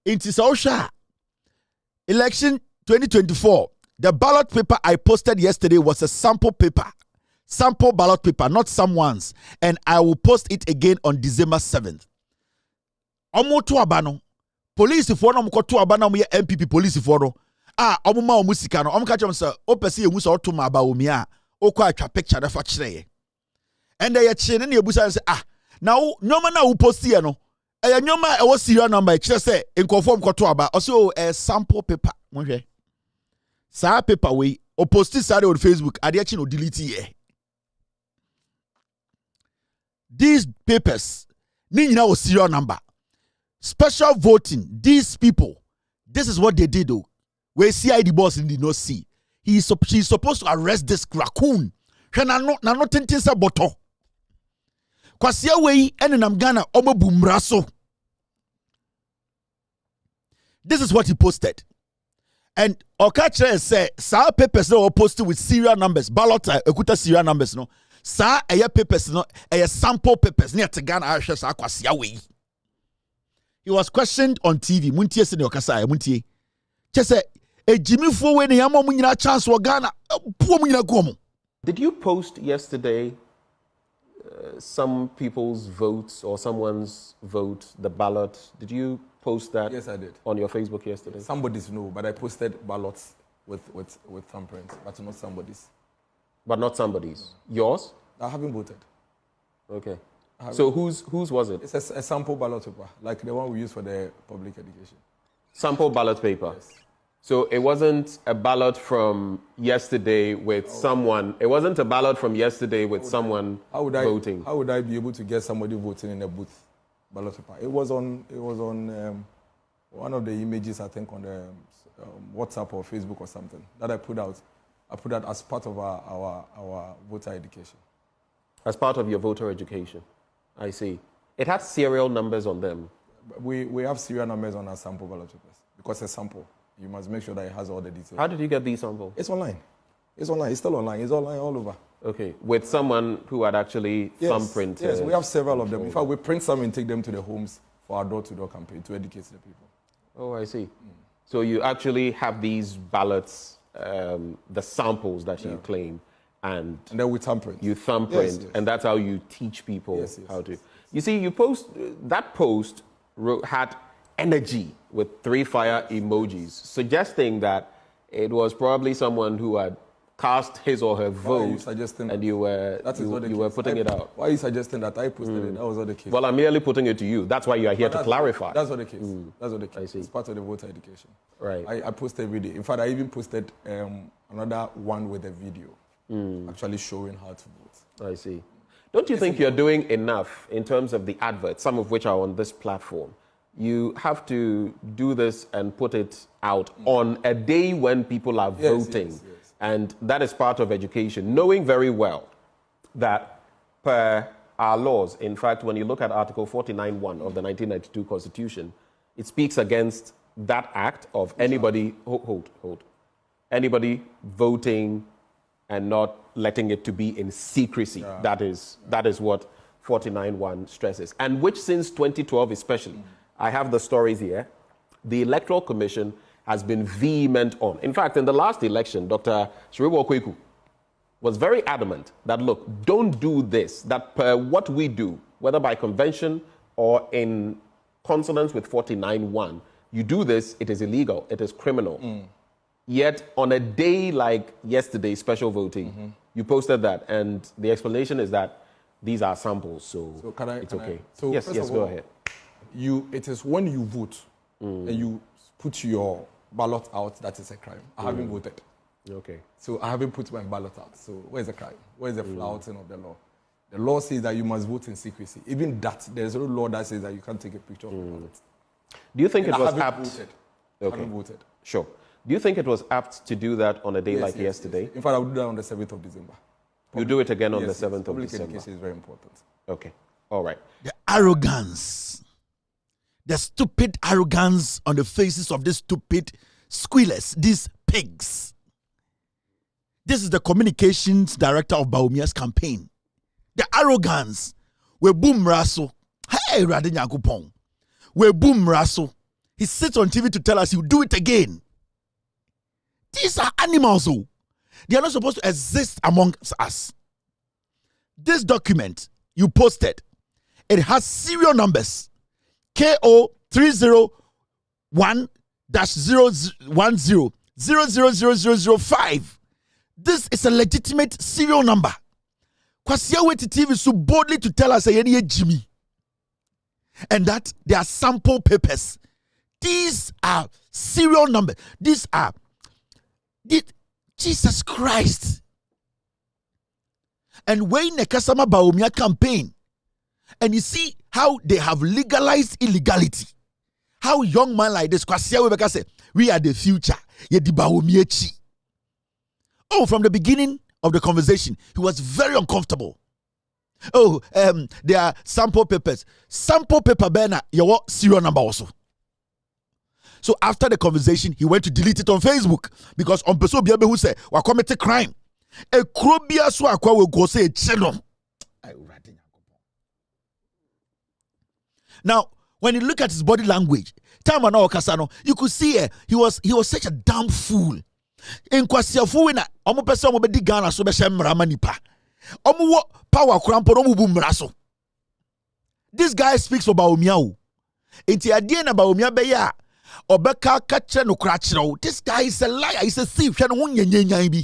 D: enti so sha election 2024 the ballot paper I posted yesterday was a sample ballot paper, not someone's, and I will post it again on December 7th. Omo to abano. Police for no mo to abano mo MPP police for no. Omo ma omo sika no. Omo ka chem say o pese emu so to ma ba omi a. O kwa atwa picture da fa kire. And they che ne ebusa say now nyoma na wo post here no. Nyoma e wo serial number e kire say enkonfo mo to aba. O say sample paper. Mo hwe. Sa paper we o post it on Facebook. Ade achi no delete here. these papers, Nina was serial number. Special voting, these people, this is what they did though. Where CID boss did not see. She's supposed to arrest this raccoon. She na no tintin sa boto. Kwasia wei enenam Ghana omo bumraso. This is what he posted. And Okache say, sa papers no posted with serial numbers, ballot ekuta serial numbers no. Sa eye papers no, eye sample papers near to Ghana Aisha sa kwasia wei. He was questioned on TV. Muntie se ne okasa muntie. Che say e Jimmy fo we ne yamo mu nyina chance wo Ghana puo mu nyina gomo.
J: Did you post yesterday some people's votes or someone's vote, the ballot? Did you post that?
F: Yes, I did.
J: On your Facebook yesterday?
F: Somebody's no, but I posted ballots with thumbprints, but not somebody's.
J: But not somebody's. Yours?
F: I haven't voted.
J: Okay. So whose was it?
F: It's a sample ballot paper, like the one we use for the public education.
J: Sample ballot paper.
F: Yes.
J: So it wasn't a ballot from yesterday with someone. It wasn't a ballot from yesterday with someone voting.
F: How would I be able to get somebody voting in a booth ballot paper? It was on one of the images, I think, on the WhatsApp or Facebook or something that I put out. I put that as part of our voter education.
J: As part of your voter education, I see. It has serial numbers on them.
F: We have serial numbers on our sample ballot papers because it's a sample. You must make sure that it has all the details.
J: How did you get these samples?
F: It's online. It's online. It's still online. It's online all over.
J: Okay. With someone who had actually thumbprinted.
F: Yes, we have several of them. In fact, we print some and take them to the homes for our door-to-door campaign to educate the people.
J: Oh, I see. So you actually have these ballots, the samples that you claim, and
F: then we thumbprint.
J: You thumbprint,
F: yes.
J: and that's how you teach people how to. You see, you post that post had energy with 3 fire emojis, suggesting that it was probably someone who had cast his or her vote, and you were putting it out.
F: Why are you suggesting that I posted it? That was not the case.
J: Well, I'm merely putting it to you. That's why you are here to clarify.
F: That's not the case. That's not the case.
J: I see.
F: It's part of the voter education.
J: Right.
F: I post every day. In fact, I even posted another one with a video actually showing how to vote.
J: I see. Don't you think you're doing enough in terms of the adverts, some of which are on this platform? You have to do this and put it out on a day when people are voting.
F: Yes.
J: And that is part of education, knowing very well that per our laws, in fact, when you look at Article 49.1 of the 1992 Constitution, it speaks against that act of anybody, anybody voting and not letting it to be in secrecy. Yeah. That is what 49.1 stresses. And which since 2012 especially, I have the stories here, the Electoral Commission has been vehement on. In fact, in the last election, Dr. Shiribo Kweku was very adamant that, look, don't do this, that per what we do, whether by convention or in consonance with 49.1, you do this, it is illegal, it is criminal. Yet, on a day like yesterday, special voting, you posted that, and the explanation is that these are samples, so it's okay.
F: So
J: yes, go ahead.
F: It is when you vote and you put your ballot out that is a crime. I haven't voted.
J: Okay.
F: So I haven't put my ballot out. So where's the crime? Where's the flouting of the law? The law says that you must vote in secrecy. Even that, there's no law that says that you can't take a picture of the ballot.
J: Do you think it was apt?
F: Voted. Okay. I haven't voted.
J: Sure. Do you think it was apt to do that on a day like yesterday?
F: Yes. In fact, I would do that on the 7th of December.
J: You do it again on the 7th of December?
F: Public education is very important.
J: Okay. All right.
D: The arrogance, the stupid arrogance on the faces of these stupid squealers, these pigs. This is the communications director of Bawumia's campaign. The arrogance. We boom raso. Hey, Radin Yakupong. We boom raso. He sits on TV to tell us he'll do it again. These are animals, oh. They are not supposed to exist among us. This document you posted, it has serial numbers. KO 301-010-000005. This is a legitimate serial number. Kwasia Weti TV so boldly to tell us Jimmy. And that they are sample papers. These are serial numbers. These are Jesus Christ. And when the Kasama Bawumia campaign, And you see how they have legalized illegality. How young man like this, say, we are the future. Oh, from the beginning of the conversation, he was very uncomfortable. Oh, there are sample papers. Sample paper banner, your serial number also. So after the conversation, he went to delete it on Facebook because on person be able who say we commit a crime. A crobia so akwa will go say channel. Now, when you look at his body language, you could see he was such a damn fool. In kwasiafu na omo pese omo be di Ghana so be shemra manipa. Omo wo power krampo omo bu mraso. This guy speaks for Bawumia. Enti adie na Bawumia be ya obeka kache no kra kire. This guy is a liar, he's a thief. Hwe no ho nyanyanyan bi.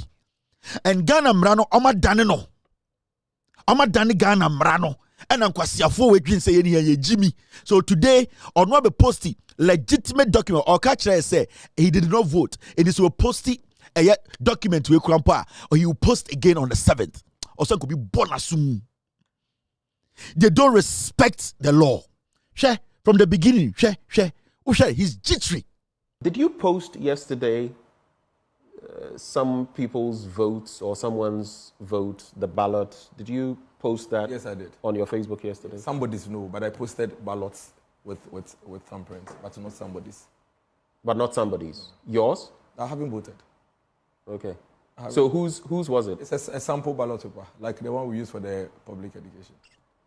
D: And Ghana mra no omo dane no. Omo dane Ghana mra no. And kwasiafu we dwin say ye Jimmy. So today on what be posting legitimate document or catch say he did not vote. It is will post a document to a or he will post again on the 7th. Also could be bonasum. They don't respect the law. From the beginning, he's jittery.
J: Did you post yesterday some people's votes or someone's vote, the ballot? Did you post that?
F: Yes, I did.
J: On your Facebook yesterday?
F: Somebody's no, but I posted ballots with thumbprints, but not somebody's.
J: But not somebody's. Yours?
F: I haven't voted.
J: Okay. So whose was it?
F: It's a sample ballot paper, like the one we use for the public education.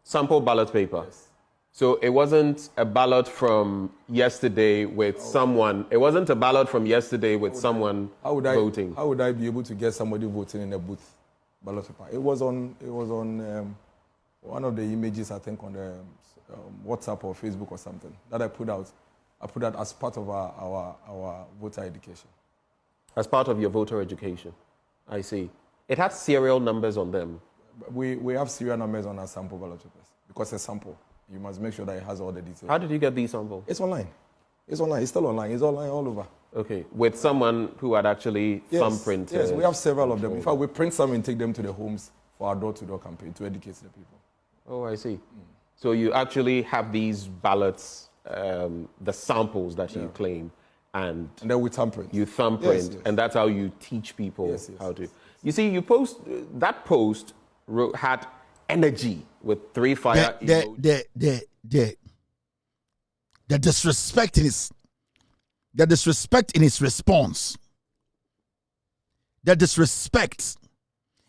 J: Sample ballot paper?
F: Yes.
J: So it wasn't a ballot from yesterday with someone. It wasn't a ballot from yesterday with someone voting.
F: How would I be able to get somebody voting in a booth ballot paper? It was on one of the images, I think, on the WhatsApp or Facebook or something that I put out. I put that as part of our voter education.
J: As part of your voter education, I see. It had serial numbers on them.
F: We have serial numbers on our sample ballot papers because it's a sample. You must make sure that it has all the details.
J: How did you get these samples?
F: It's online. It's online. It's still online. It's online all over.
J: Okay. With someone who had actually thumbprinted?
F: Yes, we have several of them. In fact, we print some and take them to the homes for our door-to-door campaign to educate the people.
J: Oh, I see. So you actually have these ballots, the samples that you claim, and
F: then we thumbprint.
J: You thumbprint,
F: yes.
J: And that's how you teach people how to. You see, you post that post had energy with 3 fire
D: emojis. The disrespect in his response. The disrespect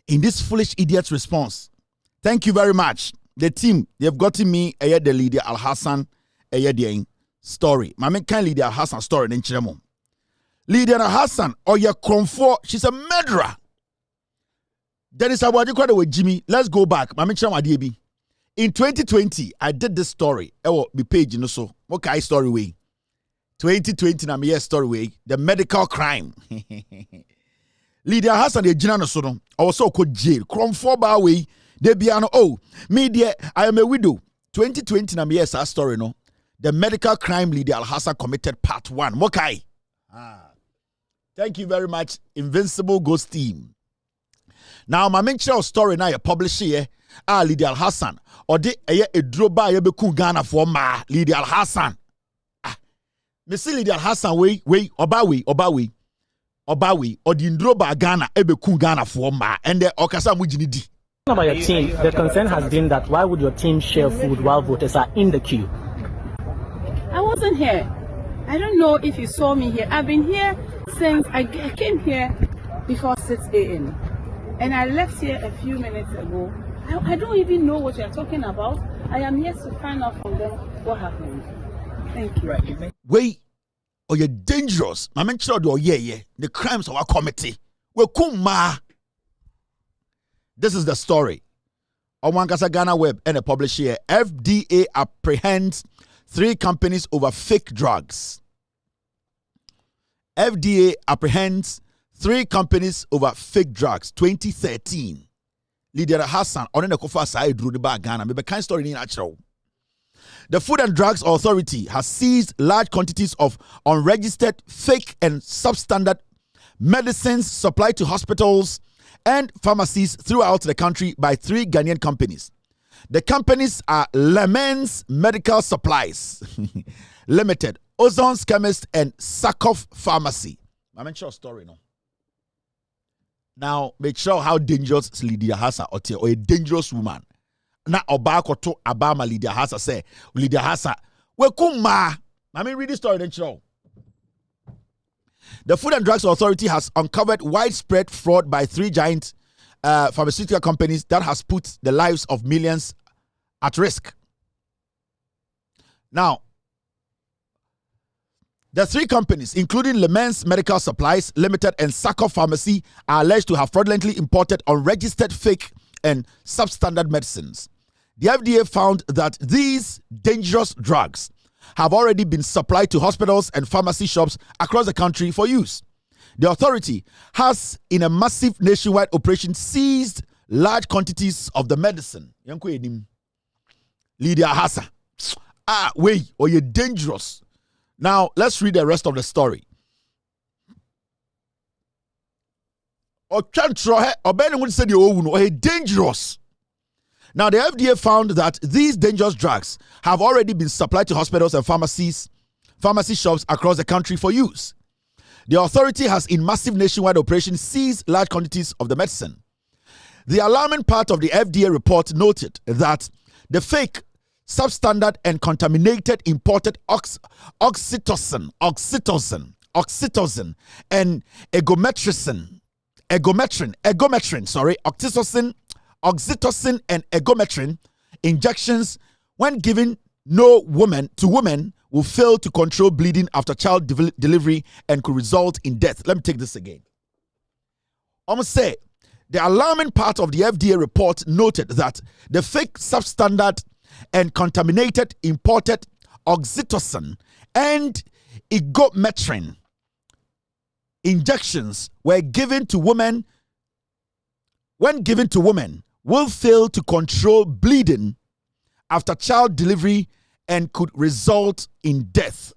D: in this foolish idiot's response. Thank you very much. The team, they've gotten me the Lydia Al-Hassan story. Mama can Lydia Al-Hassan story in Chiremo. Lydia Al-Hassan or your Kromfo, she's a murderer. That is about the with Jimmy. Let's go back. Mama Chiremo Adiebi. In 2020, I did this story. Be page, you know, so what kind of story way? 2020 na me story way. The medical crime. Lydia Hassan the Jina no so no. Also called jail. Kromfo ba way. They be me dear, I am a widow. 2020 na me story no. The medical crime Lydia Al-Hassan committed part 1. Mokai. Thank you very much, Invincible Ghost Team. Now my main story now you publish here. Lydia Al-Hassan. Or de a droba ye be ku Ghana for ma Lydia Al-Hassan. Missy Lydia Al-Hassan way obawe or the droba Ghana ebe ku Ghana for ma and the okasa mujini di.
I: About your team, the concern has been that why would your team share food while voters are in the queue?
E: I wasn't here. I don't know if you saw me here. I've been here since I came here before 6 a.m. And I left here a few minutes ago. I don't even know what you're talking about. I am here to find out from them what happened. Thank you. Right.
D: Wait, or you're dangerous. I mean, sure, the crimes of our committee. We're kuma. This is the story. On Wankasa Ghana Web and a publisher here. FDA apprehends 3 companies over fake drugs. FDA apprehends 3 companies over fake drugs. 2013. Lydia Hassan on the Kofa side drew the bag Ghana. Maybe kind story in natural. The Food and Drugs Authority has seized large quantities of unregistered, fake, and substandard medicines supplied to hospitals and pharmacies throughout the country by 3 Ghanaian companies. The companies are Lemens Medical Supplies Limited, Ozon's Chemist, and Sakov Pharmacy. I'm not sure story no. Now, make sure how dangerous Lydia Hassa or a dangerous woman. Na obako to abama Lydia Hassa say Lydia Hassa we kuma. I mean, read the story then show. The Food and Drugs Authority has uncovered widespread fraud by 3 giant pharmaceutical companies that has put the lives of millions at risk. Now, the 3 companies, including Lemens Medical Supplies Limited and Sakov Pharmacy, are alleged to have fraudulently imported unregistered, fake, and substandard medicines. The FDA found that these dangerous drugs have already been supplied to hospitals and pharmacy shops across the country for use. The authority has, in a massive nationwide operation, seized large quantities of the medicine. Lydia Hassa. You're dangerous. Now, let's read the rest of the story. Dangerous. Now, the FDA found that these dangerous drugs have already been supplied to hospitals and pharmacy shops across the country for use. The authority has, in massive nationwide operation, seized large quantities of the medicine. The alarming part of the FDA report noted that the fake, substandard, and contaminated imported oxytocin, and oxytocin and egometrin injections, when given to women, will fail to control bleeding after child delivery and could result in death. Let me take this again. Almost say the alarming part of the FDA report noted that the fake, substandard, and contaminated imported oxytocin and egometrin injections were given to women. When given to women, will fail to control bleeding after child delivery and could result in death.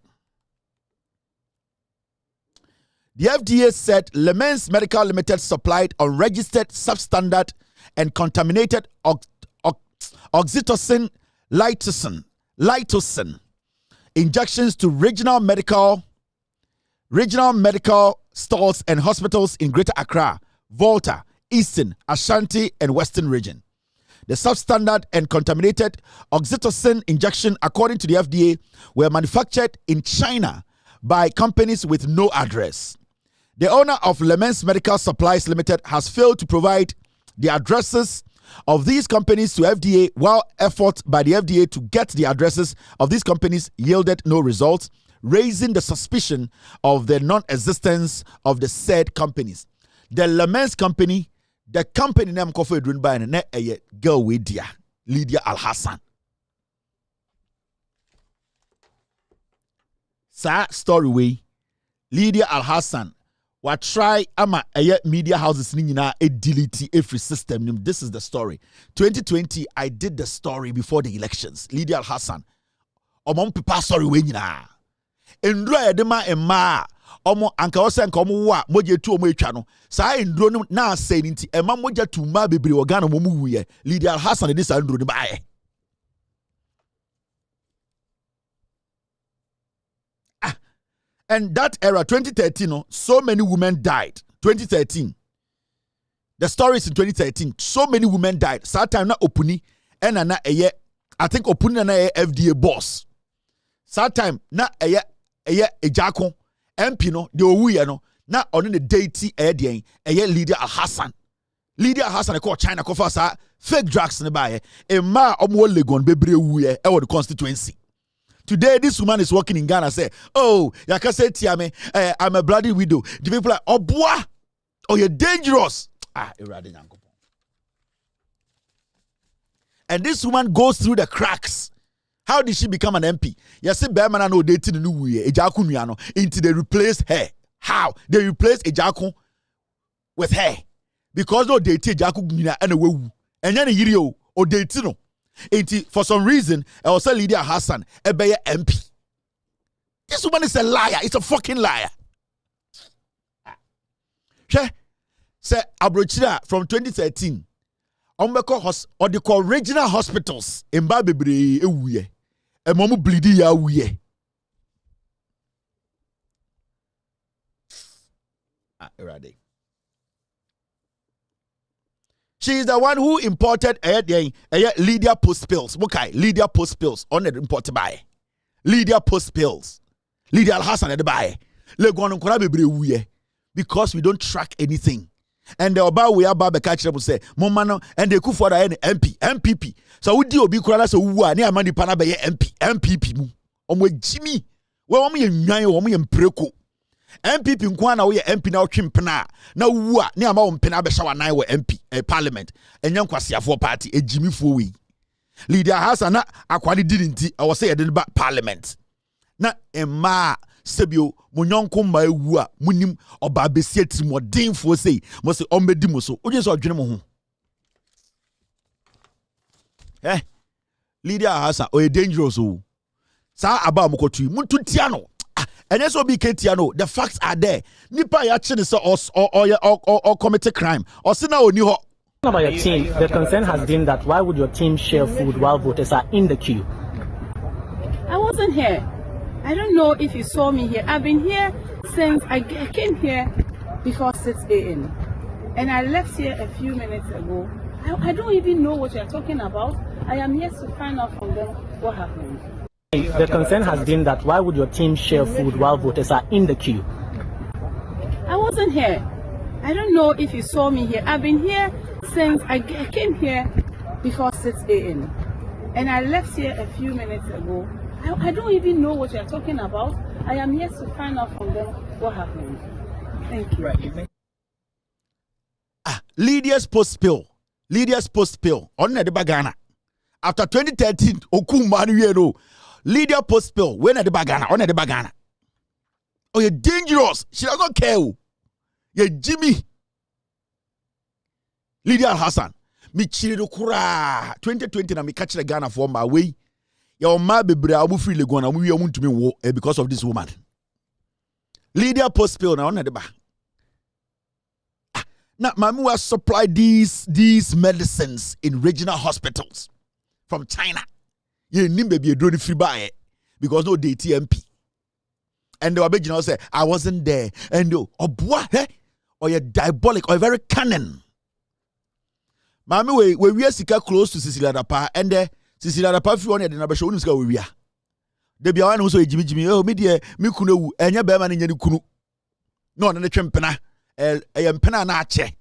D: The FDA said Lemens Medical Limited supplied unregistered, substandard, and contaminated oxytocin Lytocin injections to regional medical stores and hospitals in Greater Accra, Volta, Eastern, Ashanti, and Western region. The substandard and contaminated oxytocin injection, according to the FDA, were manufactured in China by companies with no address. The owner of Lemens Medical Supplies Limited has failed to provide the addresses of these companies to FDA, while efforts by the FDA to get the addresses of these companies yielded no results, raising the suspicion of the non-existence of the said companies. The Lemens company, the company name Kofi Edwin by na a girl with Lydia Al-Hassan. Sa story way, Lydia Al-Hassan wa try ama media houses ni nyina delete every system. This is the story. 2020, I did the story before the elections. Lydia Al-Hassan. Omom pipa story we nyina. Endura yedema emma omo anka wose anka omo wa moje tu omo etwa no. Sa enduro no na say nti emma moja tu ma bebre ogana mo mu wuye. Lydia Al-Hassan dey sa enduro ni ba And that era, 2013, so many women died. 2013. The story is in 2013. So many women died. That time na Opuni and na I think Opuni na FDA boss. That time na Ejako MP no de owuye no na ono ne deity den Lydia Al-Hassan. Lydia Al-Hassan call China ko fa fake drugs ne ba ma omo Legon bebre wuye e the constituency. Today, this woman is working in Ghana. Say, oh, you can say, Tiame, I'm a bloody widow. The people are, oh, boy, oh, you're dangerous. And this woman goes through the cracks. How did she become an MP? You see, Berman no dating the new way, Ejaku Miano, until they replaced her. How? They replaced Ejaku with her. Because no dating Ejaku Mina and a woo. And then a yirio or dating no. For some reason, I was saying Lydia Hassan, a Bayer MP. This woman is a liar. It's a fucking liar. Say Abrochira from 2013. ombeko or the regional hospitals in Babebre ewuye. E momu bleedi ya wuye. Erade. She is the one who imported Lydia Post pills. Okay, Lydia Post pills on the imported by Lydia Post pills. Lydia Al Hassan at the buy. Because we don't track anything. And the Oba we are Baba catch up say, Momano, and the Kufuada MPP. So we do be Kurala so who near Mani Panabe MPP. Jimmy. Well, me and Preko. MPP nkwana wo ye MP na otwempena na wu a ne ama wo mpena be shawa nan wo MP parliament enyan kwasiafo party ejimifo wi Lydia Hassan na akwade didinti wo say ye de ba parliament na emma sebio munyonko ma ewu a munim oba besie trimodinfo sei mo se ombedi mo so oje so odwene mo ho Lydia Hassan o dangerous o sa aba mo kotu muntu tia no. And so be Ketiano, the facts are there. Nipa ya chinese or commit a crime. Or sina o ni ho.
I: About your team, the concern has been that why would your team share food while voters are in the queue?
E: I wasn't here. I don't know if you saw me here. I've been here since I came here before 6 a.m. And I left here a few minutes ago. I don't even know what you're talking about. I am here to find out from them what happened.
I: The concern has been that why would your team share food while voters are in the queue?
E: I wasn't here. I don't know if you saw me here. I've been here since I came here before 6 a.m. And I left here a few minutes ago. I don't even know what you're talking about. I am here to find out from them what happened. Thank you. Right.
D: Lydia's post pill. Lydia's post pill. On the Bagana. After 2013, Okumanu Lydia Post pill. When at the Bagana? On the Bagana. Oh, you're dangerous. She does not care. You're Jimmy. Lydia Al Hassan. Me chiri kura 2020 na me catch the Ghana for my way. Your ma bebre abu free le gona we want to me wo because of this woman. Lydia Post pill na on the ba. Now mama will supply these medicines in regional hospitals from China. You need baby do the free buy because no they TMP. And the original say I wasn't there. And you or you're diabolic or very cunning. Mami we are sika close to Cecilia Dapa and there Cecilia Dapa if you want to show us we are. They be one who say Jimmy oh me dear me kunu enya be man nyani kunu. No na twempena empena na ache.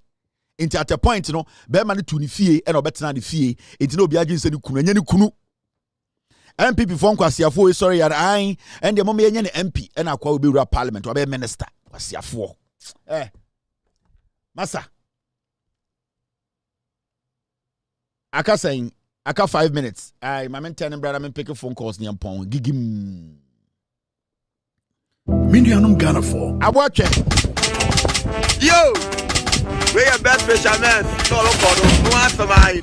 D: Into at a point no be man to ni fie and obetena ni fie. Enti no obi agin se ni kunu enya ni kunu. MPP for Kwasiafo sorry yar ai and the mom ye MP and akwa obi rua parliament or be minister Kwasiafo masa aka saying aka 5 minutes I my men telling brother men pick phone calls ni ampon gigim
A: Medianum Ghana for
D: aboche
K: yo we are best fishermen solo kodo no answer my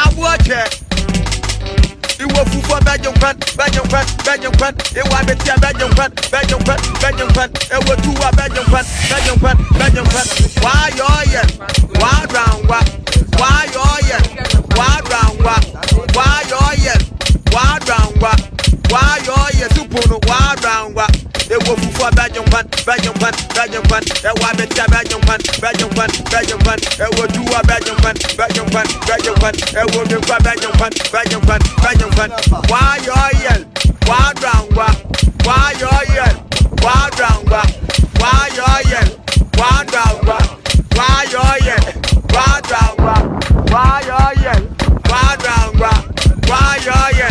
K: aboche you were for Belgium fan, it was Betia Belgium fan, it was two Belgium fan. Why you're why round what? Why you're why round what? Why you're why round what? Why you're super why round what? It was for Belgium fan, it was Betia Belgium fan, it was two Belgium fan, it was Belgium fan. Why you're why round what? Why you're why round what? Why you're why round what? Why you're why round what? Why you're why round what? Why you're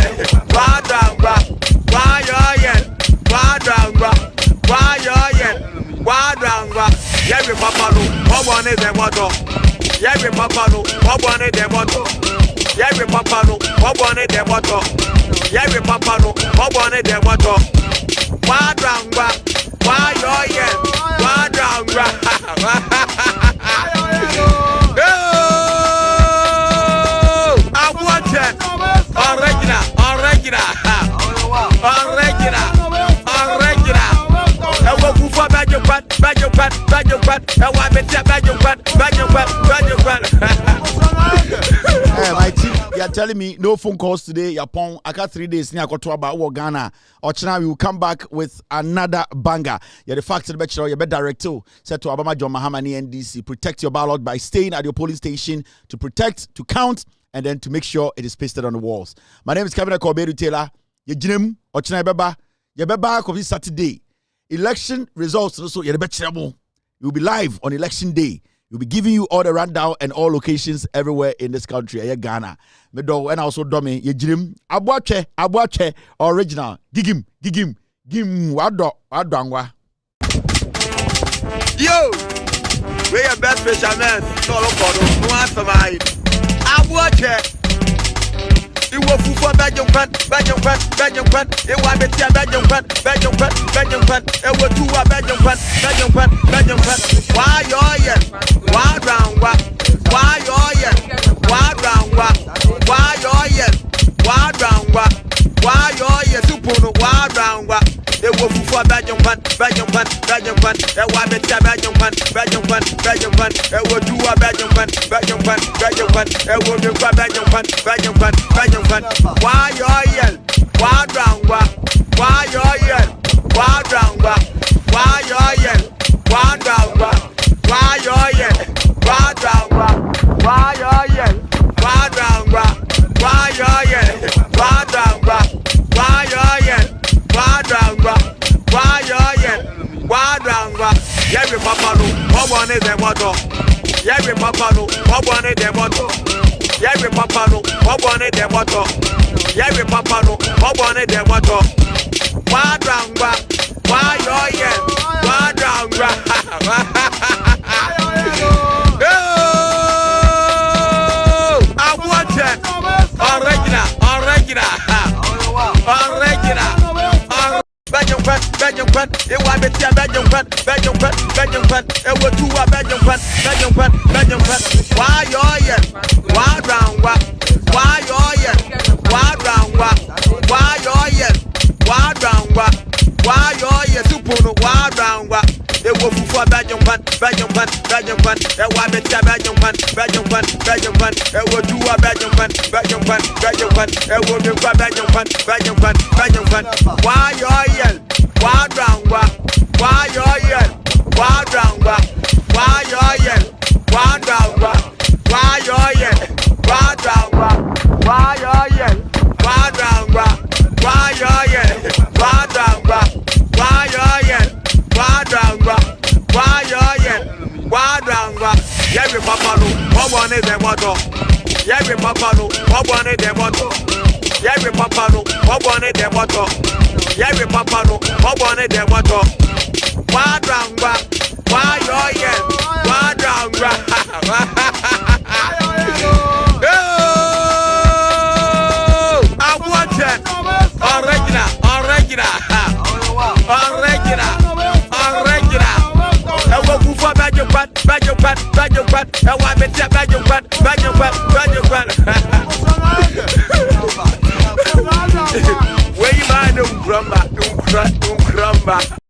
K: why round what? Why you're why round what? Why you're why round what? Yeah, we papa no, what one is the motto? Yeah, we papa no, what one is the motto? Yeah, we papa no, what one is the motto? Yeah, we papa no, what one is the motto? Why round what? Why you're why round what? I want it. Original. I will go for Belgium. I want to
D: telling me no phone calls today. Yapon, I got 3 days. I got to about Ghana. Or China, we will come back with another banger. Yeah, the fact that you better direct to said to Obama John Mahamani NDC, protect your ballot by staying at your polling station to protect, to count, and then to make sure it is pasted on the walls. My name is Kevin Kobedu Taylor. You Jim or China Beba. You Beba could be Saturday. Election results also. You will be live on election day. We'll be giving you all the rundown and all locations everywhere in this country. Ghana. Medo and also Domi. Ye Jim. Abuache. Original. Gigim. Wadangwa.
K: Yo! We are best fishermen. Solo Kodo. No answer my. Abuache. You will for Belgium fan. It was the team Belgium fan. It was two Belgium fan. Why you Why round what? Why you Why round what? Why you Why round what? Why you Supuno? Why round what? It was for Belgium fan. It was the team Belgium fan. It was two Belgium fan. It was the Belgium fan. Why you Why round what? Why you Why round what? Why you Why round what? Why you Why round what? Why you Why round what? Why you Why round what? Why you Why round what? Why you Why round what? Every papa no, what one is the motto? Every papa no, what one is the motto? Every papa no, what one is the motto? Every papa no, what one is the motto? Why round what? Why you Why round what? Belgium fan, it was the team Belgium fan. It was two Belgium fan. Why you Why round what? Why you Why round what? Why you Why round what? Why you Supuno? Why round what? It was for Belgium fan. It was the team Belgium fan. It was two Belgium fan. It was the Belgium fan. Why you Why round what? Why you Why round what? Why you Why round what? Why you Why round what? Why you Why round what? Why you Why round what? Why you Why round what? Why you Why round what? Every papa no, what one is the motto? Every papa no, what one is the motto? Every papa no, what one is the motto? Every papa no, what one is the motto? Why round what? Why you Why round what? I want it. Original. I will move for Belgium fan. I want me to Belgium fan. Where you mind, don't grumble.